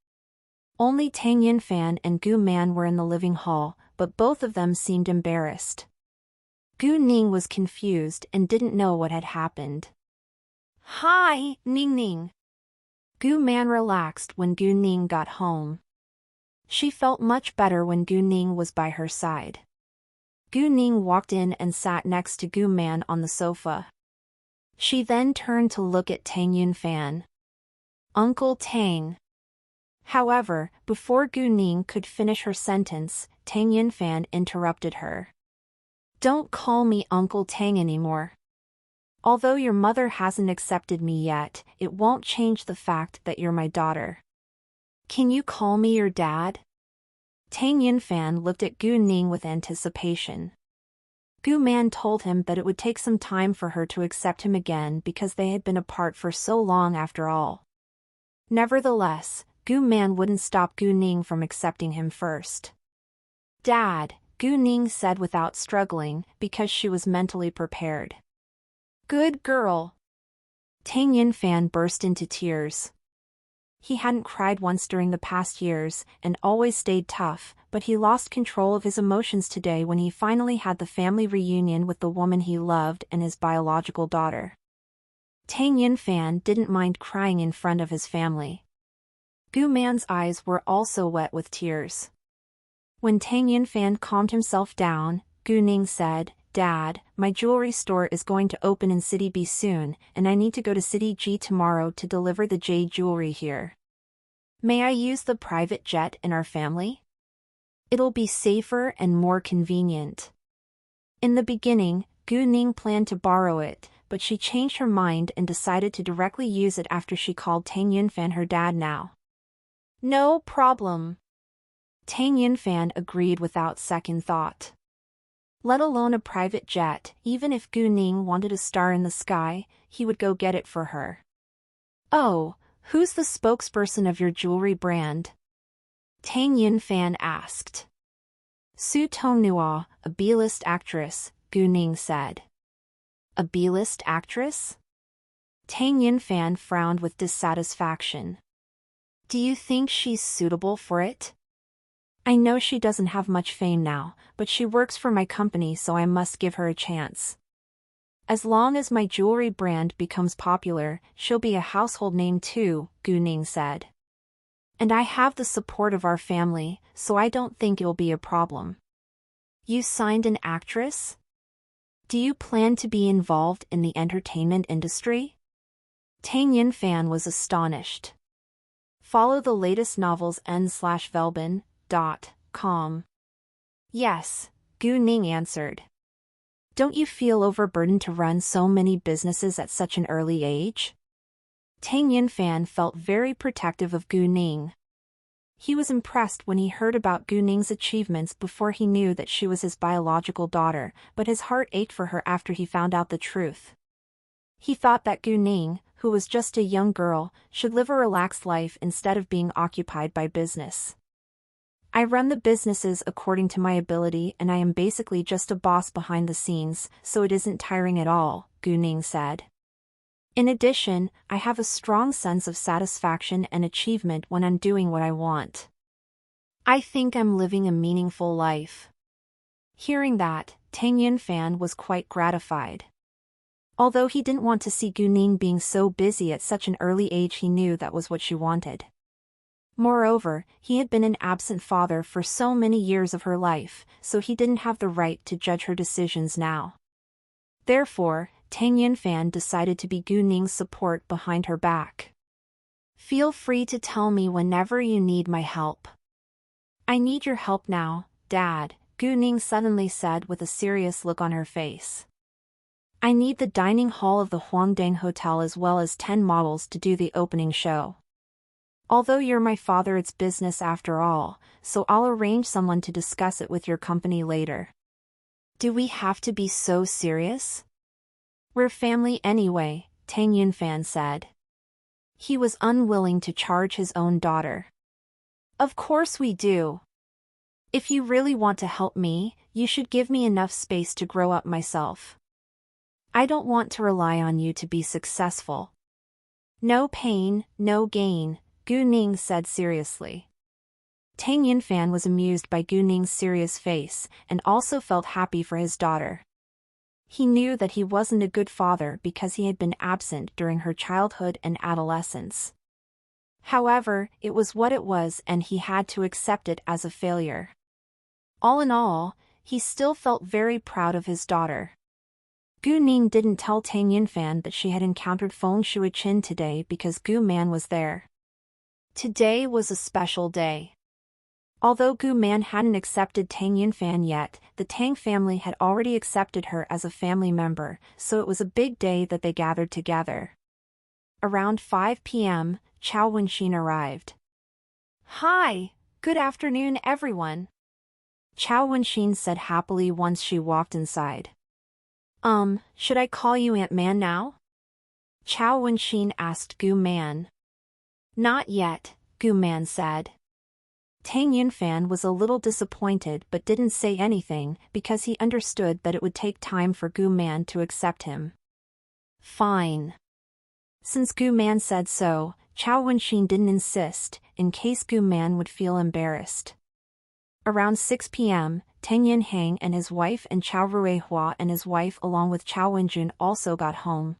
Speaker 1: Only Tang Yinfan and Gu Man were in the living hall, but both of them seemed embarrassed. Gu Ning was confused and didn't know what had happened. Hi, Ning Ning. Gu Man relaxed when Gu Ning got home. She felt much better when Gu Ning was by her side. Gu Ning walked in and sat next to Gu Man on the sofa. She then turned to look at Tang Yunfan. Uncle Tang. However, before Gu Ning could finish her sentence, Tang Yunfan interrupted her. Don't call me Uncle Tang anymore. Although your mother hasn't accepted me yet, it won't change the fact that you're my daughter. Can you call me your dad? Tang Yunfan looked at Gu Ning with anticipation. Gu Man told him that it would take some time for her to accept him again because they had been apart for so long after all. Nevertheless, Gu Man wouldn't stop Gu Ning from accepting him first. Dad, Gu Ning said without struggling, because she was mentally prepared. Good girl. Tang Yunfan burst into tears. He hadn't cried once during the past years, and always stayed tough, but he lost control of his emotions today when he finally had the family reunion with the woman he loved and his biological daughter. Tang Yunfan didn't mind crying in front of his family. Gu Man's eyes were also wet with tears. When Tang Yunfan calmed himself down, Gu Ning said, Dad, my jewelry store is going to open in City B soon, and I need to go to City G tomorrow to deliver the jade jewelry here. May I use the private jet in our family? It'll be safer and more convenient. In the beginning, Gu Ning planned to borrow it, but she changed her mind and decided to directly use it after she called Tang Yunfan her dad now. No problem. Tang Yunfan agreed without second thought. Let alone a private jet, even if Gu Ning wanted a star in the sky, he would go get it for her. Oh, who's the spokesperson of your jewelry brand? Tang Yunfan asked. Su Tonghua, a B-list actress, Gu Ning said. A B-list actress? Tang Yunfan frowned with dissatisfaction. Do you think she's suitable for it? I know she doesn't have much fame now, but she works for my company, so I must give her a chance. As long as my jewelry brand becomes popular, she'll be a household name too, Gu Ning said. And I have the support of our family, so I don't think it'll be a problem. You signed an actress? Do you plan to be involved in the entertainment industry? Tang Yunfan was astonished. Follow the latest novels n/velbin.com. Yes, Gu Ning answered. Don't you feel overburdened to run so many businesses at such an early age? Tang Yunfan felt very protective of Gu Ning. He was impressed when he heard about Gu Ning's achievements before he knew that she was his biological daughter, but his heart ached for her after he found out the truth. He thought that Gu Ning, who was just a young girl, should live a relaxed life instead of being occupied by business. I run the businesses according to my ability and I am basically just a boss behind the scenes, so it isn't tiring at all, Gu Ning said. In addition, I have a strong sense of satisfaction and achievement when I'm doing what I want. I think I'm living a meaningful life. Hearing that, Tang Yunfan was quite gratified. Although he didn't want to see Gu Ning being so busy at such an early age, he knew that was what she wanted. Moreover, he had been an absent father for so many years of her life, so he didn't have the right to judge her decisions now. Therefore, Tang Yunfan decided to be Gu Ning's support behind her back. Feel free to tell me whenever you need my help. I need your help now, Dad, Gu Ning suddenly said with a serious look on her face. I need the dining hall of the Huangdang Hotel as well as 10 models to do the opening show. Although you're my father, it's business after all, so I'll arrange someone to discuss it with your company later. Do we have to be so serious? We're family anyway, Tang Yunfan said. He was unwilling to charge his own daughter. Of course we do. If you really want to help me, you should give me enough space to grow up myself. I don't want to rely on you to be successful. No pain, no gain, Gu Ning said seriously. Tang Yunfan was amused by Gu Ning's serious face, and also felt happy for his daughter. He knew that he wasn't a good father because he had been absent during her childhood and adolescence. However, it was what it was and he had to accept it as a failure. All in all, he still felt very proud of his daughter. Gu Ning didn't tell Tang Yunfan that she had encountered Feng Shuichin today because Gu Man was there. Today was a special day. Although Gu Man hadn't accepted Tang Yunfan yet, the Tang family had already accepted her as a family member, so it was a big day that they gathered together. Around 5 p.m., Chao Wenxin arrived. Hi, good afternoon everyone. Chao Wenxin said happily once she walked inside. Should I call you Aunt Man now? Chao Wenxin asked Gu Man. Not yet, Gu Man said. Tang Yunfan was a little disappointed but didn't say anything because he understood that it would take time for Gu Man to accept him. Fine. Since Gu Man said so, Chao Wenxin didn't insist, in case Gu Man would feel embarrassed. Around 6 p.m., Tang Yunhang and his wife and Chao Ruihua and his wife along with Chao Wenjun also got home.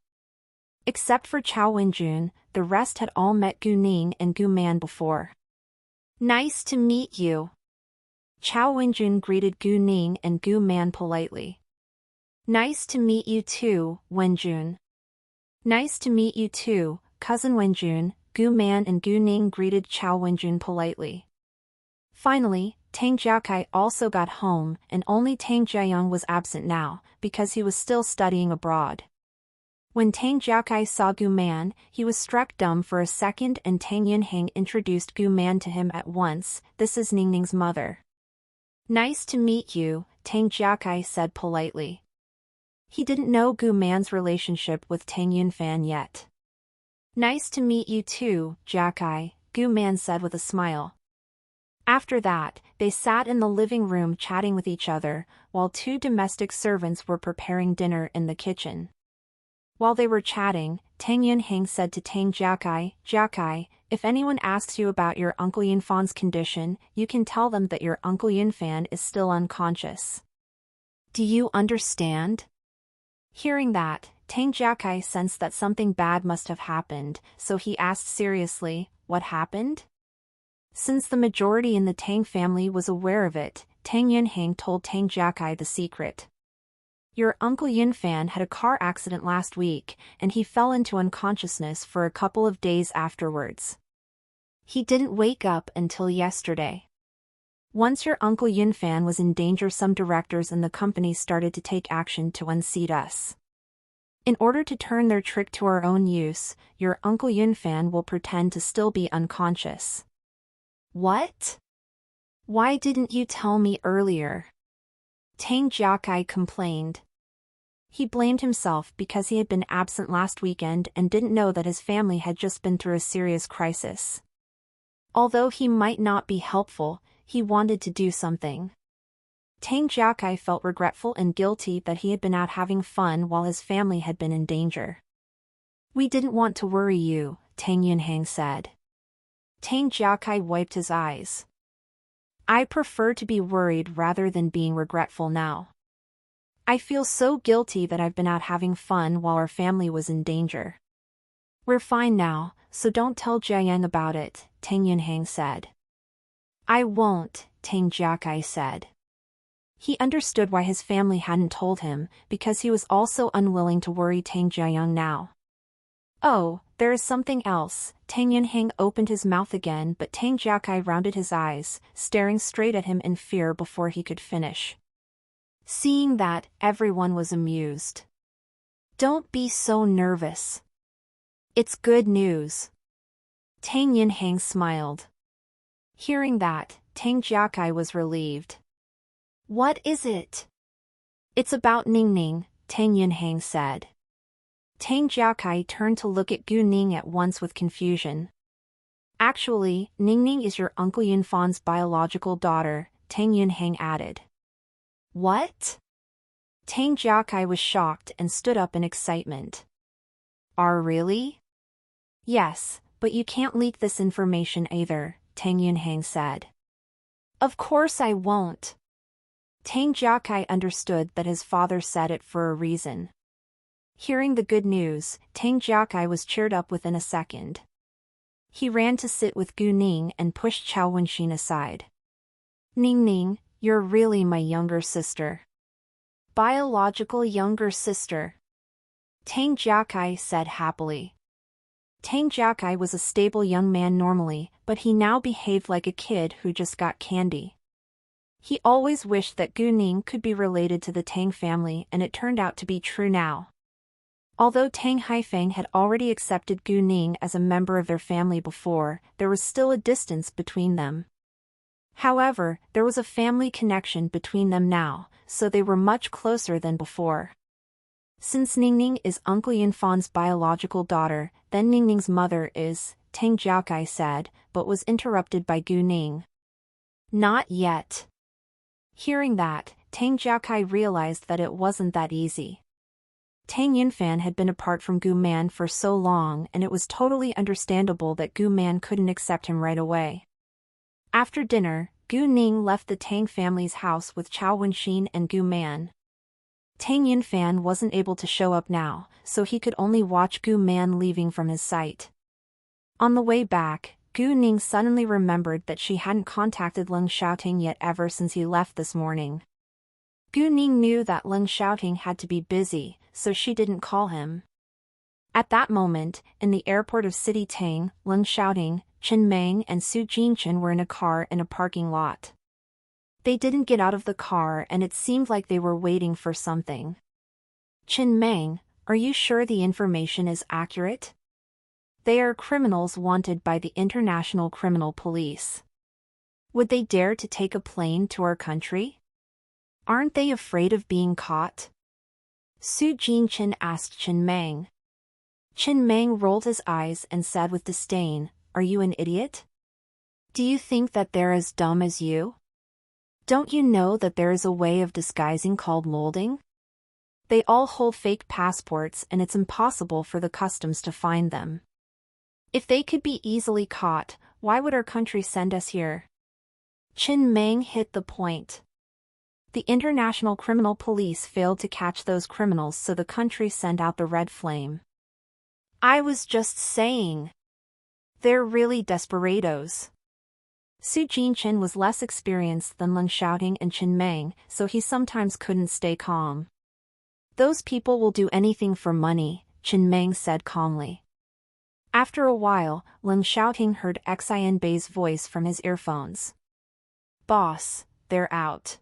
Speaker 1: Except for Chao Wenjun, the rest had all met Gu Ning and Gu Man before. Nice to meet you. Chao Wenjun greeted Gu Ning and Gu Man politely. Nice to meet you too, Wenjun. Nice to meet you too, cousin Wenjun, Gu Man and Gu Ning greeted Chao Wenjun politely. Finally, Tang Jiakai also got home and only Tang Jiayang was absent now, because he was still studying abroad. When Tang Jiakai saw Gu Man, he was struck dumb for a second, and Tang Yunheng introduced Gu Man to him at once. "This is Ningning's mother." "Nice to meet you," Tang Jiakai said politely. He didn't know Gu Man's relationship with Tang Yunfan yet. "Nice to meet you too, Jiakai," Gu Man said with a smile. After that, they sat in the living room chatting with each other, while two domestic servants were preparing dinner in the kitchen. While they were chatting, Tang Yunheng said to Tang Jiakai, "Jiakai, if anyone asks you about your Uncle Yunfan's condition, you can tell them that your Uncle Yunfan is still unconscious. Do you understand?" Hearing that, Tang Jiakai sensed that something bad must have happened, so he asked seriously, "What happened?" Since the majority in the Tang family was aware of it, Tang Yunheng told Tang Jiakai the secret. "Your Uncle Yunfan had a car accident last week, and he fell into unconsciousness for a couple of days afterwards. He didn't wake up until yesterday. Once your Uncle Yunfan was in danger, some directors in the company started to take action to unseat us. In order to turn their trick to our own use, your Uncle Yunfan will pretend to still be unconscious." "What? Why didn't you tell me earlier?" Tang Jiakai complained. He blamed himself because he had been absent last weekend and didn't know that his family had just been through a serious crisis. Although he might not be helpful, he wanted to do something. Tang Jiakai felt regretful and guilty that he had been out having fun while his family had been in danger. "We didn't want to worry you," Tang Yunheng said. Tang Jiakai wiped his eyes. "I prefer to be worried rather than being regretful now. I feel so guilty that I've been out having fun while our family was in danger." "We're fine now, so don't tell Jiayang about it," Tang Yunheng said. "I won't," Tang Jiakai said. He understood why his family hadn't told him, because he was also unwilling to worry Tang Jiayang now. "Oh, there is something else." Tang Yunheng opened his mouth again, but Tang Jiakai rounded his eyes, staring straight at him in fear before he could finish. Seeing that, everyone was amused. "Don't be so nervous. It's good news." Tang Yunheng smiled. Hearing that, Tang Jiakai was relieved. "What is it?" "It's about Ningning," Tang Yunheng said. Tang Jiakai turned to look at Gu Ning at once with confusion. "Actually, Ningning is your Uncle Yunfan's biological daughter," Tang Yunheng added. "What?" Tang Jiakai was shocked and stood up in excitement. "Are really?" "Yes, but you can't leak this information either," Tang Yunheng said. "Of course I won't." Tang Jiakai understood that his father said it for a reason. Hearing the good news, Tang Jiakai was cheered up within a second. He ran to sit with Gu Ning and pushed Chao Wenxin aside. "Ningning, you're really my younger sister." "Biological younger sister," Tang Jiakai said happily. Tang Jiakai was a stable young man normally, but he now behaved like a kid who just got candy. He always wished that Gu Ning could be related to the Tang family, and it turned out to be true now. Although Tang Haifeng had already accepted Gu Ning as a member of their family before, there was still a distance between them. However, there was a family connection between them now, so they were much closer than before. Since Ningning is Uncle Yunfan's biological daughter, then Ningning's mother is, Tang Jiakai said, but was interrupted by Gu Ning. "Not yet." Hearing that, Tang Jiakai realized that it wasn't that easy. Tang Yunfan had been apart from Gu Man for so long, and it was totally understandable that Gu Man couldn't accept him right away. After dinner, Gu Ning left the Tang family's house with Chao Wenxin and Gu Man. Tang Yunfan wasn't able to show up now, so he could only watch Gu Man leaving from his sight. On the way back, Gu Ning suddenly remembered that she hadn't contacted Leng Xiaoting yet ever since he left this morning. Gu Ning knew that Leng Xiaoting had to be busy, so she didn't call him. At that moment, in the airport of City Tang, Leng Xiaoting, Chen Meng and Su Jinchen were in a car in a parking lot. They didn't get out of the car and it seemed like they were waiting for something. "Chen Meng, Are you sure the information is accurate? They are criminals wanted by the International Criminal Police. Would they dare to take a plane to our country? Aren't they afraid of being caught? Su Jinchen asked Chen Meng. Chen Meng rolled his eyes and said with disdain, "Are you an idiot? Do you think that they're as dumb as you? Don't you know that there is a way of disguising called molding? They all hold fake passports and it's impossible for the customs to find them. If they could be easily caught, why would our country send us here?" Chen Meng hit the point. The International Criminal Police failed to catch those criminals, so the country sent out the red flame. I was just saying. They're really desperados. Su Jinchen was less experienced than Leng Xiaoting and Chen Meng, so he sometimes couldn't stay calm. Those people will do anything for money, Chen Meng said calmly. After a while, Leng Xiaoting heard Xian Bei's voice from his earphones. "Boss, they're out.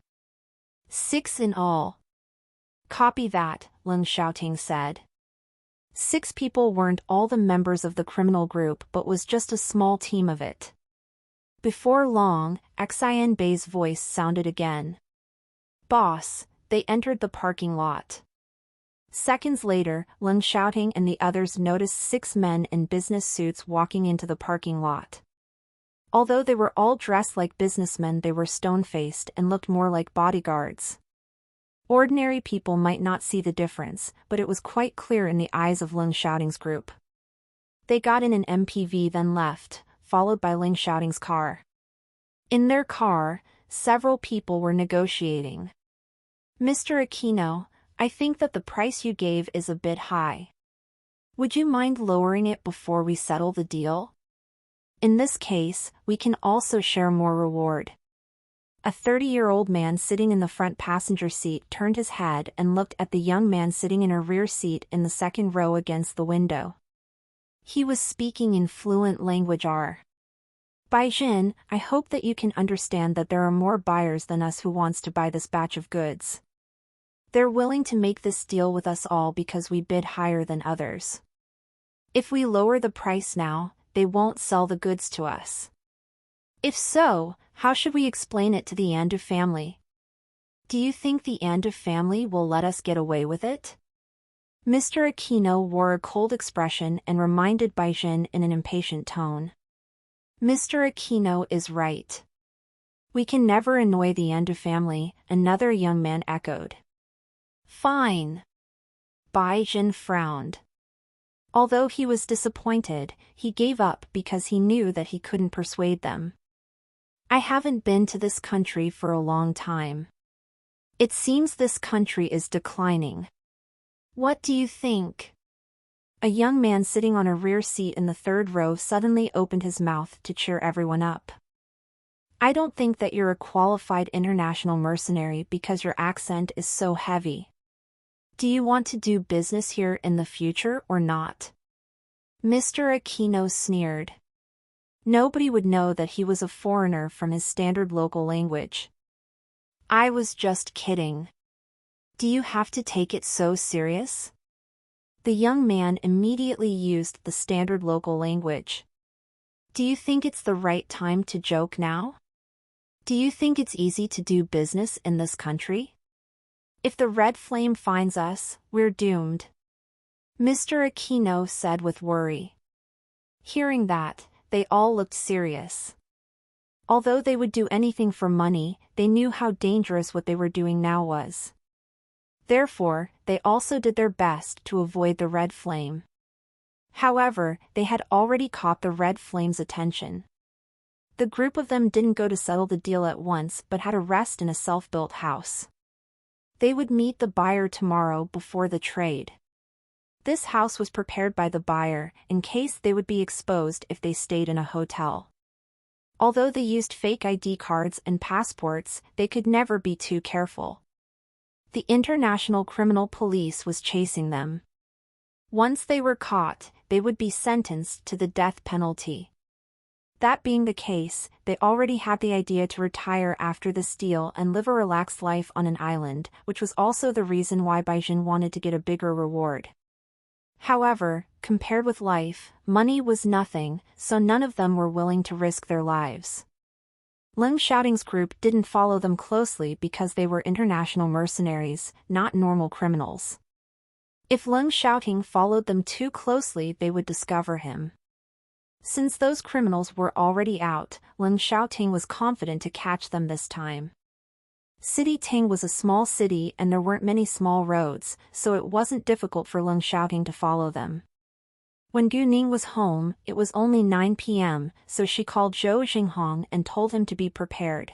Speaker 1: 6 in all." "Copy that," Leng Xiaoting said. 6 people weren't all the members of the criminal group but was just a small team of it. Before long, Xian Bei's voice sounded again. "Boss, they entered the parking lot." Seconds later, Leng Xiaoting and the others noticed 6 men in business suits walking into the parking lot. Although they were all dressed like businessmen, they were stone-faced and looked more like bodyguards. Ordinary people might not see the difference, but it was quite clear in the eyes of Leng Xiaoting's group. They got in an MPV then left, followed by Leng Xiaoting's car. In their car, several people were negotiating. "Mr. Aquino, I think that the price you gave is a bit high. Would you mind lowering it before we settle the deal? In this case, we can also share more reward." A 30-year-old man sitting in the front passenger seat turned his head and looked at the young man sitting in a rear seat in the second row against the window. He was speaking in fluent language R. "Baijin, I hope that you can understand that there are more buyers than us who wants to buy this batch of goods. They're willing to make this deal with us all because we bid higher than others. If we lower the price now, they won't sell the goods to us. If so, how should we explain it to the Andu family? Do you think the Andu family will let us get away with it?" Mr. Aquino wore a cold expression and reminded Baijin in an impatient tone. "Mr. Aquino is right. We can never annoy the Andu family," another young man echoed. "Fine." Baijin frowned. Although he was disappointed, he gave up because he knew that he couldn't persuade them. "I haven't been to this country for a long time. It seems this country is declining. What do you think?" A young man sitting on a rear seat in the third row suddenly opened his mouth to cheer everyone up. "I don't think that you're a qualified international mercenary because your accent is so heavy. Do you want to do business here in the future or not?" Mr. Aquino sneered. Nobody would know that he was a foreigner from his standard local language. "I was just kidding. Do you have to take it so serious?" The young man immediately used the standard local language. "Do you think it's the right time to joke now? Do you think it's easy to do business in this country? If the red flame finds us, we're doomed," Mr. Aquino said with worry. Hearing that, they all looked serious. Although they would do anything for money, they knew how dangerous what they were doing now was. Therefore, they also did their best to avoid the red flame. However, they had already caught the red flame's attention. The group of them didn't go to settle the deal at once but had a rest in a self-built house. They would meet the buyer tomorrow before the trade. This house was prepared by the buyer in case they would be exposed if they stayed in a hotel. Although they used fake ID cards and passports, they could never be too careful. The International Criminal Police was chasing them. Once they were caught, they would be sentenced to the death penalty. That being the case, they already had the idea to retire after this deal and live a relaxed life on an island, which was also the reason why Baijin wanted to get a bigger reward. However, compared with life, money was nothing, so none of them were willing to risk their lives. Leng Xiaoting's group didn't follow them closely because they were international mercenaries, not normal criminals. If Leng Xiaoting followed them too closely, they would discover him. Since those criminals were already out, Leng Xiaoting was confident to catch them this time. City Ting was a small city and there weren't many small roads, so it wasn't difficult for Leng Xiaoting to follow them. When Gu Ning was home, it was only 9 p.m., so she called Zhou Xinghong and told him to be prepared.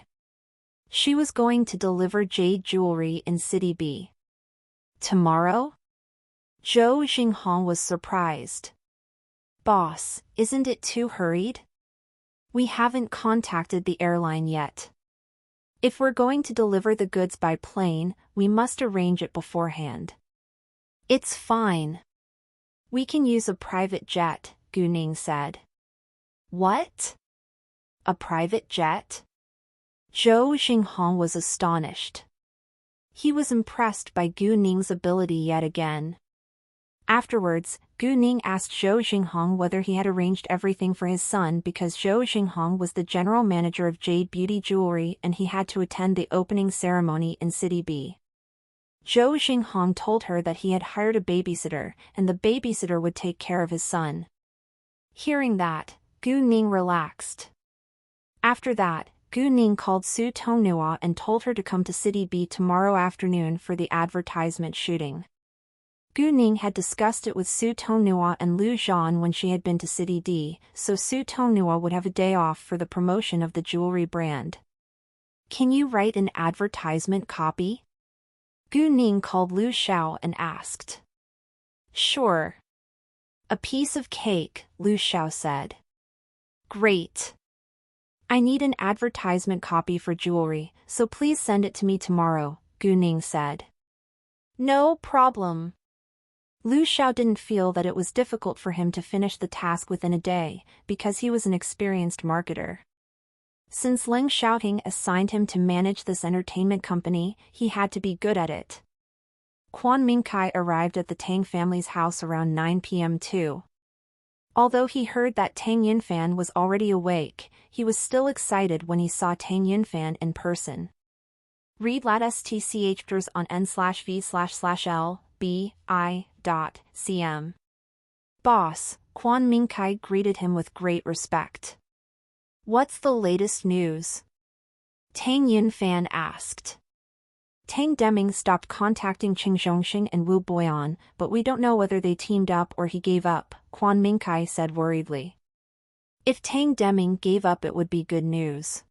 Speaker 1: She was going to deliver jade jewelry in City B. Tomorrow? Zhou Xinghong was surprised. Boss, isn't it too hurried? We haven't contacted the airline yet. If we're going to deliver the goods by plane, we must arrange it beforehand. It's fine. We can use a private jet, Gu Ning said. What? A private jet? Zhou Xinghong was astonished. He was impressed by Gu Ning's ability yet again. Afterwards, Gu Ning asked Zhou Xinghong whether he had arranged everything for his son because Zhou Xinghong was the general manager of Jade Beauty Jewelry and he had to attend the opening ceremony in City B. Zhou Xinghong told her that he had hired a babysitter, and the babysitter would take care of his son. Hearing that, Gu Ning relaxed. After that, Gu Ning called Su Tonghua and told her to come to City B tomorrow afternoon for the advertisement shooting. Gu Ning had discussed it with Su Tonghua and Lu Zhan when she had been to City D, so Su Tonghua would have a day off for the promotion of the jewelry brand. Can you write an advertisement copy? Gu Ning called Lu Xiao and asked. Sure. A piece of cake, Lu Xiao said. Great. I need an advertisement copy for jewelry, so please send it to me tomorrow, Gu Ning said. No problem. Lu Xiao didn't feel that it was difficult for him to finish the task within a day, because he was an experienced marketer. Since Leng Xiaoting assigned him to manage this entertainment company, he had to be good at it. Quan Mingkai arrived at the Tang family's house around 9 p.m. too. Although he heard that Tang Yunfan was already awake, he was still excited when he saw Tang Yunfan in person. Read lat.stchpters on n/v/l.bi.cm. Boss, Quan Mingkai greeted him with great respect. What's the latest news? Tang Yunfan asked. Tang Deming stopped contacting Qing Zhongxing and Wu Boyan, but we don't know whether they teamed up or he gave up, Quan Mingkai said worriedly. If Tang Deming gave up it would be good news.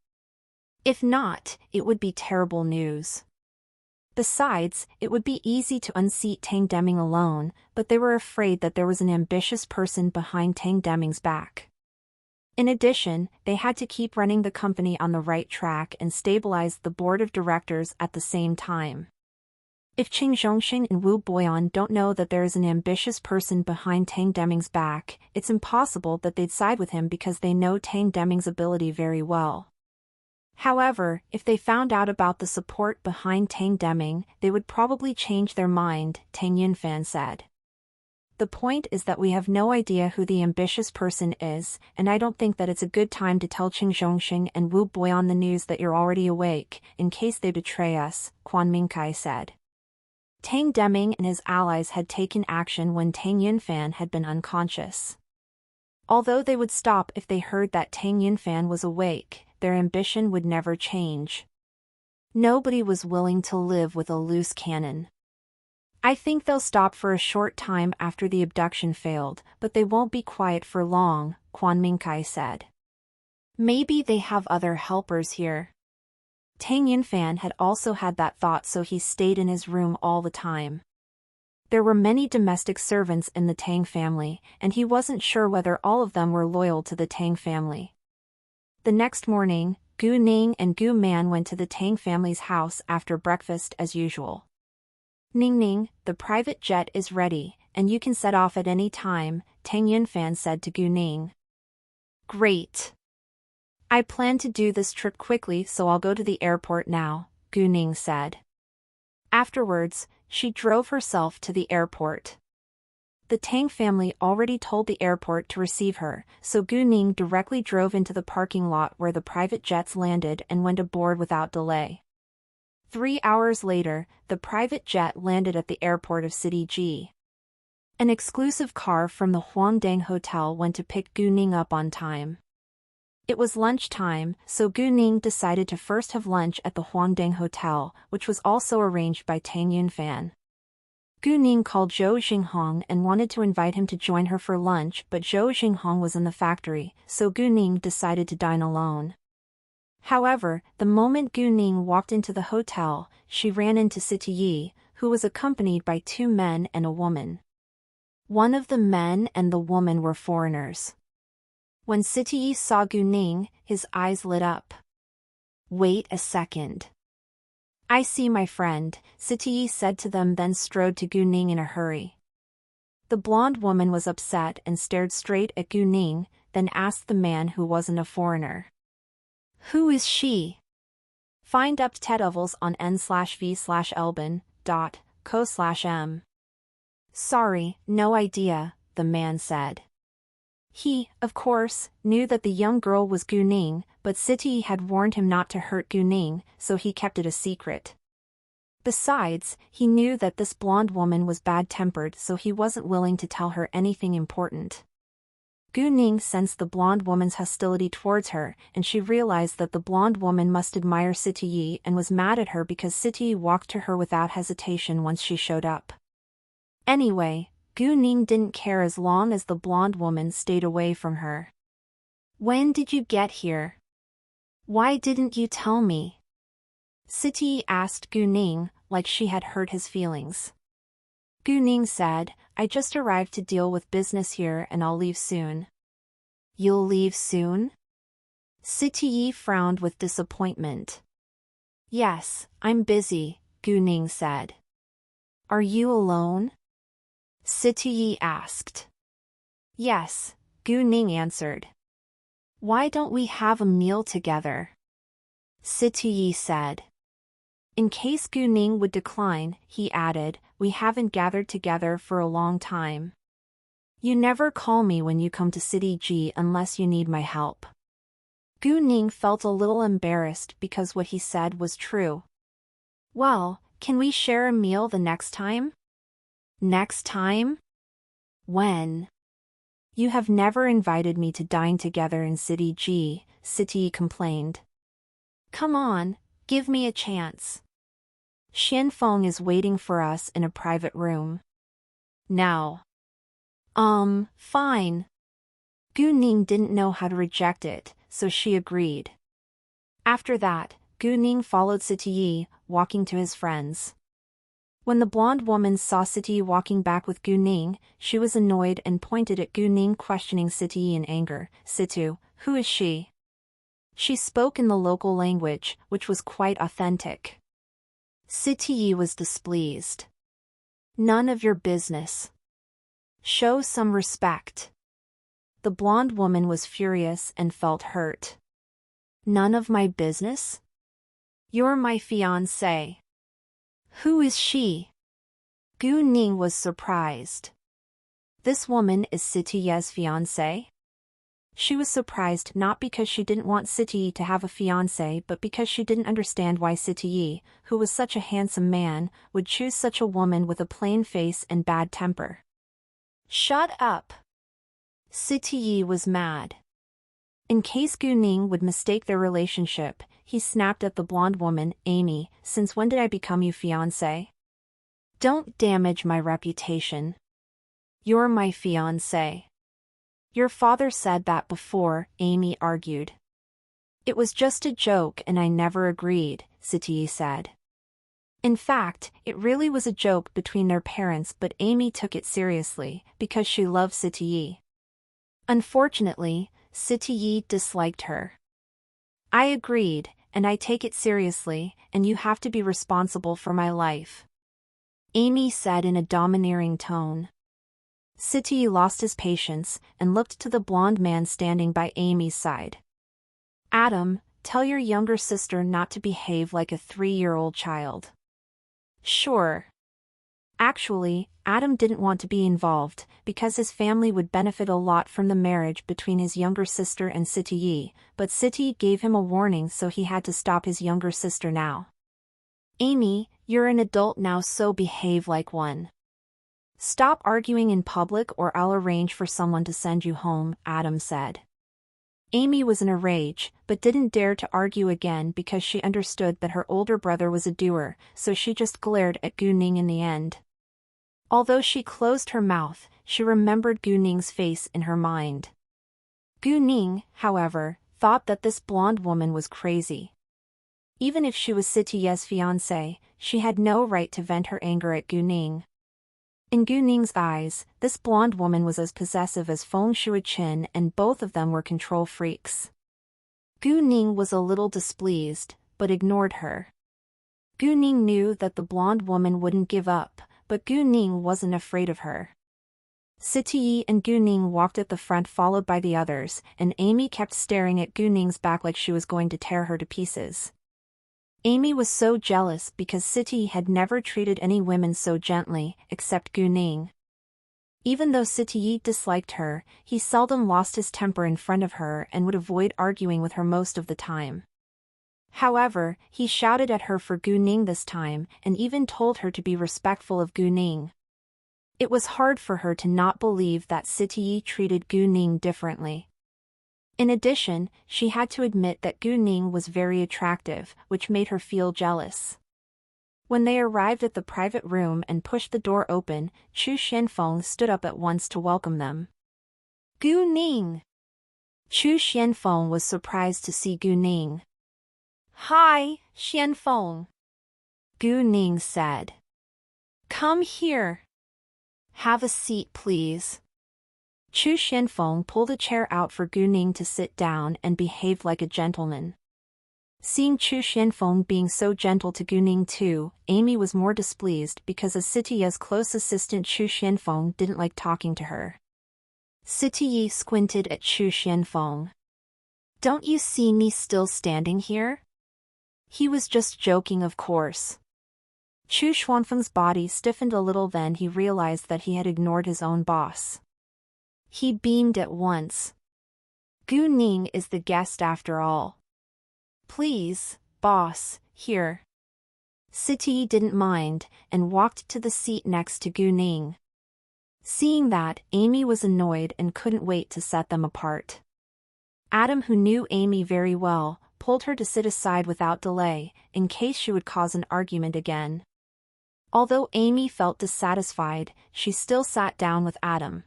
Speaker 1: If not, it would be terrible news. Besides, it would be easy to unseat Tang Deming alone, but they were afraid that there was an ambitious person behind Tang Deming's back. In addition, they had to keep running the company on the right track and stabilize the board of directors at the same time. If Qing Zhongxing and Wu Boyan don't know that there is an ambitious person behind Tang Deming's back, it's impossible that they'd side with him because they know Tang Deming's ability very well. However, if they found out about the support behind Tang Deming, they would probably change their mind, Tang Yunfan said. The point is that we have no idea who the ambitious person is, and I don't think that it's a good time to tell Qing Zhongxing and Wu Boyan the news that you're already awake, in case they betray us, Quan Mingkai said. Tang Deming and his allies had taken action when Tang Yunfan had been unconscious. Although they would stop if they heard that Tang Yunfan was awake, their ambition would never change. Nobody was willing to live with a loose cannon. I think they'll stop for a short time after the abduction failed, but they won't be quiet for long, Quan Mingkai said. Maybe they have other helpers here. Tang Yunfan had also had that thought, so he stayed in his room all the time. There were many domestic servants in the Tang family, and he wasn't sure whether all of them were loyal to the Tang family. The next morning, Gu Ning and Gu Man went to the Tang family's house after breakfast as usual. Ning Ning, the private jet is ready, and you can set off at any time, Tang Yunfan said to Gu Ning. Great. I plan to do this trip quickly, so I'll go to the airport now, Gu Ning said. Afterwards, she drove herself to the airport. The Tang family already told the airport to receive her, so Gu Ning directly drove into the parking lot where the private jets landed and went aboard without delay. 3 hours later, the private jet landed at the airport of City G. An exclusive car from the Huangdang Hotel went to pick Gu Ning up on time. It was lunchtime, so Gu Ning decided to first have lunch at the Huangdang Hotel, which was also arranged by Tang Yunfan. Gu Ning called Zhou Xinghong and wanted to invite him to join her for lunch, but Zhou Xinghong was in the factory, so Gu Ning decided to dine alone. However, the moment Gu Ning walked into the hotel, she ran into City Yi, who was accompanied by 2 men and a woman. One of the men and the woman were foreigners. When City Yi saw Gu Ning, his eyes lit up. "Wait a second. I see my friend," City Yi said to them, then strode to Gu Ning in a hurry. The blonde woman was upset and stared straight at Gu Ning, then asked the man who wasn't a foreigner. "Who is she?" Find updates on n/v/elben.co/m. "Sorry, no idea," the man said. He, of course, knew that the young girl was Gu Ning, but City had warned him not to hurt Gu Ning, so he kept it a secret. Besides, he knew that this blonde woman was bad-tempered, so he wasn't willing to tell her anything important. Gu Ning sensed the blonde woman's hostility towards her, and she realized that the blonde woman must admire City Yi and was mad at her because City Yi walked to her without hesitation once she showed up. Anyway, Gu Ning didn't care as long as the blonde woman stayed away from her. "When did you get here? Why didn't you tell me?" City Yi asked Gu Ning, like she had hurt his feelings. Gu Ning said, "I just arrived to deal with business here and I'll leave soon." "You'll leave soon?" City Yi frowned with disappointment. "Yes, I'm busy," Gu Ning said. "Are you alone?" City Yi asked. "Yes," Gu Ning answered. "Why don't we have a meal together?" City Yi said. In case Gu Ning would decline, he added, "We haven't gathered together for a long time. You never call me when you come to City G unless you need my help." Gu Ning felt a little embarrassed because what he said was true. "Well, can we share a meal the next time?" "Next time? When?" "You have never invited me to dine together in City G," City Yi complained. "Come on, give me a chance. Xianfeng is waiting for us in a private room. Now." Fine." Gu Ning didn't know how to reject it, so she agreed. After that, Gu Ning followed City Yi, walking to his friends. When the blonde woman saw City Yi walking back with Gu Ning, she was annoyed and pointed at Gu Ning, questioning City Yi in anger. "Situ, who is she?" She spoke in the local language, which was quite authentic. City Yi was displeased. "None of your business. Show some respect." The blonde woman was furious and felt hurt. "None of my business? You're my fiancé." "Who is she?" Gu Ning was surprised. "This woman is City Yi's fiancé?" She was surprised not because she didn't want City Yi to have a fiancé, but because she didn't understand why City Yi, who was such a handsome man, would choose such a woman with a plain face and bad temper. "Shut up!" City Yi was mad. In case Gu Ning would mistake their relationship, he snapped at the blonde woman, "Amy, since when did I become your fiancé? Don't damage my reputation. You're my fiancé." "Your father said that before," Amy argued. "It was just a joke and I never agreed," City Yi said. In fact, it really was a joke between their parents, but Amy took it seriously, because she loved City Yi. Unfortunately, City Yi disliked her. "I agreed, and I take it seriously, and you have to be responsible for my life," Amy said in a domineering tone. City Yi lost his patience and looked to the blonde man standing by Amy's side. "Adam, tell your younger sister not to behave like a 3-year-old child." "Sure." Actually, Adam didn't want to be involved, because his family would benefit a lot from the marriage between his younger sister and Siti, but Siti gave him a warning, so he had to stop his younger sister now. Amy, you're an adult now, so behave like one. Stop arguing in public or I'll arrange for someone to send you home, Adam said. Amy was in a rage, but didn't dare to argue again because she understood that her older brother was a doer, so she just glared at Gu Ning in the end. Although she closed her mouth, she remembered Gu Ning's face in her mind. Gu Ning, however, thought that this blonde woman was crazy. Even if she was Sitiye's fiancée, she had no right to vent her anger at Gu Ning. In Gu Ning's eyes, this blonde woman was as possessive as Feng Shuiqin, and both of them were control freaks. Gu Ning was a little displeased, but ignored her. Gu Ning knew that the blonde woman wouldn't give up, but Gu Ning wasn't afraid of her. Sitiye and Gu Ning walked at the front followed by the others, and Amy kept staring at Gu Ning's back like she was going to tear her to pieces. Amy was so jealous because Siti had never treated any women so gently, except Gu Ning. Even though Siti disliked her, he seldom lost his temper in front of her and would avoid arguing with her most of the time. However, he shouted at her for Gu Ning this time, and even told her to be respectful of Gu Ning. It was hard for her to not believe that Siti treated Gu Ning differently. In addition, she had to admit that Gu Ning was very attractive, which made her feel jealous. When they arrived at the private room and pushed the door open, Chu Xianfeng stood up at once to welcome them. Gu Ning! Chu Xianfeng was surprised to see Gu Ning. Hi, Xianfeng. Gu Ning said. Come here. Have a seat, please. Chu Xianfeng pulled a chair out for Gu Ning to sit down and behaved like a gentleman. Seeing Chu Xianfeng being so gentle to Gu Ning too, Amy was more displeased because as Sitiye's close assistant Chu Xianfeng didn't like talking to her. Sitiye squinted at Chu Xianfeng. Don't you see me still standing here? He was just joking, of course. Chu Xianfeng's body stiffened a little, then he realized that he had ignored his own boss. He beamed at once. Gu Ning is the guest after all. Please, boss, here. Siti didn't mind, and walked to the seat next to Gu Ning. Seeing that, Amy was annoyed and couldn't wait to set them apart. Adam, who knew Amy very well, pulled her to sit aside without delay, in case she would cause an argument again. Although Amy felt dissatisfied, she still sat down with Adam.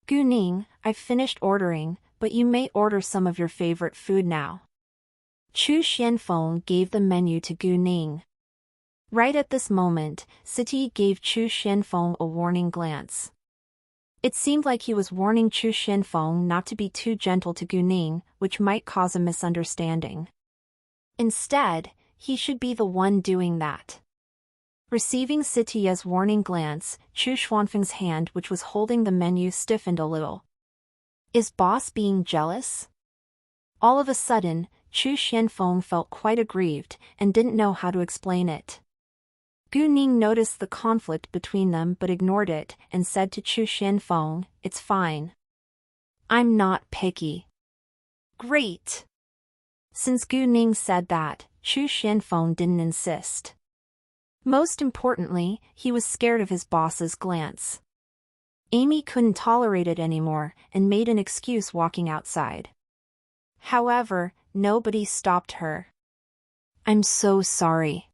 Speaker 1: Gu Ning, I've finished ordering, but you may order some of your favorite food now. Chu Xianfeng gave the menu to Gu Ning. Right at this moment, Siti gave Chu Xianfeng a warning glance. It seemed like he was warning Chu Xianfeng not to be too gentle to Gu Ning, which might cause a misunderstanding. Instead, he should be the one doing that. Receiving Sitiye's warning glance, Chu Xianfeng's hand, which was holding the menu, stiffened a little. Is boss being jealous? All of a sudden, Chu Xianfeng felt quite aggrieved and didn't know how to explain it. Gu Ning noticed the conflict between them but ignored it and said to Chu Xianfeng, "It's fine. I'm not picky." Great! Since Gu Ning said that, Chu Xianfeng didn't insist. Most importantly, he was scared of his boss's glance. Amy couldn't tolerate it anymore and made an excuse, walking outside. However, nobody stopped her. I'm so sorry.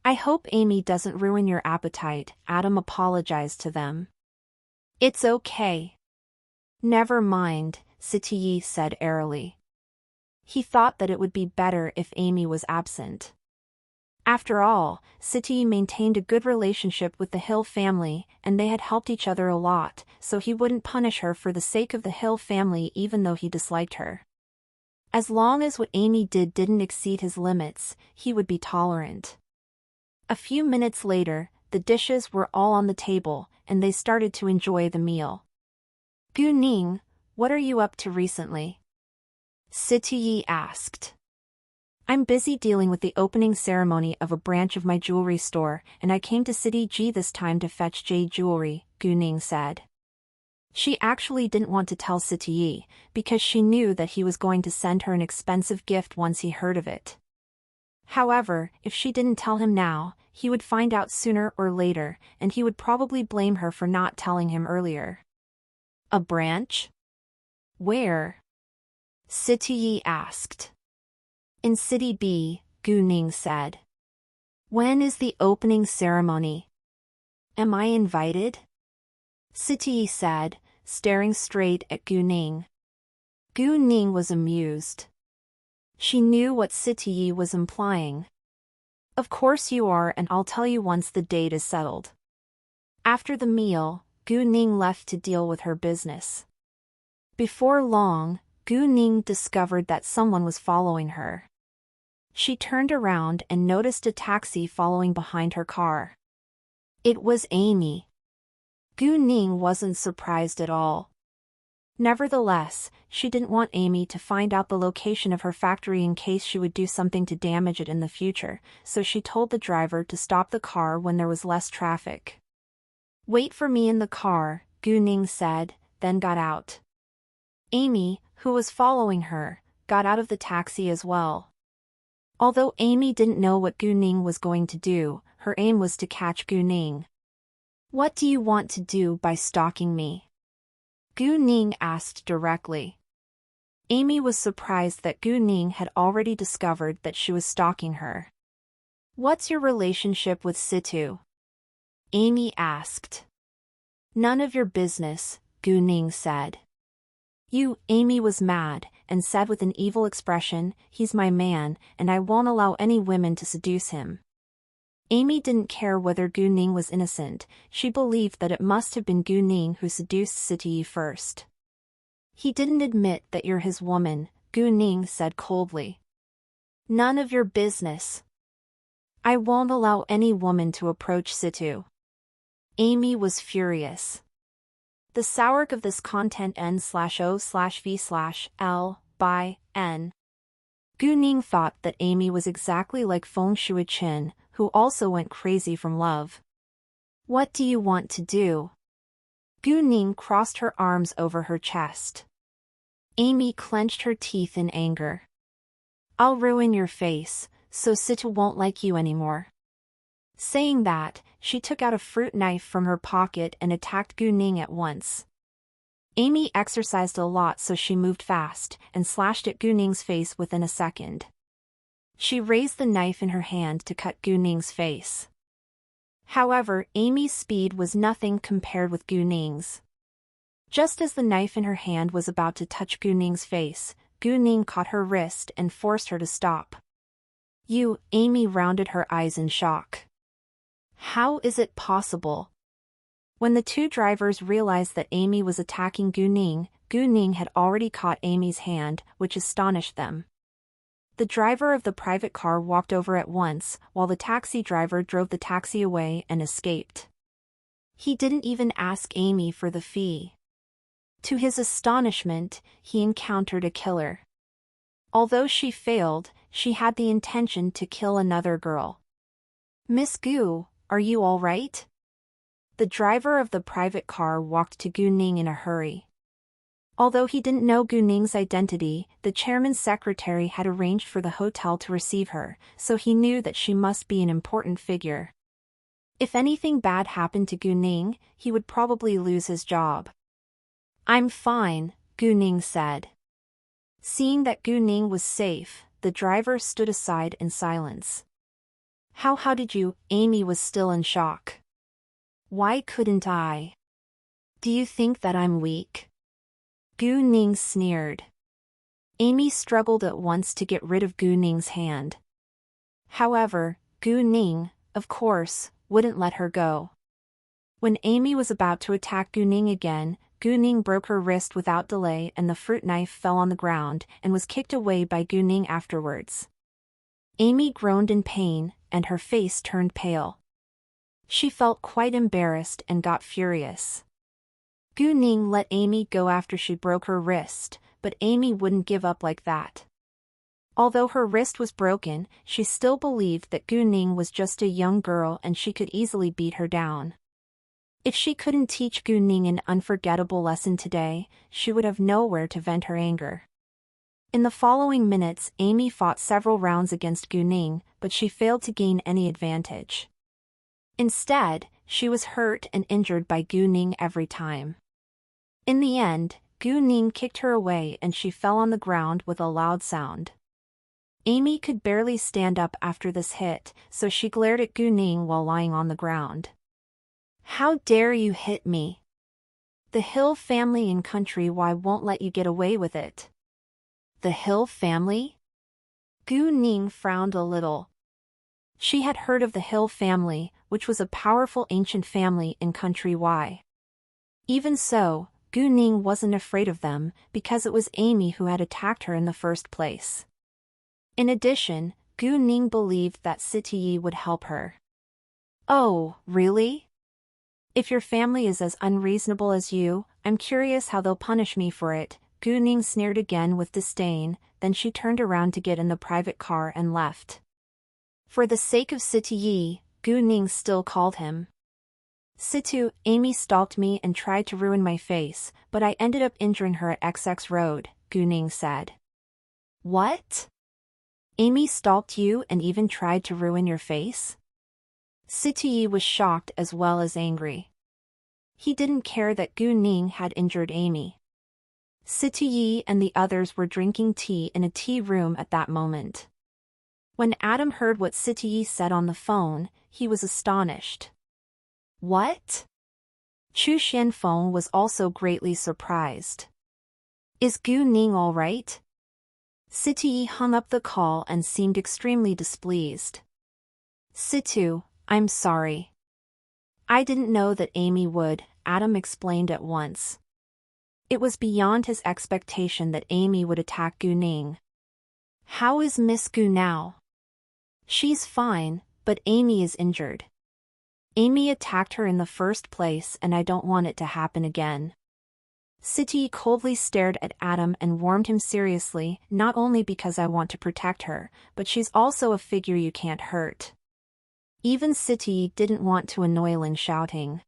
Speaker 1: I hope Amy doesn't ruin your appetite, Adam apologized to them. It's okay. Never mind, Sitiye said airily. He thought that it would be better if Amy was absent. After all, Sitiye maintained a good relationship with the Hill family, and they had helped each other a lot, so he wouldn't punish her for the sake of the Hill family even though he disliked her. As long as what Amy did didn't exceed his limits, he would be tolerant. A few minutes later, the dishes were all on the table, and they started to enjoy the meal. Gu Ning, what are you up to recently? Sitiye asked. I'm busy dealing with the opening ceremony of a branch of my jewelry store, and I came to City G this time to fetch jade jewelry, Gu Ning said. She actually didn't want to tell City Yi, because she knew that he was going to send her an expensive gift once he heard of it. However, if she didn't tell him now, he would find out sooner or later, and he would probably blame her for not telling him earlier. A branch? Where? City Yi asked. In City B, Gu Ning said. When is the opening ceremony? Am I invited? City Yi said, staring straight at Gu Ning. Gu Ning was amused. She knew what City Yi was implying. Of course you are, and I'll tell you once the date is settled. After the meal, Gu Ning left to deal with her business. Before long, Gu Ning discovered that someone was following her. She turned around and noticed a taxi following behind her car. It was Amy. Gu Ning wasn't surprised at all. Nevertheless, she didn't want Amy to find out the location of her factory in case she would do something to damage it in the future, so she told the driver to stop the car when there was less traffic. Wait for me in the car, Gu Ning said, then got out. Amy, who was following her, got out of the taxi as well. Although Amy didn't know what Gu Ning was going to do, her aim was to catch Gu Ning. What do you want to do by stalking me? Gu Ning asked directly. Amy was surprised that Gu Ning had already discovered that she was stalking her. What's your relationship with Situ? Amy asked. None of your business, Gu Ning said. Amy was mad, and said with an evil expression, he's my man, and I won't allow any women to seduce him. Amy didn't care whether Gu Ning was innocent, she believed that it must have been Gu Ning who seduced City Yi first. He didn't admit that you're his woman, Gu Ning said coldly. None of your business. I won't allow any woman to approach Situ. Amy was furious. The source of this content n/o/v/l/n. Gu Ning thought that Amy was exactly like Feng Shuiqin, who also went crazy from love. What do you want to do? Gu Ning crossed her arms over her chest. Amy clenched her teeth in anger. I'll ruin your face, so Situ won't like you anymore. Saying that, she took out a fruit knife from her pocket and attacked Gu Ning at once. Amy exercised a lot, so she moved fast, and slashed at Gu Ning's face within a second. She raised the knife in her hand to cut Gu Ning's face. However, Amy's speed was nothing compared with Gu Ning's. Just as the knife in her hand was about to touch Gu Ning's face, Gu Ning caught her wrist and forced her to stop. Amy rounded her eyes in shock. How is it possible? When the two drivers realized that Amy was attacking Gu Ning had already caught Amy's hand, which astonished them. The driver of the private car walked over at once, while the taxi driver drove the taxi away and escaped. He didn't even ask Amy for the fee. To his astonishment, he encountered a killer. Although she failed, she had the intention to kill another girl. Miss Gu, are you all right? The driver of the private car walked to Gu Ning in a hurry. Although he didn't know Gu Ning's identity, the chairman's secretary had arranged for the hotel to receive her, so he knew that she must be an important figure. If anything bad happened to Gu Ning, he would probably lose his job. I'm fine, Gu Ning said. Seeing that Gu Ning was safe, the driver stood aside in silence. How did you? Amy was still in shock. Why couldn't I? Do you think that I'm weak? Gu Ning sneered. Amy struggled at once to get rid of Gu Ning's hand. However, Gu Ning, of course, wouldn't let her go. When Amy was about to attack Gu Ning again, Gu Ning broke her wrist without delay and the fruit knife fell on the ground and was kicked away by Gu Ning afterwards. Amy groaned in pain, and her face turned pale. She felt quite embarrassed and got furious. Gu Ning let Amy go after she broke her wrist, but Amy wouldn't give up like that. Although her wrist was broken, she still believed that Gu Ning was just a young girl and she could easily beat her down. If she couldn't teach Gu Ning an unforgettable lesson today, she would have nowhere to vent her anger. In the following minutes, Amy fought several rounds against Gu Ning, but she failed to gain any advantage. Instead, she was hurt and injured by Gu Ning every time. In the end, Gu Ning kicked her away and she fell on the ground with a loud sound. Amy could barely stand up after this hit, so she glared at Gu Ning while lying on the ground. "How dare you hit me? The Hill family in Country Y won't let you get away with it." The Hill family? Gu Ning frowned a little. She had heard of the Hill family, which was a powerful ancient family in Country Y. Even so, Gu Ning wasn't afraid of them because it was Amy who had attacked her in the first place. In addition, Gu Ning believed that Siti would help her. "Oh, really? If your family is as unreasonable as you, I'm curious how they'll punish me for it," Gu Ning sneered again with disdain, then she turned around to get in the private car and left. For the sake of Siti, Gu Ning still called him. "Situ, Amy stalked me and tried to ruin my face, but I ended up injuring her at XX Road," Gu Ning said. "What? Amy stalked you and even tried to ruin your face?" Siti was shocked as well as angry. He didn't care that Gu Ning had injured Amy. Siti and the others were drinking tea in a tea room at that moment. When Adam heard what Siti said on the phone, he was astonished. "What?" Chu Xianfeng was also greatly surprised. "Is Gu Ning all right?" Siti hung up the call and seemed extremely displeased. "Situ, I'm sorry. I didn't know that Amy would," Adam explained at once. It was beyond his expectation that Amy would attack Gu Ning. "How is Miss Gu now?" "She's fine, but Amy is injured. Amy attacked her in the first place and I don't want it to happen again." Siti coldly stared at Adam and warned him seriously, "Not only because I want to protect her, but she's also a figure you can't hurt." Even Siti didn't want to annoy Ling, shouting.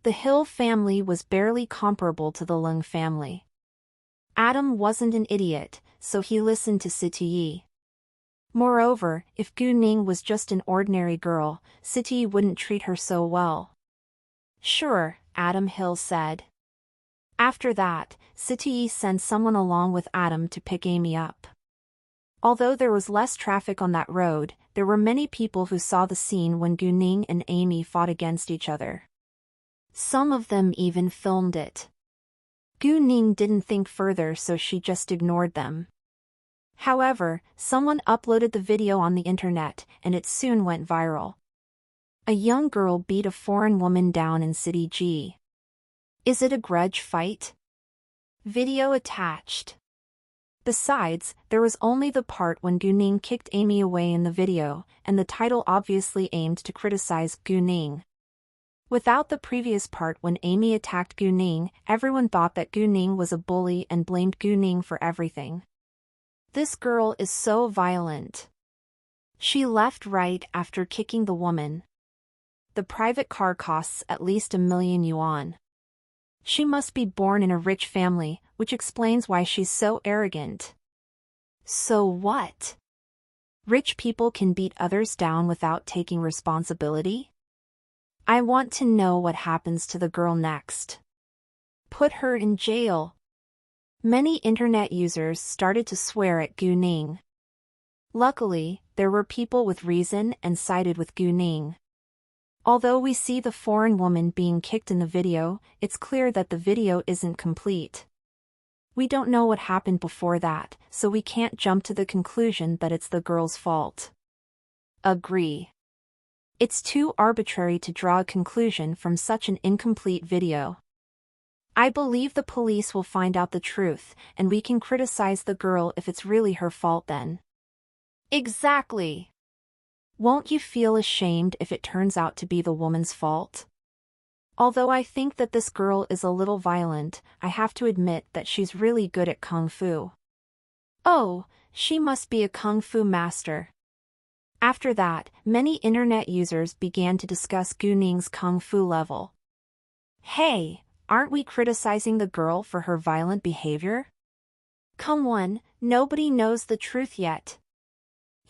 Speaker 1: The Hill family was barely comparable to the Lung family. Adam wasn't an idiot, so he listened to Siti. Moreover, if Gu Ning was just an ordinary girl, Siti wouldn't treat her so well. "Sure," Adam Hill said. After that, Siti sent someone along with Adam to pick Amy up. Although there was less traffic on that road, there were many people who saw the scene when Gu Ning and Amy fought against each other. Some of them even filmed it. Gu Ning didn't think further, so she just ignored them. However, someone uploaded the video on the internet, and it soon went viral. A young girl beat a foreign woman down in City G. Is it a grudge fight? Video attached. Besides, there was only the part when Gu Ning kicked Amy away in the video, and the title obviously aimed to criticize Gu Ning. Without the previous part when Amy attacked Gu Ning, everyone thought that Gu Ning was a bully and blamed Gu Ning for everything. This girl is so violent. She left right after kicking the woman. The private car costs at least 1,000,000 yuan. She must be born in a rich family, which explains why she's so arrogant. So what? Rich people can beat others down without taking responsibility? I want to know what happens to the girl next. Put her in jail. Many internet users started to swear at Gu Ning. Luckily, there were people with reason and sided with Gu Ning. Although we see the foreign woman being kicked in the video, it's clear that the video isn't complete. We don't know what happened before that, so we can't jump to the conclusion that it's the girl's fault. Agree. It's too arbitrary to draw a conclusion from such an incomplete video. I believe the police will find out the truth, and we can criticize the girl if it's really her fault then. Exactly. Won't you feel ashamed if it turns out to be the woman's fault? Although I think that this girl is a little violent, I have to admit that she's really good at kung fu. Oh, she must be a kung fu master. After that, many internet users began to discuss Gu Ning's kung fu level. Hey, aren't we criticizing the girl for her violent behavior? Come on, nobody knows the truth yet.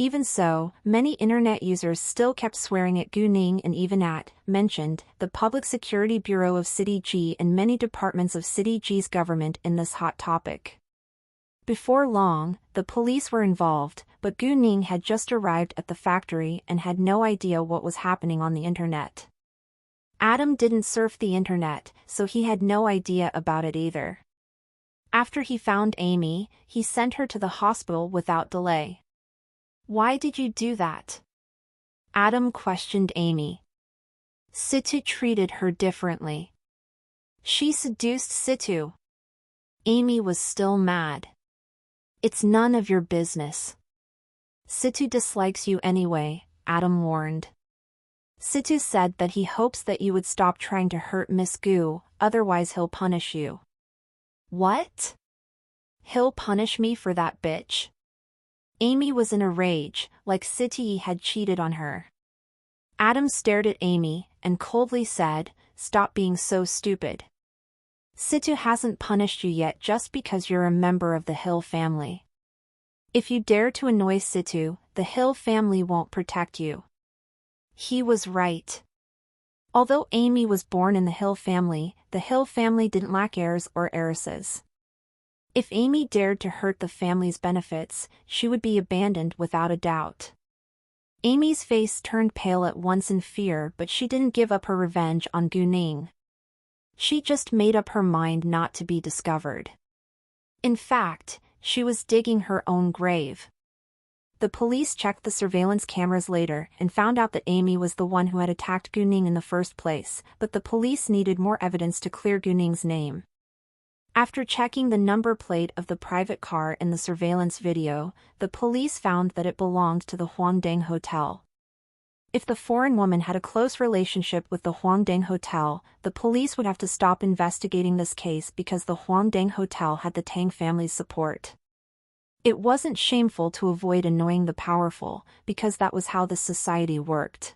Speaker 1: Even so, many internet users still kept swearing at Gu Ning and even mentioned the Public Security Bureau of City G and many departments of City G's government in this hot topic. Before long, the police were involved, but Gu Ning had just arrived at the factory and had no idea what was happening on the internet. Adam didn't surf the internet, so he had no idea about it either. After he found Amy, he sent her to the hospital without delay. Why did you do that? Adam questioned Amy. Situ treated her differently. She seduced Situ. Amy was still mad. It's none of your business. Situ dislikes you anyway, Adam warned. Situ said that he hopes that you would stop trying to hurt Miss Gu, otherwise he'll punish you. What? He'll punish me for that bitch? Amy was in a rage, like Situ had cheated on her. Adam stared at Amy and coldly said, "Stop being so stupid. Situ hasn't punished you yet just because you're a member of the Hill family. If you dare to annoy Situ, the Hill family won't protect you." He was right. Although Amy was born in the Hill family didn't lack heirs or heiresses. If Amy dared to hurt the family's benefits, she would be abandoned without a doubt. Amy's face turned pale at once in fear, but she didn't give up her revenge on Gu Ning. She just made up her mind not to be discovered. In fact, she was digging her own grave. The police checked the surveillance cameras later and found out that Amy was the one who had attacked Gu Ning in the first place, but the police needed more evidence to clear Gu Ning's name. After checking the number plate of the private car in the surveillance video, the police found that it belonged to the Huangdang Hotel. If the foreign woman had a close relationship with the Huangdang Hotel, the police would have to stop investigating this case because the Huangdang Hotel had the Tang family's support. It wasn't shameful to avoid annoying the powerful, because that was how this society worked.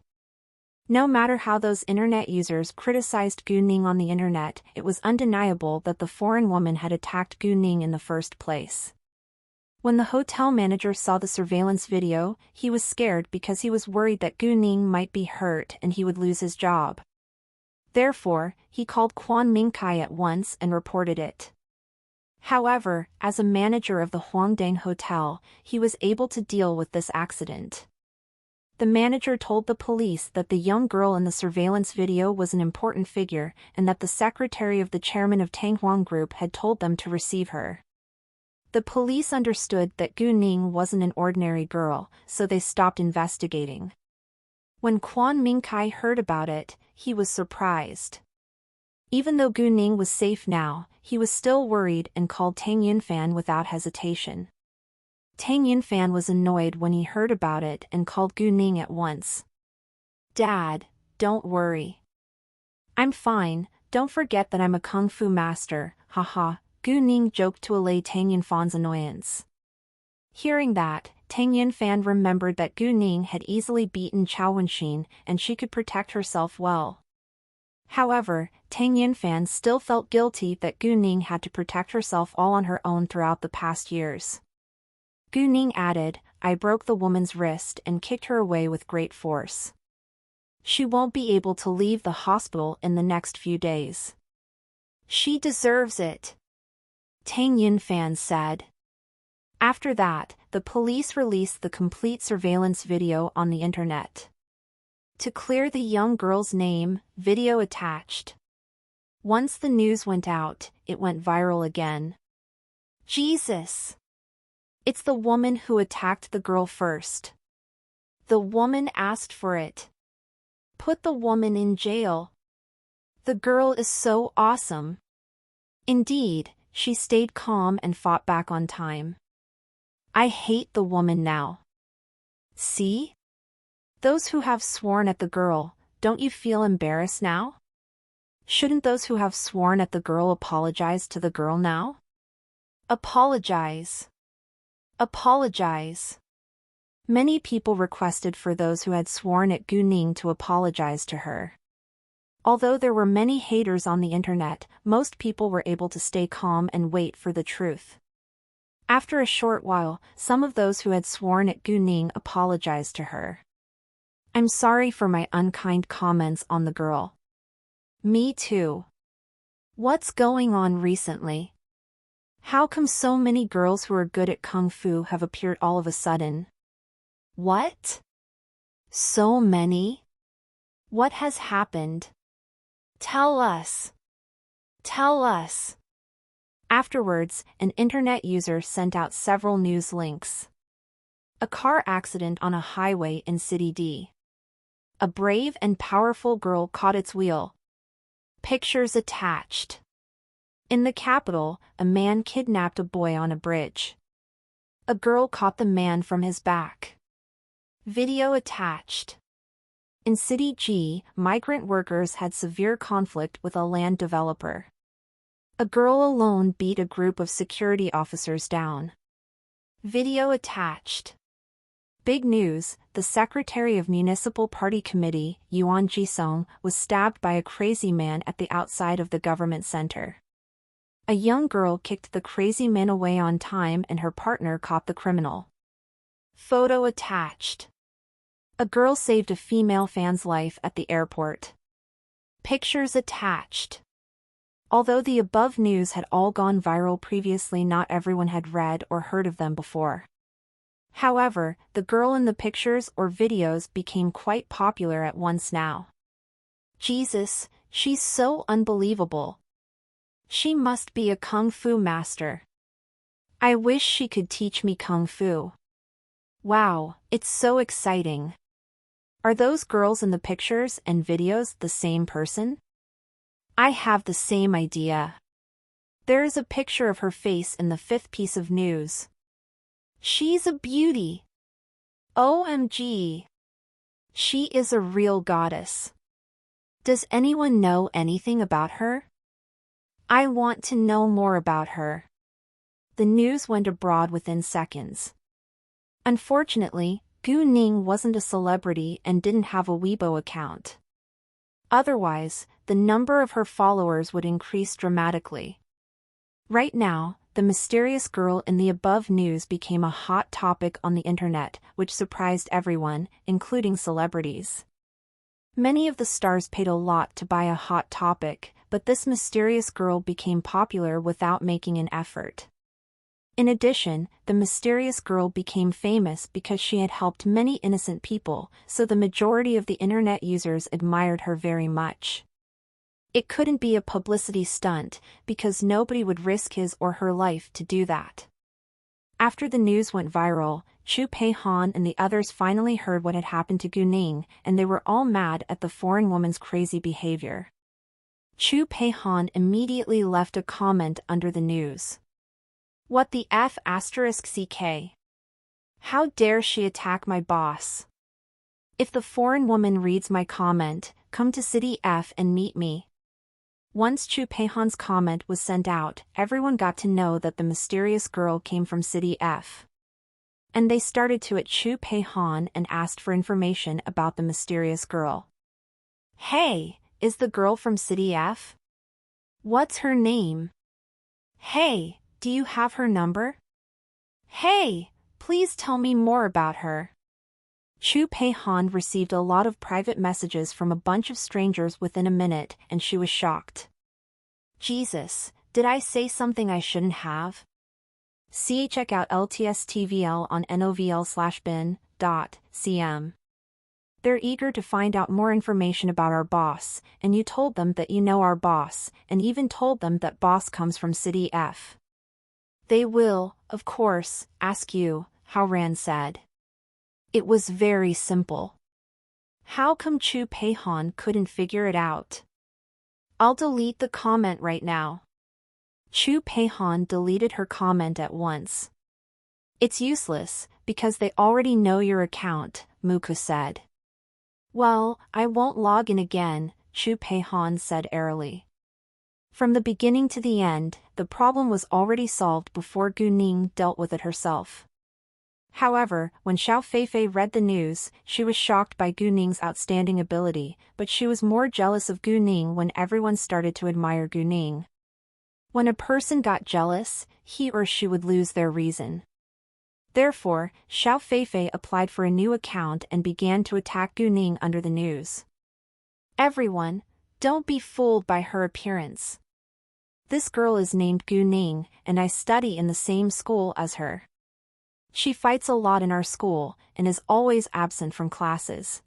Speaker 1: No matter how those internet users criticized Gu Ning on the internet, it was undeniable that the foreign woman had attacked Gu Ning in the first place. When the hotel manager saw the surveillance video, he was scared because he was worried that Gu Ning might be hurt and he would lose his job. Therefore, he called Quan Mingkai at once and reported it. However, as a manager of the Huangdang Hotel, he was able to deal with this accident. The manager told the police that the young girl in the surveillance video was an important figure and that the secretary of the chairman of Tang Huang Group had told them to receive her. The police understood that Gu Ning wasn't an ordinary girl, so they stopped investigating. When Quan Mingkai heard about it, he was surprised. Even though Gu Ning was safe now, he was still worried and called Tang Yunfan without hesitation. Tang Yunfan was annoyed when he heard about it and called Gu Ning at once. "Dad, don't worry. I'm fine, don't forget that I'm a kung fu master, haha," Gu Ning joked to allay Tang Yunfan's annoyance. Hearing that, Tang Yunfan remembered that Gu Ning had easily beaten Chao Wenxin and she could protect herself well. However, Tang Yunfan still felt guilty that Gu Ning had to protect herself all on her own throughout the past years. Gu Ning added, "I broke the woman's wrist and kicked her away with great force. She won't be able to leave the hospital in the next few days. She deserves it," Tang Yunfan said. After that, the police released the complete surveillance video on the internet. To clear the young girl's name, video attached. Once the news went out, it went viral again. Jesus! It's the woman who attacked the girl first. The woman asked for it. Put the woman in jail. The girl is so awesome. Indeed, she stayed calm and fought back on time. I hate the woman now. See? Those who have sworn at the girl, don't you feel embarrassed now? Shouldn't those who have sworn at the girl apologize to the girl now? Apologize. Apologize. Many people requested for those who had sworn at Gu Ning to apologize to her. Although there were many haters on the internet, most people were able to stay calm and wait for the truth. After a short while, some of those who had sworn at Gu Ning apologized to her. I'm sorry for my unkind comments on the girl. Me too. What's going on recently? How come so many girls who are good at kung fu have appeared all of a sudden? What? So many? What has happened? Tell us. Tell us. Afterwards, an internet user sent out several news links. A car accident on a highway in City D. A brave and powerful girl caught its wheel. Pictures attached. In the capital, a man kidnapped a boy on a bridge. A girl caught the man from his back. Video attached. In City G, migrant workers had severe conflict with a land developer. A girl alone beat a group of security officers down. Video attached. Big news, the Secretary of Municipal Party Committee, Yuan Jisong, was stabbed by a crazy man at the outside of the government center. A young girl kicked the crazy man away on time and her partner caught the criminal. Photo attached. A girl saved a female fan's life at the airport. Pictures attached. Although the above news had all gone viral previously, not everyone had read or heard of them before. However, the girl in the pictures or videos became quite popular at once now. Jesus, she's so unbelievable. She must be a kung fu master. I wish she could teach me kung fu. Wow, it's so exciting. Are those girls in the pictures and videos the same person? I have the same idea. There is a picture of her face in the fifth piece of news. She's a beauty. OMG. She is a real goddess. Does anyone know anything about her? I want to know more about her. The news went abroad within seconds. Unfortunately, Gu Ning wasn't a celebrity and didn't have a Weibo account. Otherwise, the number of her followers would increase dramatically. Right now, the mysterious girl in the above news became a hot topic on the internet, which surprised everyone, including celebrities. Many of the stars paid a lot to buy a hot topic, but this mysterious girl became popular without making an effort. In addition, the mysterious girl became famous because she had helped many innocent people, so the majority of the internet users admired her very much. It couldn't be a publicity stunt, because nobody would risk his or her life to do that. After the news went viral, Chu Pei-han and the others finally heard what had happened to Gu Ning, and they were all mad at the foreign woman's crazy behavior. Chu Pei-han immediately left a comment under the news. What the F *CK? How dare she attack my boss? If the foreign woman reads my comment, come to City F and meet me. Once Chu Pei-han's comment was sent out, everyone got to know that the mysterious girl came from City F. And they started to at Chu Pei-han and asked for information about the mysterious girl. Hey, is the girl from City F? What's her name? Hey, do you have her number? Hey, please tell me more about her. Chu Pei-han received a lot of private messages from a bunch of strangers within a minute, and she was shocked. Jesus, did I say something I shouldn't have? See, check out LTSTVL on novl/bin.cm. They're eager to find out more information about our boss, and you told them that you know our boss, and even told them that boss comes from City F. They will, of course, ask you, how Ran said. It was very simple. How come Chu Pei-han couldn't figure it out? I'll delete the comment right now. Chu Pei-han deleted her comment at once. It's useless, because they already know your account, Muku said. Well, I won't log in again, Chu Pei-han said airily. From the beginning to the end, the problem was already solved before Gu Ning dealt with it herself. However, when Xiao Feifei read the news, she was shocked by Gu Ning's outstanding ability, but she was more jealous of Gu Ning when everyone started to admire Gu Ning. When a person got jealous, he or she would lose their reason. Therefore, Xiao Feifei applied for a new account and began to attack Gu Ning under the news. Everyone, don't be fooled by her appearance. This girl is named Gu Ning, and I study in the same school as her. She fights a lot in our school, and is always absent from classes.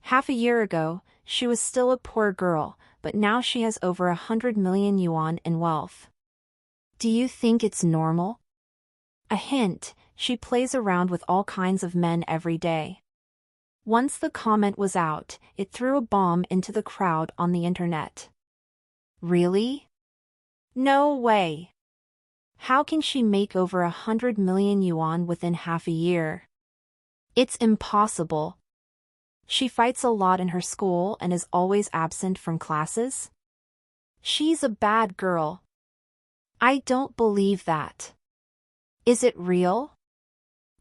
Speaker 1: Half a year ago, she was still a poor girl, but now she has over 100 million yuan in wealth. Do you think it's normal? A hint, she plays around with all kinds of men every day. Once the comment was out, it threw a bomb into the crowd on the internet. Really? No way. How can she make over 100 million yuan within half a year? It's impossible. She fights a lot in her school and is always absent from classes? She's a bad girl. I don't believe that. Is it real?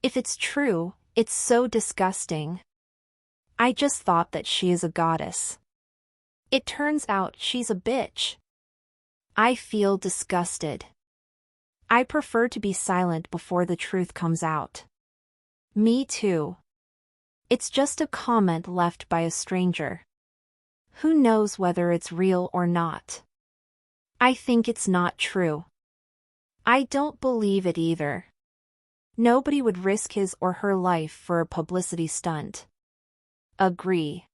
Speaker 1: If it's true, it's so disgusting. I just thought that she is a goddess. It turns out she's a bitch. I feel disgusted. I prefer to be silent before the truth comes out. Me too. It's just a comment left by a stranger. Who knows whether it's real or not? I think it's not true. I don't believe it either. Nobody would risk his or her life for a publicity stunt. Agree.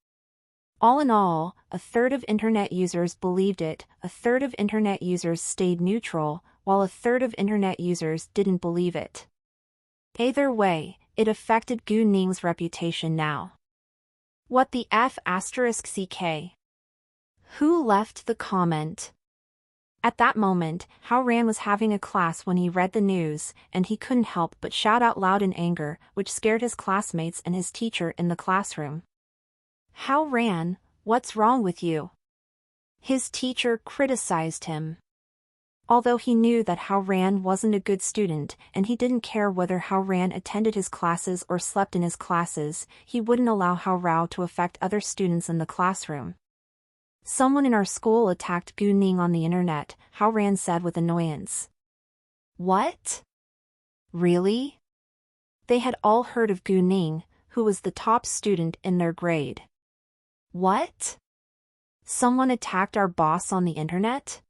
Speaker 1: All in all, a third of internet users believed it, a third of internet users stayed neutral, while a third of internet users didn't believe it. Either way, it affected Gu Ning's reputation now. What the F***ck? Who left the comment? At that moment, Hao Ran was having a class when he read the news, and he couldn't help but shout out loud in anger, which scared his classmates and his teacher in the classroom. Hao Ran, what's wrong with you? His teacher criticized him. Although he knew that Hao Ran wasn't a good student and he didn't care whether Hao Ran attended his classes or slept in his classes, he wouldn't allow Hao Rao to affect other students in the classroom. Someone in our school attacked Gu Ning on the internet, Hao Ran said with annoyance. What? Really? They had all heard of Gu Ning, who was the top student in their grade. What? Someone attacked our boss on the internet?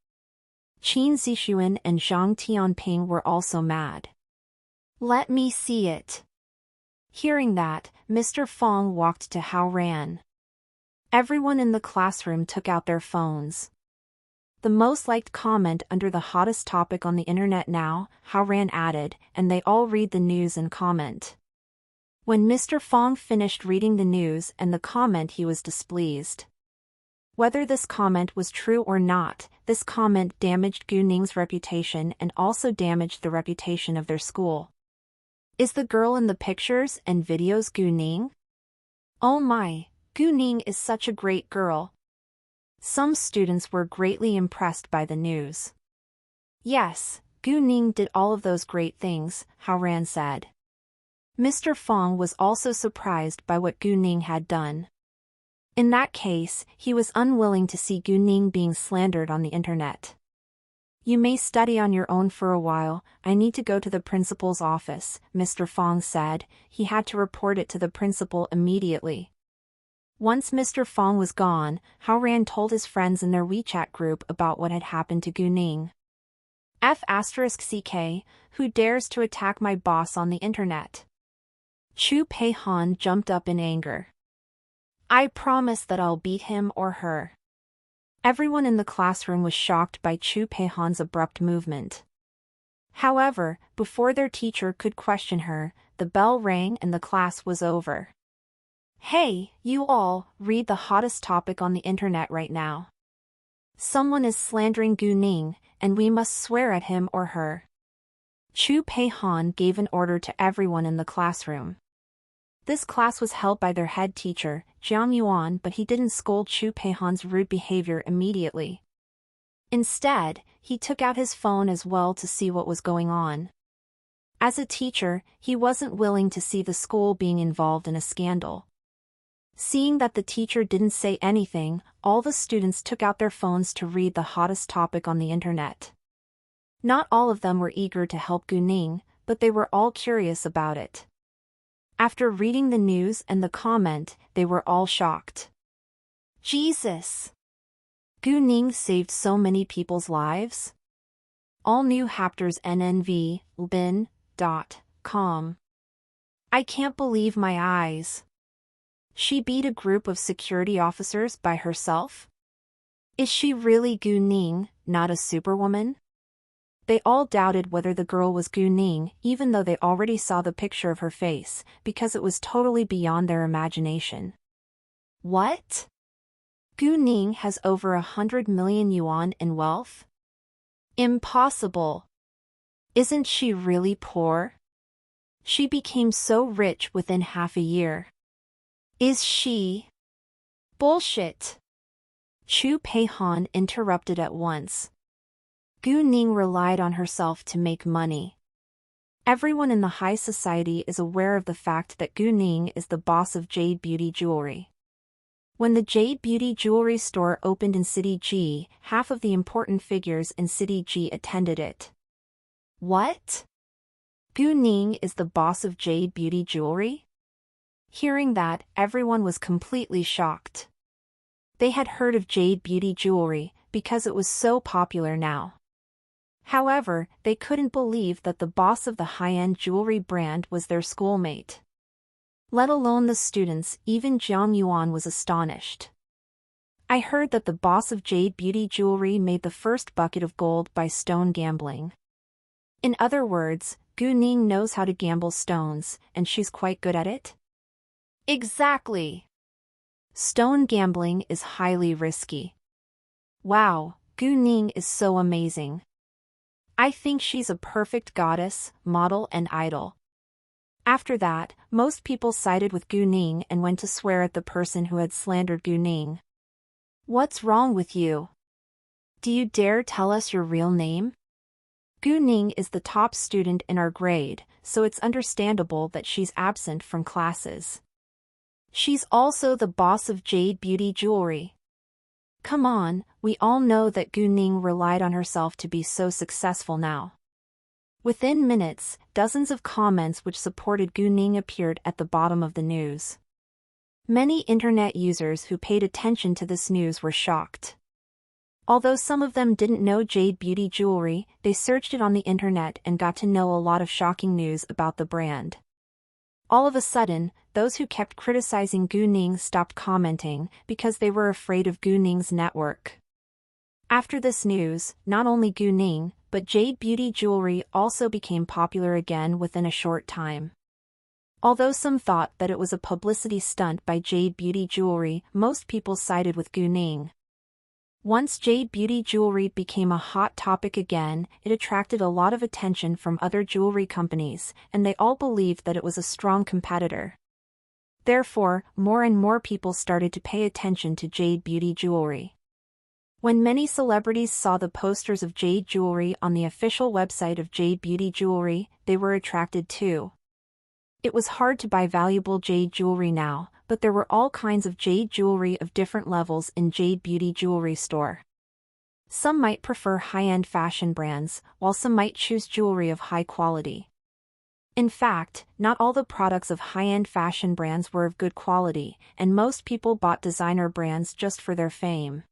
Speaker 1: Qin Zixuan and Zhang Tianping were also mad. Let me see it. Hearing that, Mr. Fong walked to Hao Ran. Everyone in the classroom took out their phones. The most liked comment under the hottest topic on the internet now, Hao Ran added, and they all read the news and comment. When Mr. Fong finished reading the news and the comment, he was displeased. Whether this comment was true or not, this comment damaged Gu Ning's reputation and also damaged the reputation of their school. Is the girl in the pictures and videos Gu Ning? Oh my, Gu Ning is such a great girl. Some students were greatly impressed by the news. Yes, Gu Ning did all of those great things, Hao Ran said. Mr. Fong was also surprised by what Gu Ning had done. In that case, he was unwilling to see Gu Ning being slandered on the internet. You may study on your own for a while, I need to go to the principal's office, Mr. Fong said. He had to report it to the principal immediately. Once Mr. Fong was gone, Hao Ran told his friends in their WeChat group about what had happened to Gu Ning. F***ck, who dares to attack my boss on the internet? Chu Peihan jumped up in anger. I promise that I'll beat him or her. Everyone in the classroom was shocked by Chu Peihan's abrupt movement. However, before their teacher could question her, the bell rang and the class was over. Hey, you all, read the hottest topic on the internet right now. Someone is slandering Gu Ning, and we must swear at him or her. Chu Peihan gave an order to everyone in the classroom. This class was held by their head teacher, Jiang Yuan, but he didn't scold Chu Peihan's rude behavior immediately. Instead, he took out his phone as well to see what was going on. As a teacher, he wasn't willing to see the school being involved in a scandal. Seeing that the teacher didn't say anything, all the students took out their phones to read the hottest topic on the internet. Not all of them were eager to help Gu Ning, but they were all curious about it. After reading the news and the comment, they were all shocked. Jesus! Gu Ning saved so many people's lives? All new Hapters NNV, bin.com. I can't believe my eyes. She beat a group of security officers by herself? Is she really Gu Ning, not a superwoman? They all doubted whether the girl was Gu Ning, even though they already saw the picture of her face, because it was totally beyond their imagination. What? Gu Ning has over 100 million yuan in wealth? Impossible. Isn't she really poor? She became so rich within half a year. Is she? Bullshit. Chu Peihan interrupted at once. Gu Ning relied on herself to make money. Everyone in the high society is aware of the fact that Gu Ning is the boss of Jade Beauty Jewelry. When the Jade Beauty Jewelry store opened in City G, half of the important figures in City G attended it. What? Gu Ning is the boss of Jade Beauty Jewelry? Hearing that, everyone was completely shocked. They had heard of Jade Beauty Jewelry because it was so popular now. However, they couldn't believe that the boss of the high-end jewelry brand was their schoolmate. Let alone the students, even Jiang Yuan was astonished. I heard that the boss of Jade Beauty Jewelry made the first bucket of gold by stone gambling. In other words, Gu Ning knows how to gamble stones, and she's quite good at it? Exactly. Stone gambling is highly risky. Wow, Gu Ning is so amazing. I think she's a perfect goddess, model and idol. After that, most people sided with Gu Ning and went to swear at the person who had slandered Gu Ning. What's wrong with you? Do you dare tell us your real name? Gu Ning is the top student in our grade, so it's understandable that she's absent from classes. She's also the boss of Jade Beauty Jewelry. Come on, we all know that Gu Ning relied on herself to be so successful now. Within minutes, dozens of comments which supported Gu Ning appeared at the bottom of the news. Many internet users who paid attention to this news were shocked. Although some of them didn't know Jade Beauty Jewelry, they searched it on the internet and got to know a lot of shocking news about the brand. All of a sudden, those who kept criticizing Gu Ning stopped commenting because they were afraid of Gu Ning's network. After this news, not only Gu Ning, but Jade Beauty Jewelry also became popular again within a short time. Although some thought that it was a publicity stunt by Jade Beauty Jewelry, most people sided with Gu Ning. Once Jade Beauty Jewelry became a hot topic again, it attracted a lot of attention from other jewelry companies, and they all believed that it was a strong competitor. Therefore, more and more people started to pay attention to Jade Beauty Jewelry. When many celebrities saw the posters of Jade Jewelry on the official website of Jade Beauty Jewelry, they were attracted too. It was hard to buy valuable jade jewelry now, but there were all kinds of jade jewelry of different levels in Jade Beauty Jewelry store. Some might prefer high-end fashion brands, while some might choose jewelry of high quality. In fact, not all the products of high-end fashion brands were of good quality, and most people bought designer brands just for their fame.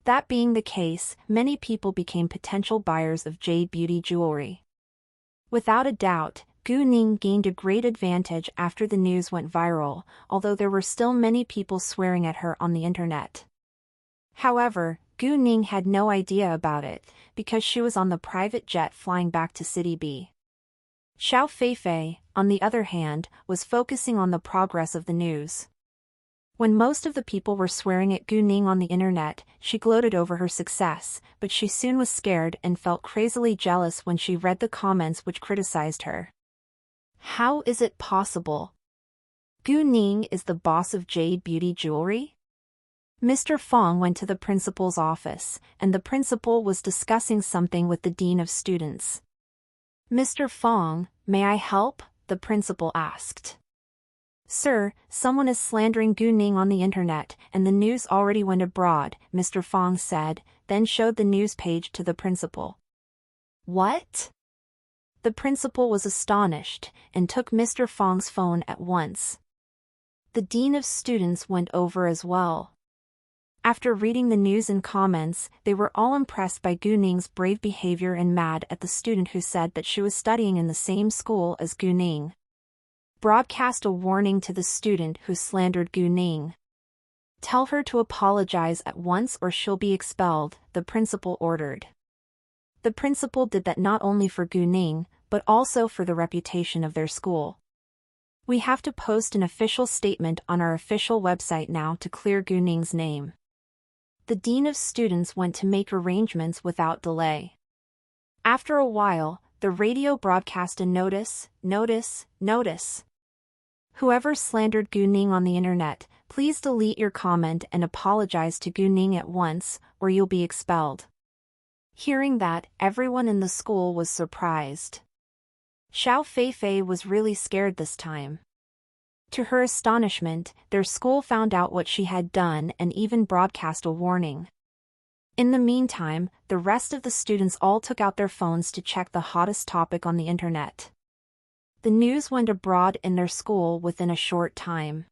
Speaker 1: That being the case, many people became potential buyers of Jade Beauty Jewelry. Without a doubt, Gu Ning gained a great advantage after the news went viral, although there were still many people swearing at her on the internet. However, Gu Ning had no idea about it, because she was on the private jet flying back to City B. Xiao Feifei, on the other hand, was focusing on the progress of the news. When most of the people were swearing at Gu Ning on the internet, she gloated over her success, but she soon was scared and felt crazily jealous when she read the comments which criticized her. How is it possible? Gu Ning is the boss of Jade Beauty Jewelry? Mr. Fong went to the principal's office, and the principal was discussing something with the dean of students. Mr. Fong, may I help? The principal asked. Sir, someone is slandering Gu Ning on the internet, and the news already went abroad, Mr. Fong said, then showed the news page to the principal. What? The principal was astonished, and took Mr. Fong's phone at once. The dean of students went over as well. After reading the news and comments, they were all impressed by Gu Ning's brave behavior and mad at the student who said that she was studying in the same school as Gu Ning. Broadcast a warning to the student who slandered Gu Ning. Tell her to apologize at once or she'll be expelled, the principal ordered. The principal did that not only for Gu Ning, but also for the reputation of their school. We have to post an official statement on our official website now to clear Gu Ning's name. The dean of students went to make arrangements without delay. After a while, the radio broadcast a notice. Whoever slandered Gu Ning on the internet, please delete your comment and apologize to Gu Ning at once, or you'll be expelled. Hearing that, everyone in the school was surprised. Xiao Feifei was really scared this time. To her astonishment, their school found out what she had done and even broadcast a warning. In the meantime, the rest of the students all took out their phones to check the hottest topic on the internet. The news went abroad in their school within a short time.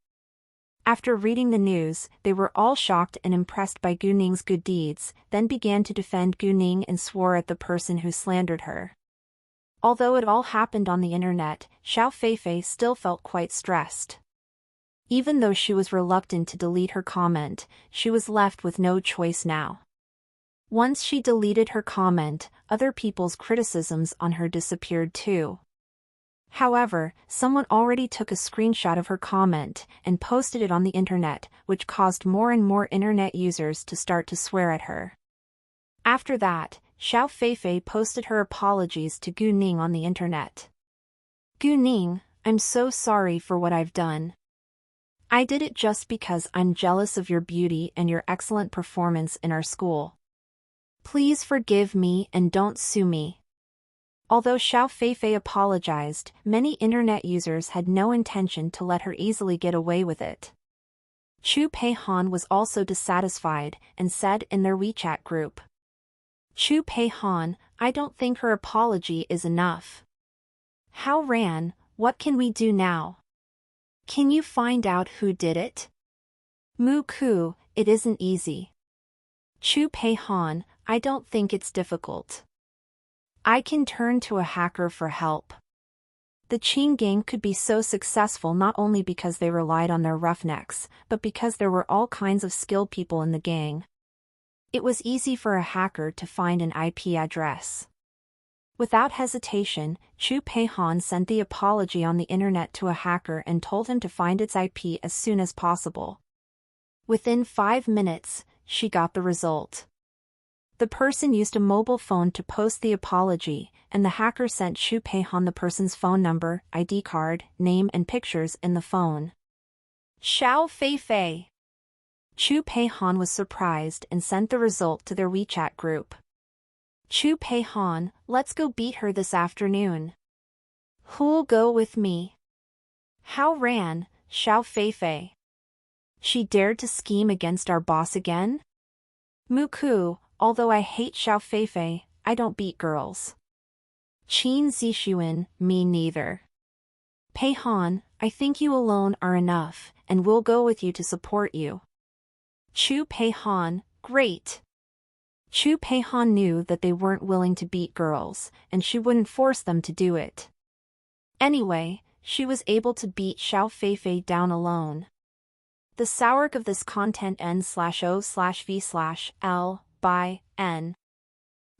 Speaker 1: After reading the news, they were all shocked and impressed by Gu Ning's good deeds, then began to defend Gu Ning and swore at the person who slandered her. Although it all happened on the internet, Xiao Feifei still felt quite stressed. Even though she was reluctant to delete her comment, she was left with no choice now. Once she deleted her comment, other people's criticisms on her disappeared too. However, someone already took a screenshot of her comment and posted it on the internet, which caused more and more internet users to start to swear at her. After that, Xiao Feifei posted her apologies to Gu Ning on the internet. Gu Ning, I'm so sorry for what I've done. I did it just because I'm jealous of your beauty and your excellent performance in our school. Please forgive me and don't sue me. Although Xiao Feifei apologized, many internet users had no intention to let her easily get away with it. Chu Peihan was also dissatisfied and said in their WeChat group, Chu Peihan, I don't think her apology is enough. How Ran, what can we do now? Can you find out who did it? Mu Ku, it isn't easy. Chu Peihan, I don't think it's difficult. I can turn to a hacker for help. The Qin gang could be so successful not only because they relied on their roughnecks, but because there were all kinds of skilled people in the gang. It was easy for a hacker to find an IP address. Without hesitation, Chu Peihan sent the apology on the internet to a hacker and told him to find its IP as soon as possible. Within 5 minutes, she got the result. The person used a mobile phone to post the apology, and the hacker sent Chu Peihan the person's phone number, ID card, name and pictures in the phone. Xiao Feifei. Chu Peihan was surprised and sent the result to their WeChat group. Chu Peihan, let's go beat her this afternoon. Who'll go with me? How Ran, Xiao Feifei. She dared to scheme against our boss again? Mu Ku, although I hate Xiao Feifei, I don't beat girls. Qin Zixuan, me neither. Peihan, I think you alone are enough, and we'll go with you to support you. Chu Peihan, great. Chu Peihan knew that they weren't willing to beat girls, and she wouldn't force them to do it. Anyway, she was able to beat Xiao Feifei down alone. The source of this content n/o/v/l by n.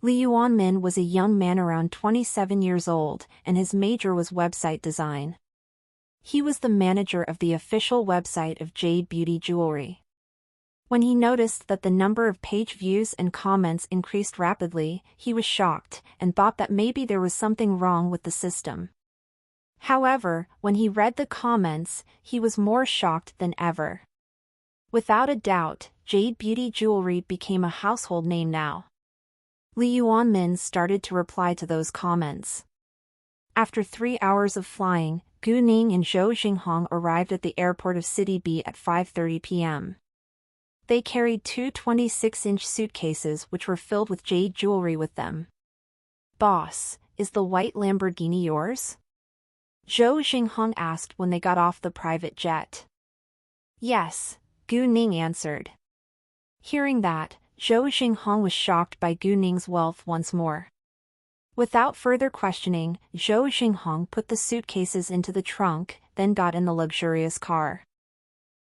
Speaker 1: Li Yuanmin was a young man around 27 years old, and his major was website design. He was the manager of the official website of Jade Beauty Jewelry. When he noticed that the number of page views and comments increased rapidly, he was shocked and thought that maybe there was something wrong with the system. However, when he read the comments, he was more shocked than ever. Without a doubt, Jade Beauty Jewelry became a household name now. Li Yuanmin started to reply to those comments. After 3 hours of flying, Gu Ning and Zhou Xinghong arrived at the airport of City B at 5:30 p.m. They carried two 26-inch suitcases which were filled with jade jewelry with them. "Boss, is the white Lamborghini yours?" Zhou Xinghong asked when they got off the private jet. "Yes," Gu Ning answered. Hearing that, Zhou Xinghong was shocked by Gu Ning's wealth once more. Without further questioning, Zhou Xinghong put the suitcases into the trunk, then got in the luxurious car.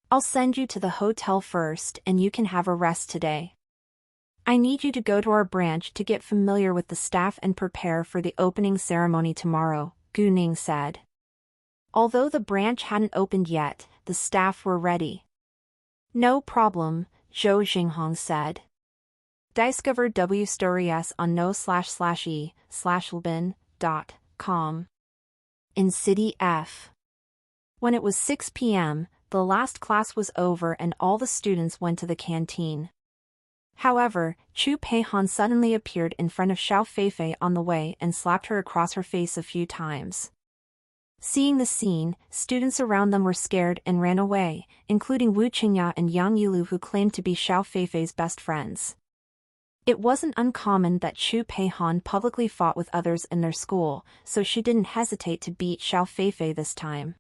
Speaker 1: "I'll send you to the hotel first and you can have a rest today. I need you to go to our branch to get familiar with the staff and prepare for the opening ceremony tomorrow," Gu Ning said. Although the branch hadn't opened yet, the staff were ready. "No problem," Zhou Xinghong said. Discover W stories on no/e/lbin.com. In City F. When it was 6 p.m., the last class was over and all the students went to the canteen. However, Chu Peihan suddenly appeared in front of Xiao Feifei on the way and slapped her across her face a few times. Seeing the scene, students around them were scared and ran away, including Wu Qingya and Yang Yulu, who claimed to be Xiao Feifei's best friends. It wasn't uncommon that Chu Peihan publicly fought with others in their school, so she didn't hesitate to beat Xiao Feifei this time.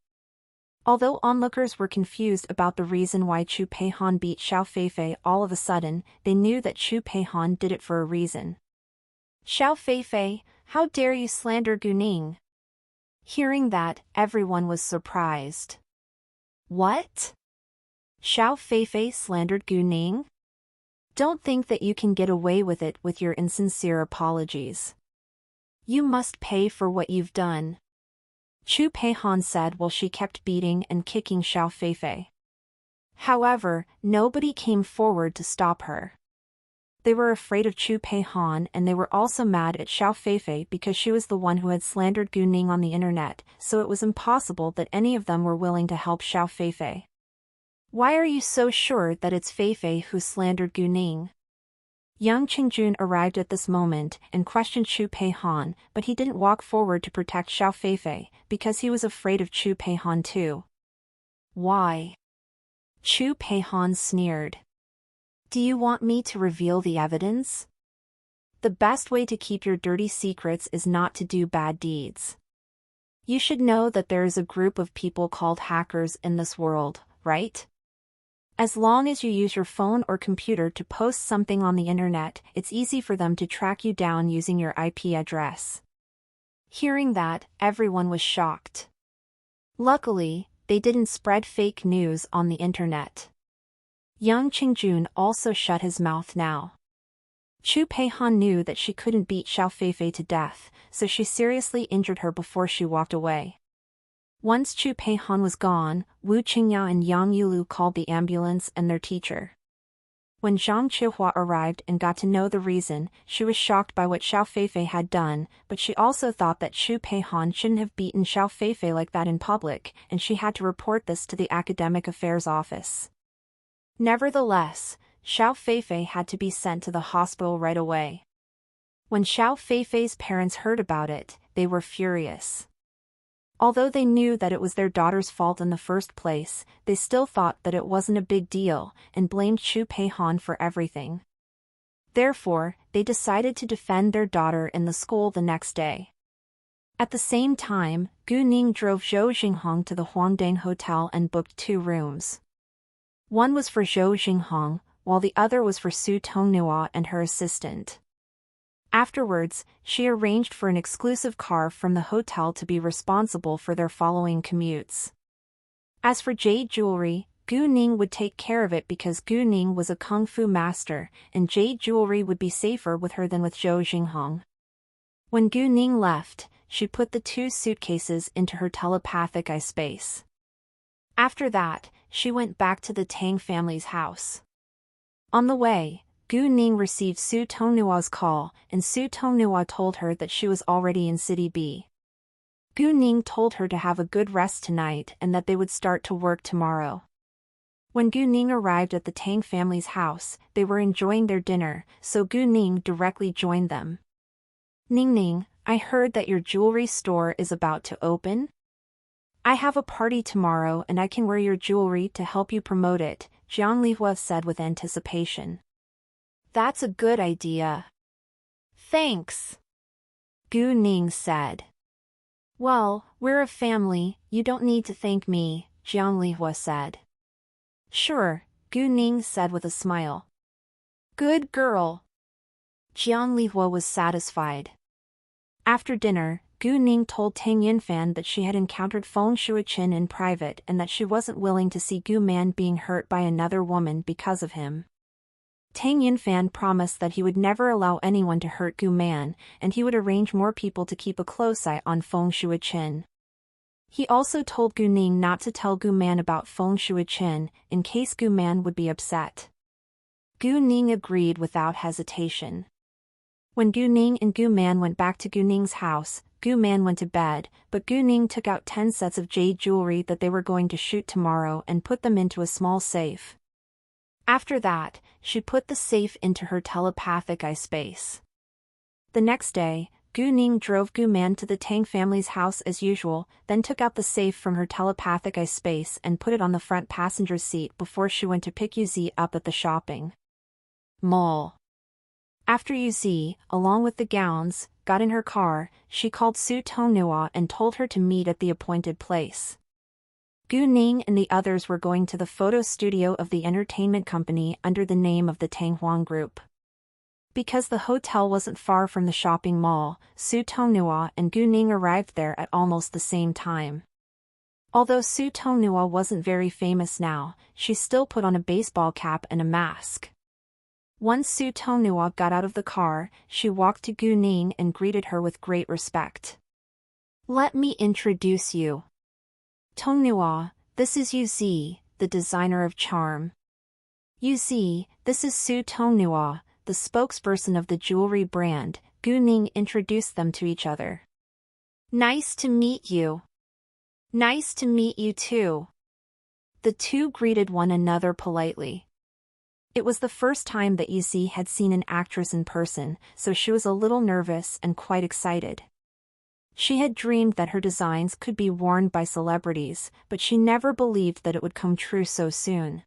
Speaker 1: Although onlookers were confused about the reason why Chu Peihan beat Xiao Feifei all of a sudden, they knew that Chu Peihan did it for a reason. "Xiao Feifei, how dare you slander Gu Ning?" Hearing that, everyone was surprised. "What? Xiao Feifei slandered Gu Ning? Don't think that you can get away with it with your insincere apologies. You must pay for what you've done," Chu Peihan said while she kept beating and kicking Xiao Feifei. However, nobody came forward to stop her. They were afraid of Chu Peihan and they were also mad at Xiao Feifei because she was the one who had slandered Gu Ning on the internet, so it was impossible that any of them were willing to help Xiao Feifei. "Why are you so sure that it's Feifei who slandered Gu Ning?" Yang Qingjun arrived at this moment and questioned Chu Peihan, but he didn't walk forward to protect Xiao Feifei, because he was afraid of Chu Peihan too. "Why?" Chu Peihan sneered. "Do you want me to reveal the evidence? The best way to keep your dirty secrets is not to do bad deeds. You should know that there is a group of people called hackers in this world, right? As long as you use your phone or computer to post something on the internet, it's easy for them to track you down using your IP address." Hearing that, everyone was shocked. Luckily, they didn't spread fake news on the internet. Yang Qingjun also shut his mouth now. Chu Peihan knew that she couldn't beat Xiao Feifei to death, so she seriously injured her before she walked away. Once Chu Peihan was gone, Wu Qingya and Yang Yulu called the ambulance and their teacher. When Zhang Chihua arrived and got to know the reason, she was shocked by what Xiao Feifei had done, but she also thought that Chu Peihan shouldn't have beaten Xiao Feifei like that in public, and she had to report this to the Academic Affairs Office. Nevertheless, Xiao Feifei had to be sent to the hospital right away. When Xiao Feifei's parents heard about it, they were furious. Although they knew that it was their daughter's fault in the first place, they still thought that it wasn't a big deal, and blamed Chu Peihan for everything. Therefore, they decided to defend their daughter in the school the next day. At the same time, Gu Ning drove Zhou Xinghong to the Huangdang Hotel and booked 2 rooms. One was for Zhou Xinghong, while the other was for Su Tongnua and her assistant. Afterwards, she arranged for an exclusive car from the hotel to be responsible for their following commutes. As for jade jewelry, Gu Ning would take care of it because Gu Ning was a kung fu master, and jade jewelry would be safer with her than with Zhou Xinghong. When Gu Ning left, she put the 2 suitcases into her telepathic eye space. After that, she went back to the Tang family's house. On the way, Gu Ning received Su Tongnua's call, and Su Tongnua told her that she was already in City B. Gu Ning told her to have a good rest tonight and that they would start to work tomorrow. When Gu Ning arrived at the Tang family's house, they were enjoying their dinner, so Gu Ning directly joined them. "Ning Ning, I heard that your jewelry store is about to open. I have a party tomorrow and I can wear your jewelry to help you promote it, Jiang Lihua said with anticipation. That's a good idea. Thanks, Gu Ning said. Well, we're a family, you don't need to thank me, Jiang Lihua said. Sure, Gu Ning said with a smile. Good girl. Jiang Lihua was satisfied. After dinner, Gu Ning told Tang Yunfan that she had encountered Feng Shuiqin in private and that she wasn't willing to see Gu Man being hurt by another woman because of him. Tang Yunfan promised that he would never allow anyone to hurt Gu Man, and he would arrange more people to keep a close eye on Feng Shuiqin. He also told Gu Ning not to tell Gu Man about Feng Shuiqin, in case Gu Man would be upset. Gu Ning agreed without hesitation. When Gu Ning and Gu Man went back to Gu Ning's house, Gu Man went to bed, but Gu Ning took out 10 sets of jade jewelry that they were going to shoot tomorrow and put them into a small safe. After that, she put the safe into her telepathic eye space. The next day, Gu Ning drove Gu Man to the Tang family's house as usual, then took out the safe from her telepathic eye space and put it on the front passenger seat before she went to pick Yuzi up at the shopping mall. After Yuzi, along with the gowns, got in her car, she called Su Tonghua and told her to meet at the appointed place. Gu Ning and the others were going to the photo studio of the entertainment company under the name of the Tang Huang Group. Because the hotel wasn't far from the shopping mall, Su Tonghua and Gu Ning arrived there at almost the same time. Although Su Tonghua wasn't very famous now, she still put on a baseball cap and a mask. Once Su Tonghua got out of the car, she walked to Gu Ning and greeted her with great respect. Let me introduce you. Tonghua, this is Yuzi, the designer of charm. Yuzi, this is Su Tonghua, the spokesperson of the jewelry brand. Gu Ning introduced them to each other. Nice to meet you. Nice to meet you too. The two greeted one another politely. It was the first time that Yuzi had seen an actress in person, so she was a little nervous and quite excited. She had dreamed that her designs could be worn by celebrities, but she never believed that it would come true so soon.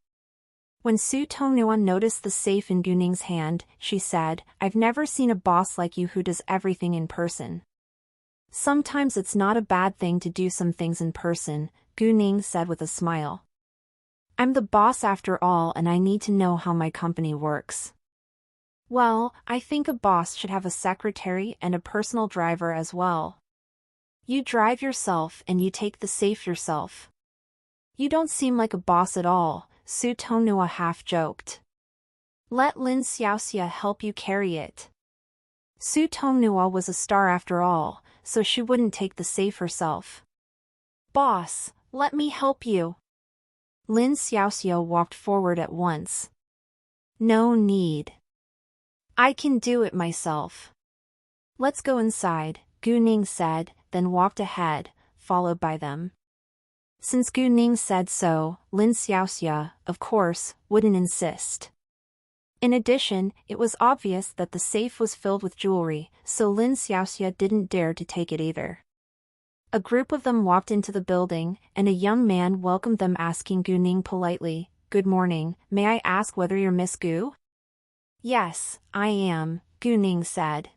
Speaker 1: When Su Tonghua noticed the safe in Gu Ning's hand, she said, I've never seen a boss like you who does everything in person. Sometimes it's not a bad thing to do some things in person, Gu Ning said with a smile. I'm the boss after all and I need to know how my company works. Well, I think a boss should have a secretary and a personal driver as well. You drive yourself and you take the safe yourself. You don't seem like a boss at all, Su Tonghua half joked. Let Lin Xiaoxia help you carry it. Su Tonghua was a star after all, so she wouldn't take the safe herself. Boss, let me help you. Lin Xiaoxia walked forward at once. No need. I can do it myself. Let's go inside, Gu Ning said, then walked ahead, followed by them. Since Gu Ning said so, Lin Xiaoxia, of course, wouldn't insist. In addition, it was obvious that the safe was filled with jewelry, so Lin Xiaoxia didn't dare to take it either. A group of them walked into the building, and a young man welcomed them asking Gu Ning politely, Good morning, may I ask whether you're Miss Gu? Yes, I am, Gu Ning said.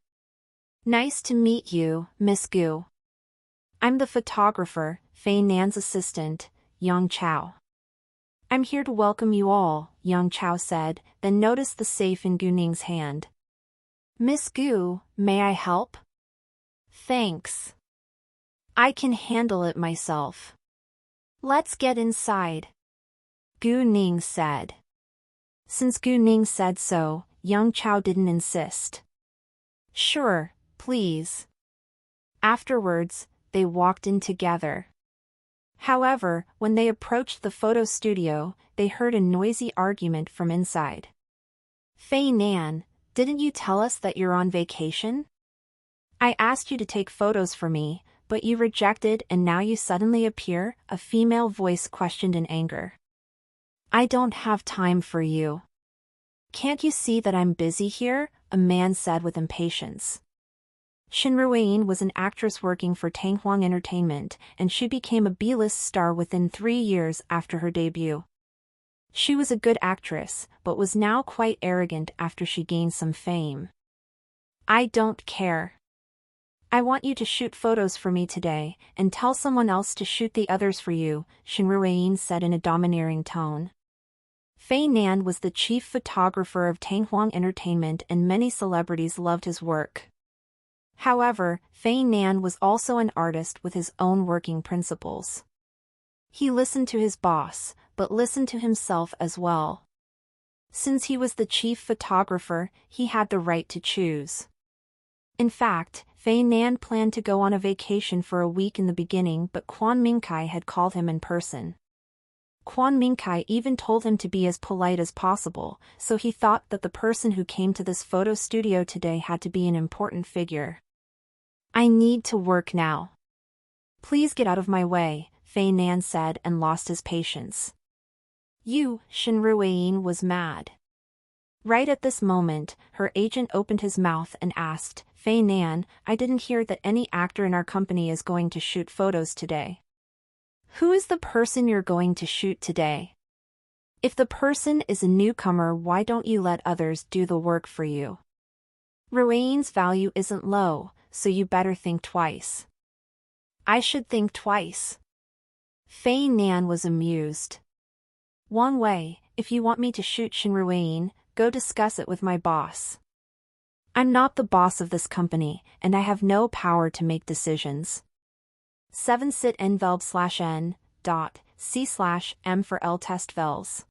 Speaker 1: Nice to meet you, Miss Gu. I'm the photographer, Fei Nan's assistant, Yang Chao. I'm here to welcome you all, Yang Chao said, then noticed the safe in Gu Ning's hand. Miss Gu, may I help? Thanks. I can handle it myself. Let's get inside, Gu Ning said. Since Gu Ning said so, Yang Chao didn't insist. Sure, please. Afterwards, they walked in together. However, when they approached the photo studio, they heard a noisy argument from inside. Fei Nan, didn't you tell us that you're on vacation? I asked you to take photos for me, but you rejected and now you suddenly appear, a female voice questioned in anger. I don't have time for you. Can't you see that I'm busy here? A man said with impatience. Shin Ruiyin was an actress working for Tanghwang Entertainment, and she became a B-list star within 3 years after her debut. She was a good actress, but was now quite arrogant after she gained some fame. "I don't care. I want you to shoot photos for me today, and tell someone else to shoot the others for you," Shin Ruiyin said in a domineering tone. Fei Nan was the chief photographer of Tanghwang Entertainment, and many celebrities loved his work. However, Fei Nan was also an artist with his own working principles. He listened to his boss, but listened to himself as well. Since he was the chief photographer, he had the right to choose. In fact, Fei Nan planned to go on a vacation for a week in the beginning, but Kwon Mingkai had called him in person. Kwon Mingkai even told him to be as polite as possible, so he thought that the person who came to this photo studio today had to be an important figure. "I need to work now. Please get out of my way," Fei Nan said, and lost his patience. Shin Ruiyin was mad. Right at this moment, her agent opened his mouth and asked, "Fei Nan, I didn't hear that any actor in our company is going to shoot photos today. Who is the person you're going to shoot today? If the person is a newcomer, why don't you let others do the work for you? Ruiyin's value isn't low, so you better think twice." "I should think twice." Fei Nan was amused. "Wang Wei, if you want me to shoot Shin Ruiyin, go discuss it with my boss. I'm not the boss of this company, and I have no power to make decisions." 7 sit envelb/n. C/m for L test vels.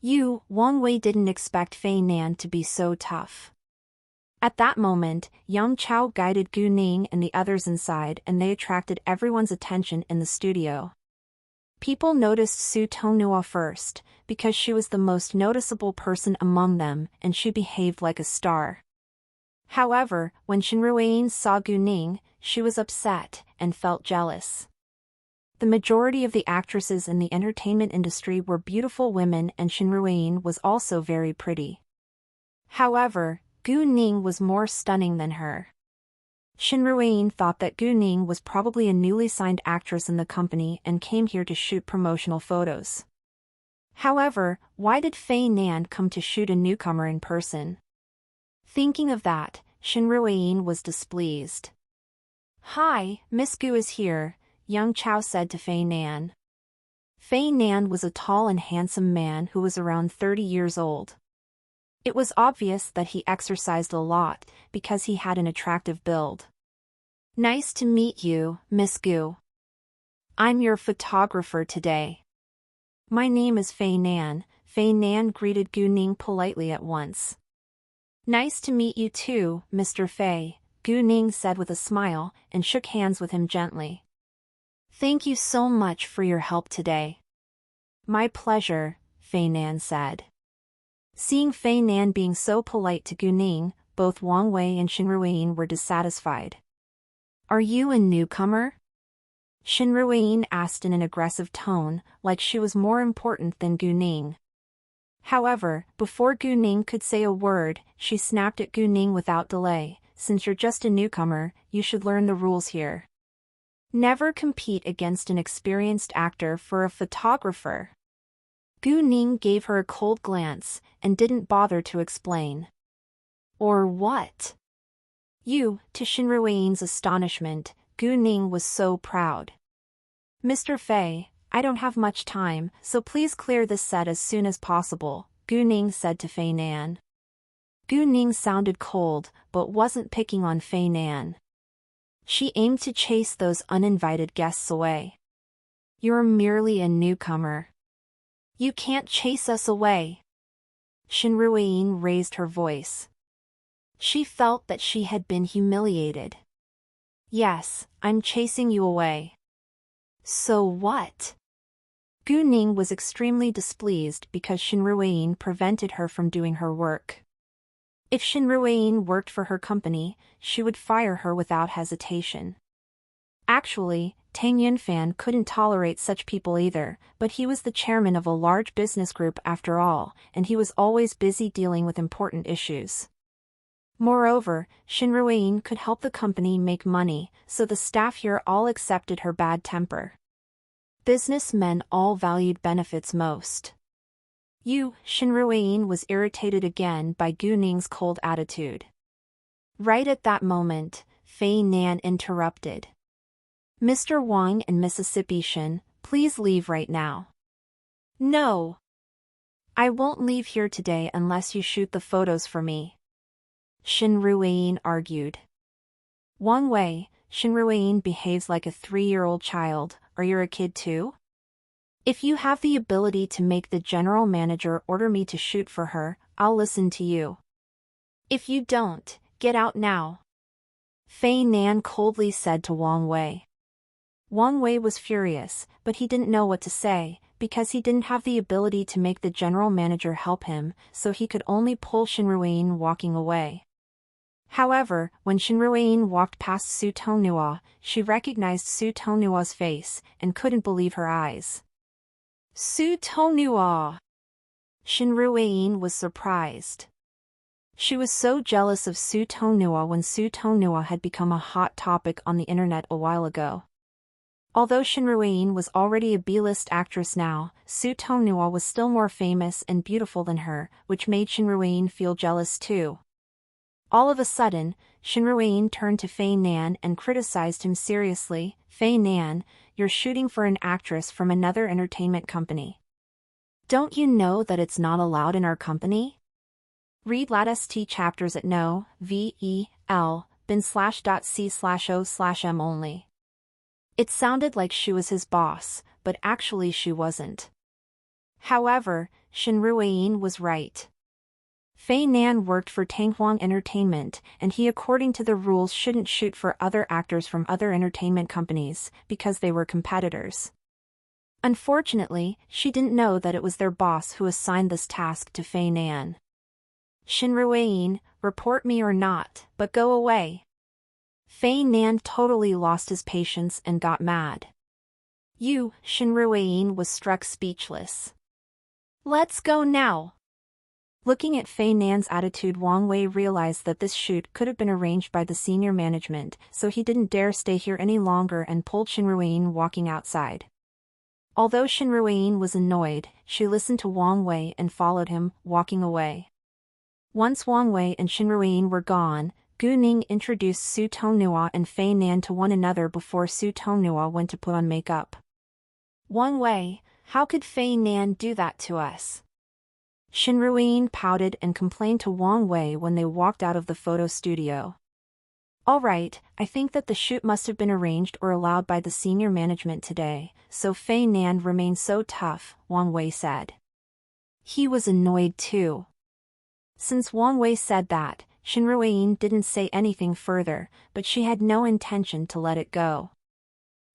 Speaker 1: Wang Wei didn't expect Fei Nan to be so tough. At that moment, Yang Chao guided Gu Ning and the others inside, and they attracted everyone's attention in the studio. People noticed Su Tonghua first, because she was the most noticeable person among them, and she behaved like a star. However, when Shin Ruiyin saw Gu Ning, she was upset and felt jealous. The majority of the actresses in the entertainment industry were beautiful women, and Shin Ruiyin was also very pretty. However, Gu Ning was more stunning than her. Shin Ruiyin thought that Gu Ning was probably a newly signed actress in the company and came here to shoot promotional photos. However, why did Fei Nan come to shoot a newcomer in person? Thinking of that, Shin Ruiyin was displeased. "Hi, Miss Gu is here," Yang Chao said to Fei Nan. Fei Nan was a tall and handsome man who was around 30 years old. It was obvious that he exercised a lot, because he had an attractive build. "Nice to meet you, Miss Gu. I'm your photographer today. My name is Fei Nan." Fei Nan greeted Gu Ning politely at once. "Nice to meet you too, Mr. Fei," Gu Ning said with a smile, and shook hands with him gently. "Thank you so much for your help today." "My pleasure," Fei Nan said. Seeing Fei Nan being so polite to Gu Ning, both Wang Wei and Shin Ruiyin were dissatisfied. "Are you a newcomer?" Shin Ruiyin asked in an aggressive tone, like she was more important than Gu Ning. However, before Gu Ning could say a word, she snapped at Gu Ning without delay, "Since you're just a newcomer, you should learn the rules here. Never compete against an experienced actor for a photographer." Gu Ning gave her a cold glance, and didn't bother to explain. "Or what?" To Shin Ruiyin's astonishment, Gu Ning was so proud. "Mr. Fei, I don't have much time, so please clear this set as soon as possible," Gu Ning said to Fei Nan. Gu Ning sounded cold, but wasn't picking on Fei Nan. She aimed to chase those uninvited guests away. "You're merely a newcomer. You can't chase us away." Shin Ruiyin raised her voice. She felt that she had been humiliated. "Yes, I'm chasing you away." "So what?" Gu Ning was extremely displeased because Shin Ruiyin prevented her from doing her work. If Shin Ruiyin worked for her company, she would fire her without hesitation. Actually, Tang Yunfan couldn't tolerate such people either, but he was the chairman of a large business group after all, and he was always busy dealing with important issues. Moreover, Shin Ruin could help the company make money, so the staff here all accepted her bad temper. Businessmen all valued benefits most. Shin Ruin was irritated again by Gu Ning's cold attitude. Right at that moment, Fei Nan interrupted. Mr. Wang and Mississippi Shin, please leave right now. No. I won't leave here today unless you shoot the photos for me. Shin Ruin argued. Wang Wei, Shin Ruin behaves like a 3-year-old child, or you're a kid too? If you have the ability to make the general manager order me to shoot for her, I'll listen to you. If you don't, get out now. Fei Nan coldly said to Wang Wei. Wang Wei was furious, but he didn't know what to say, because he didn't have the ability to make the general manager help him, so he could only pull Shin Ruin walking away. However, when Shin Ruin walked past Su Tonghua, she recognized Su Tonghua's face, and couldn't believe her eyes. Su Tonghua! Shin Ruin was surprised. She was so jealous of Su Tonghua when Su Tonghua had become a hot topic on the internet a while ago. Although Shin Ruin was already a B-list actress now, Su Tonghua was still more famous and beautiful than her, which made Shin Ruin feel jealous too. All of a sudden, Shin Ruin turned to Fei Nan and criticized him seriously. Fei Nan, you're shooting for an actress from another entertainment company. Don't you know that it's not allowed in our company? Read latest chapters at bin/o/m only. It sounded like she was his boss, but actually she wasn't. However, Shin Ruin was right. Fei Nan worked for Tanghuang Entertainment, and he according to the rules shouldn't shoot for other actors from other entertainment companies, because they were competitors. Unfortunately, she didn't know that it was their boss who assigned this task to Fei Nan. Shin Ruin, report me or not, but go away. Fei Nan totally lost his patience and got mad. Shin Ruin was struck speechless. Let's go now. Looking at Fei Nan's attitude, Wang Wei realized that this shoot could have been arranged by the senior management, so he didn't dare stay here any longer and pulled Shin Ruin walking outside. Although Shin Ruin was annoyed, she listened to Wang Wei and followed him, walking away. Once Wang Wei and Shin Ruin were gone, Gu Ning introduced Su Tonghua and Fei Nan to one another before Su Tonghua went to put on makeup. Wang Wei, how could Fei Nan do that to us? Shin Ruin pouted and complained to Wang Wei when they walked out of the photo studio. All right, I think that the shoot must have been arranged or allowed by the senior management today, so Fei Nan remained so tough, Wang Wei said. He was annoyed too. Since Wang Wei said that, Shin Ruin didn't say anything further, but she had no intention to let it go.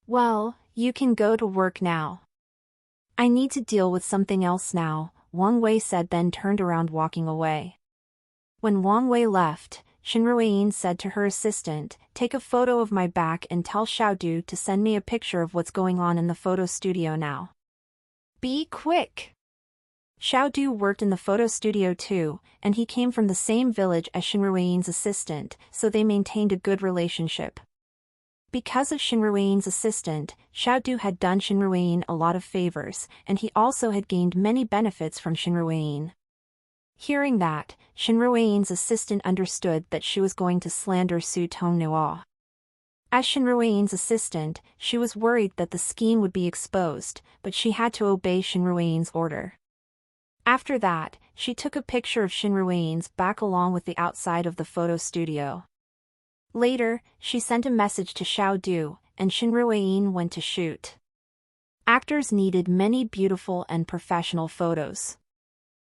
Speaker 1: Well, you can go to work now. I need to deal with something else now, Wang Wei said, then turned around walking away. When Wang Wei left, Shin Ruin said to her assistant, take a photo of my back and tell Xiaodu to send me a picture of what's going on in the photo studio now. Be quick! Xiaodu worked in the photo studio too, and he came from the same village as Shin Ruin's assistant, so they maintained a good relationship. Because of Shin Ruin's assistant, Xiaodu had done Shin Ruin a lot of favors, and he also had gained many benefits from Shin Ruin. Hearing that, Shin Ruin's assistant understood that she was going to slander Su Tonghua. As Shin Ruin's assistant, she was worried that the scheme would be exposed, but she had to obey Shin Ruin's order. After that, she took a picture of Shin Ruin's back along with the outside of the photo studio. Later, she sent a message to Xiaodu, and Shin Ruin went to shoot. Actors needed many beautiful and professional photos.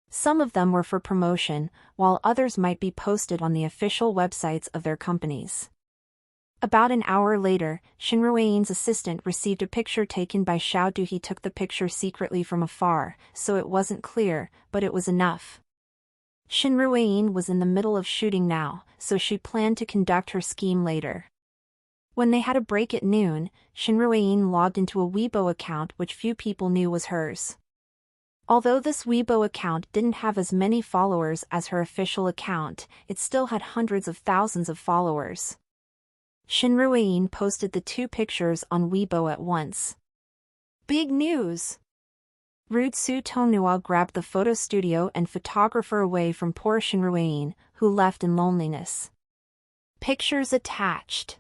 Speaker 1: Some of them were for promotion, while others might be posted on the official websites of their companies. About an hour later, Shin Ruin's assistant received a picture taken by Xiaodu. He took the picture secretly from afar, so it wasn't clear, but it was enough. Shin Ruin was in the middle of shooting now, so she planned to conduct her scheme later. When they had a break at noon, Shin Ruin logged into a Weibo account which few people knew was hers. Although this Weibo account didn't have as many followers as her official account, it still had hundreds of thousands of followers. Shin Ruein posted the two pictures on Weibo at once. Big news! Rude Soo Tongnua grabbed the photo studio and photographer away from poor Shin Ruein, who left in loneliness. Pictures attached.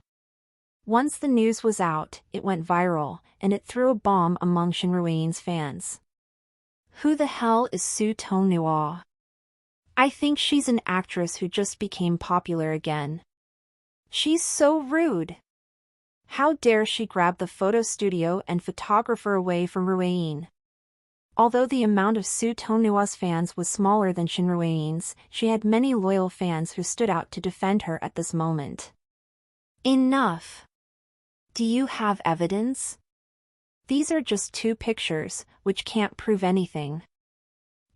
Speaker 1: Once the news was out, it went viral, and it threw a bomb among Shin Ruein's fans. Who the hell is Soo Tongnua? I think she's an actress who just became popular again. She's so rude. How dare she grab the photo studio and photographer away from Ruein? Although the amount of Soo Tongnua's fans was smaller than Shin Ruein's, she had many loyal fans who stood out to defend her at this moment. Enough! Do you have evidence? These are just two pictures, which can't prove anything.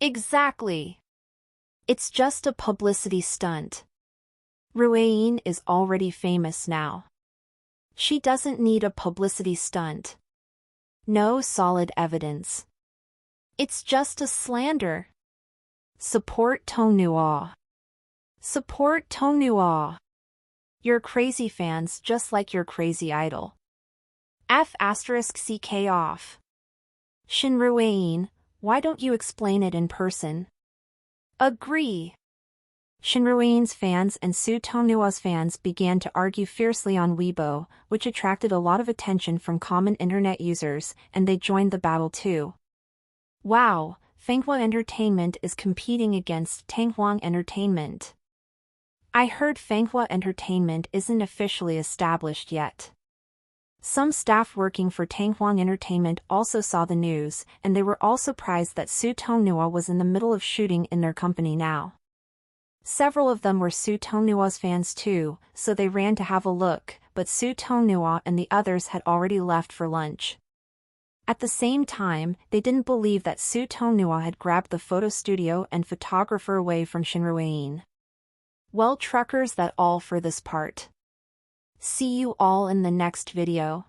Speaker 1: Exactly. It's just a publicity stunt. Ruein is already famous now. She doesn't need a publicity stunt. No solid evidence. It's just a slander. Support Tongnua. Support Tongnua. You're crazy fans just like your crazy idol. F***CK off. Shin Ruein, why don't you explain it in person? Agree. Shin Ruein's fans and Soo Tongnua's fans began to argue fiercely on Weibo, which attracted a lot of attention from common internet users, and they joined the battle too. Wow, Fanghua Entertainment is competing against Tanghwang Entertainment. I heard Fanghua Entertainment isn't officially established yet. Some staff working for Tanghwang Entertainment also saw the news, and they were all surprised that Soo Tongnua was in the middle of shooting in their company now. Several of them were Soo Tongnua's fans too, so they ran to have a look, but Soo Tongnua and the others had already left for lunch. At the same time, they didn't believe that Soo Tongnua had grabbed the photo studio and photographer away from Shin Ruein. Well truckers, that's all for this part. See you all in the next video.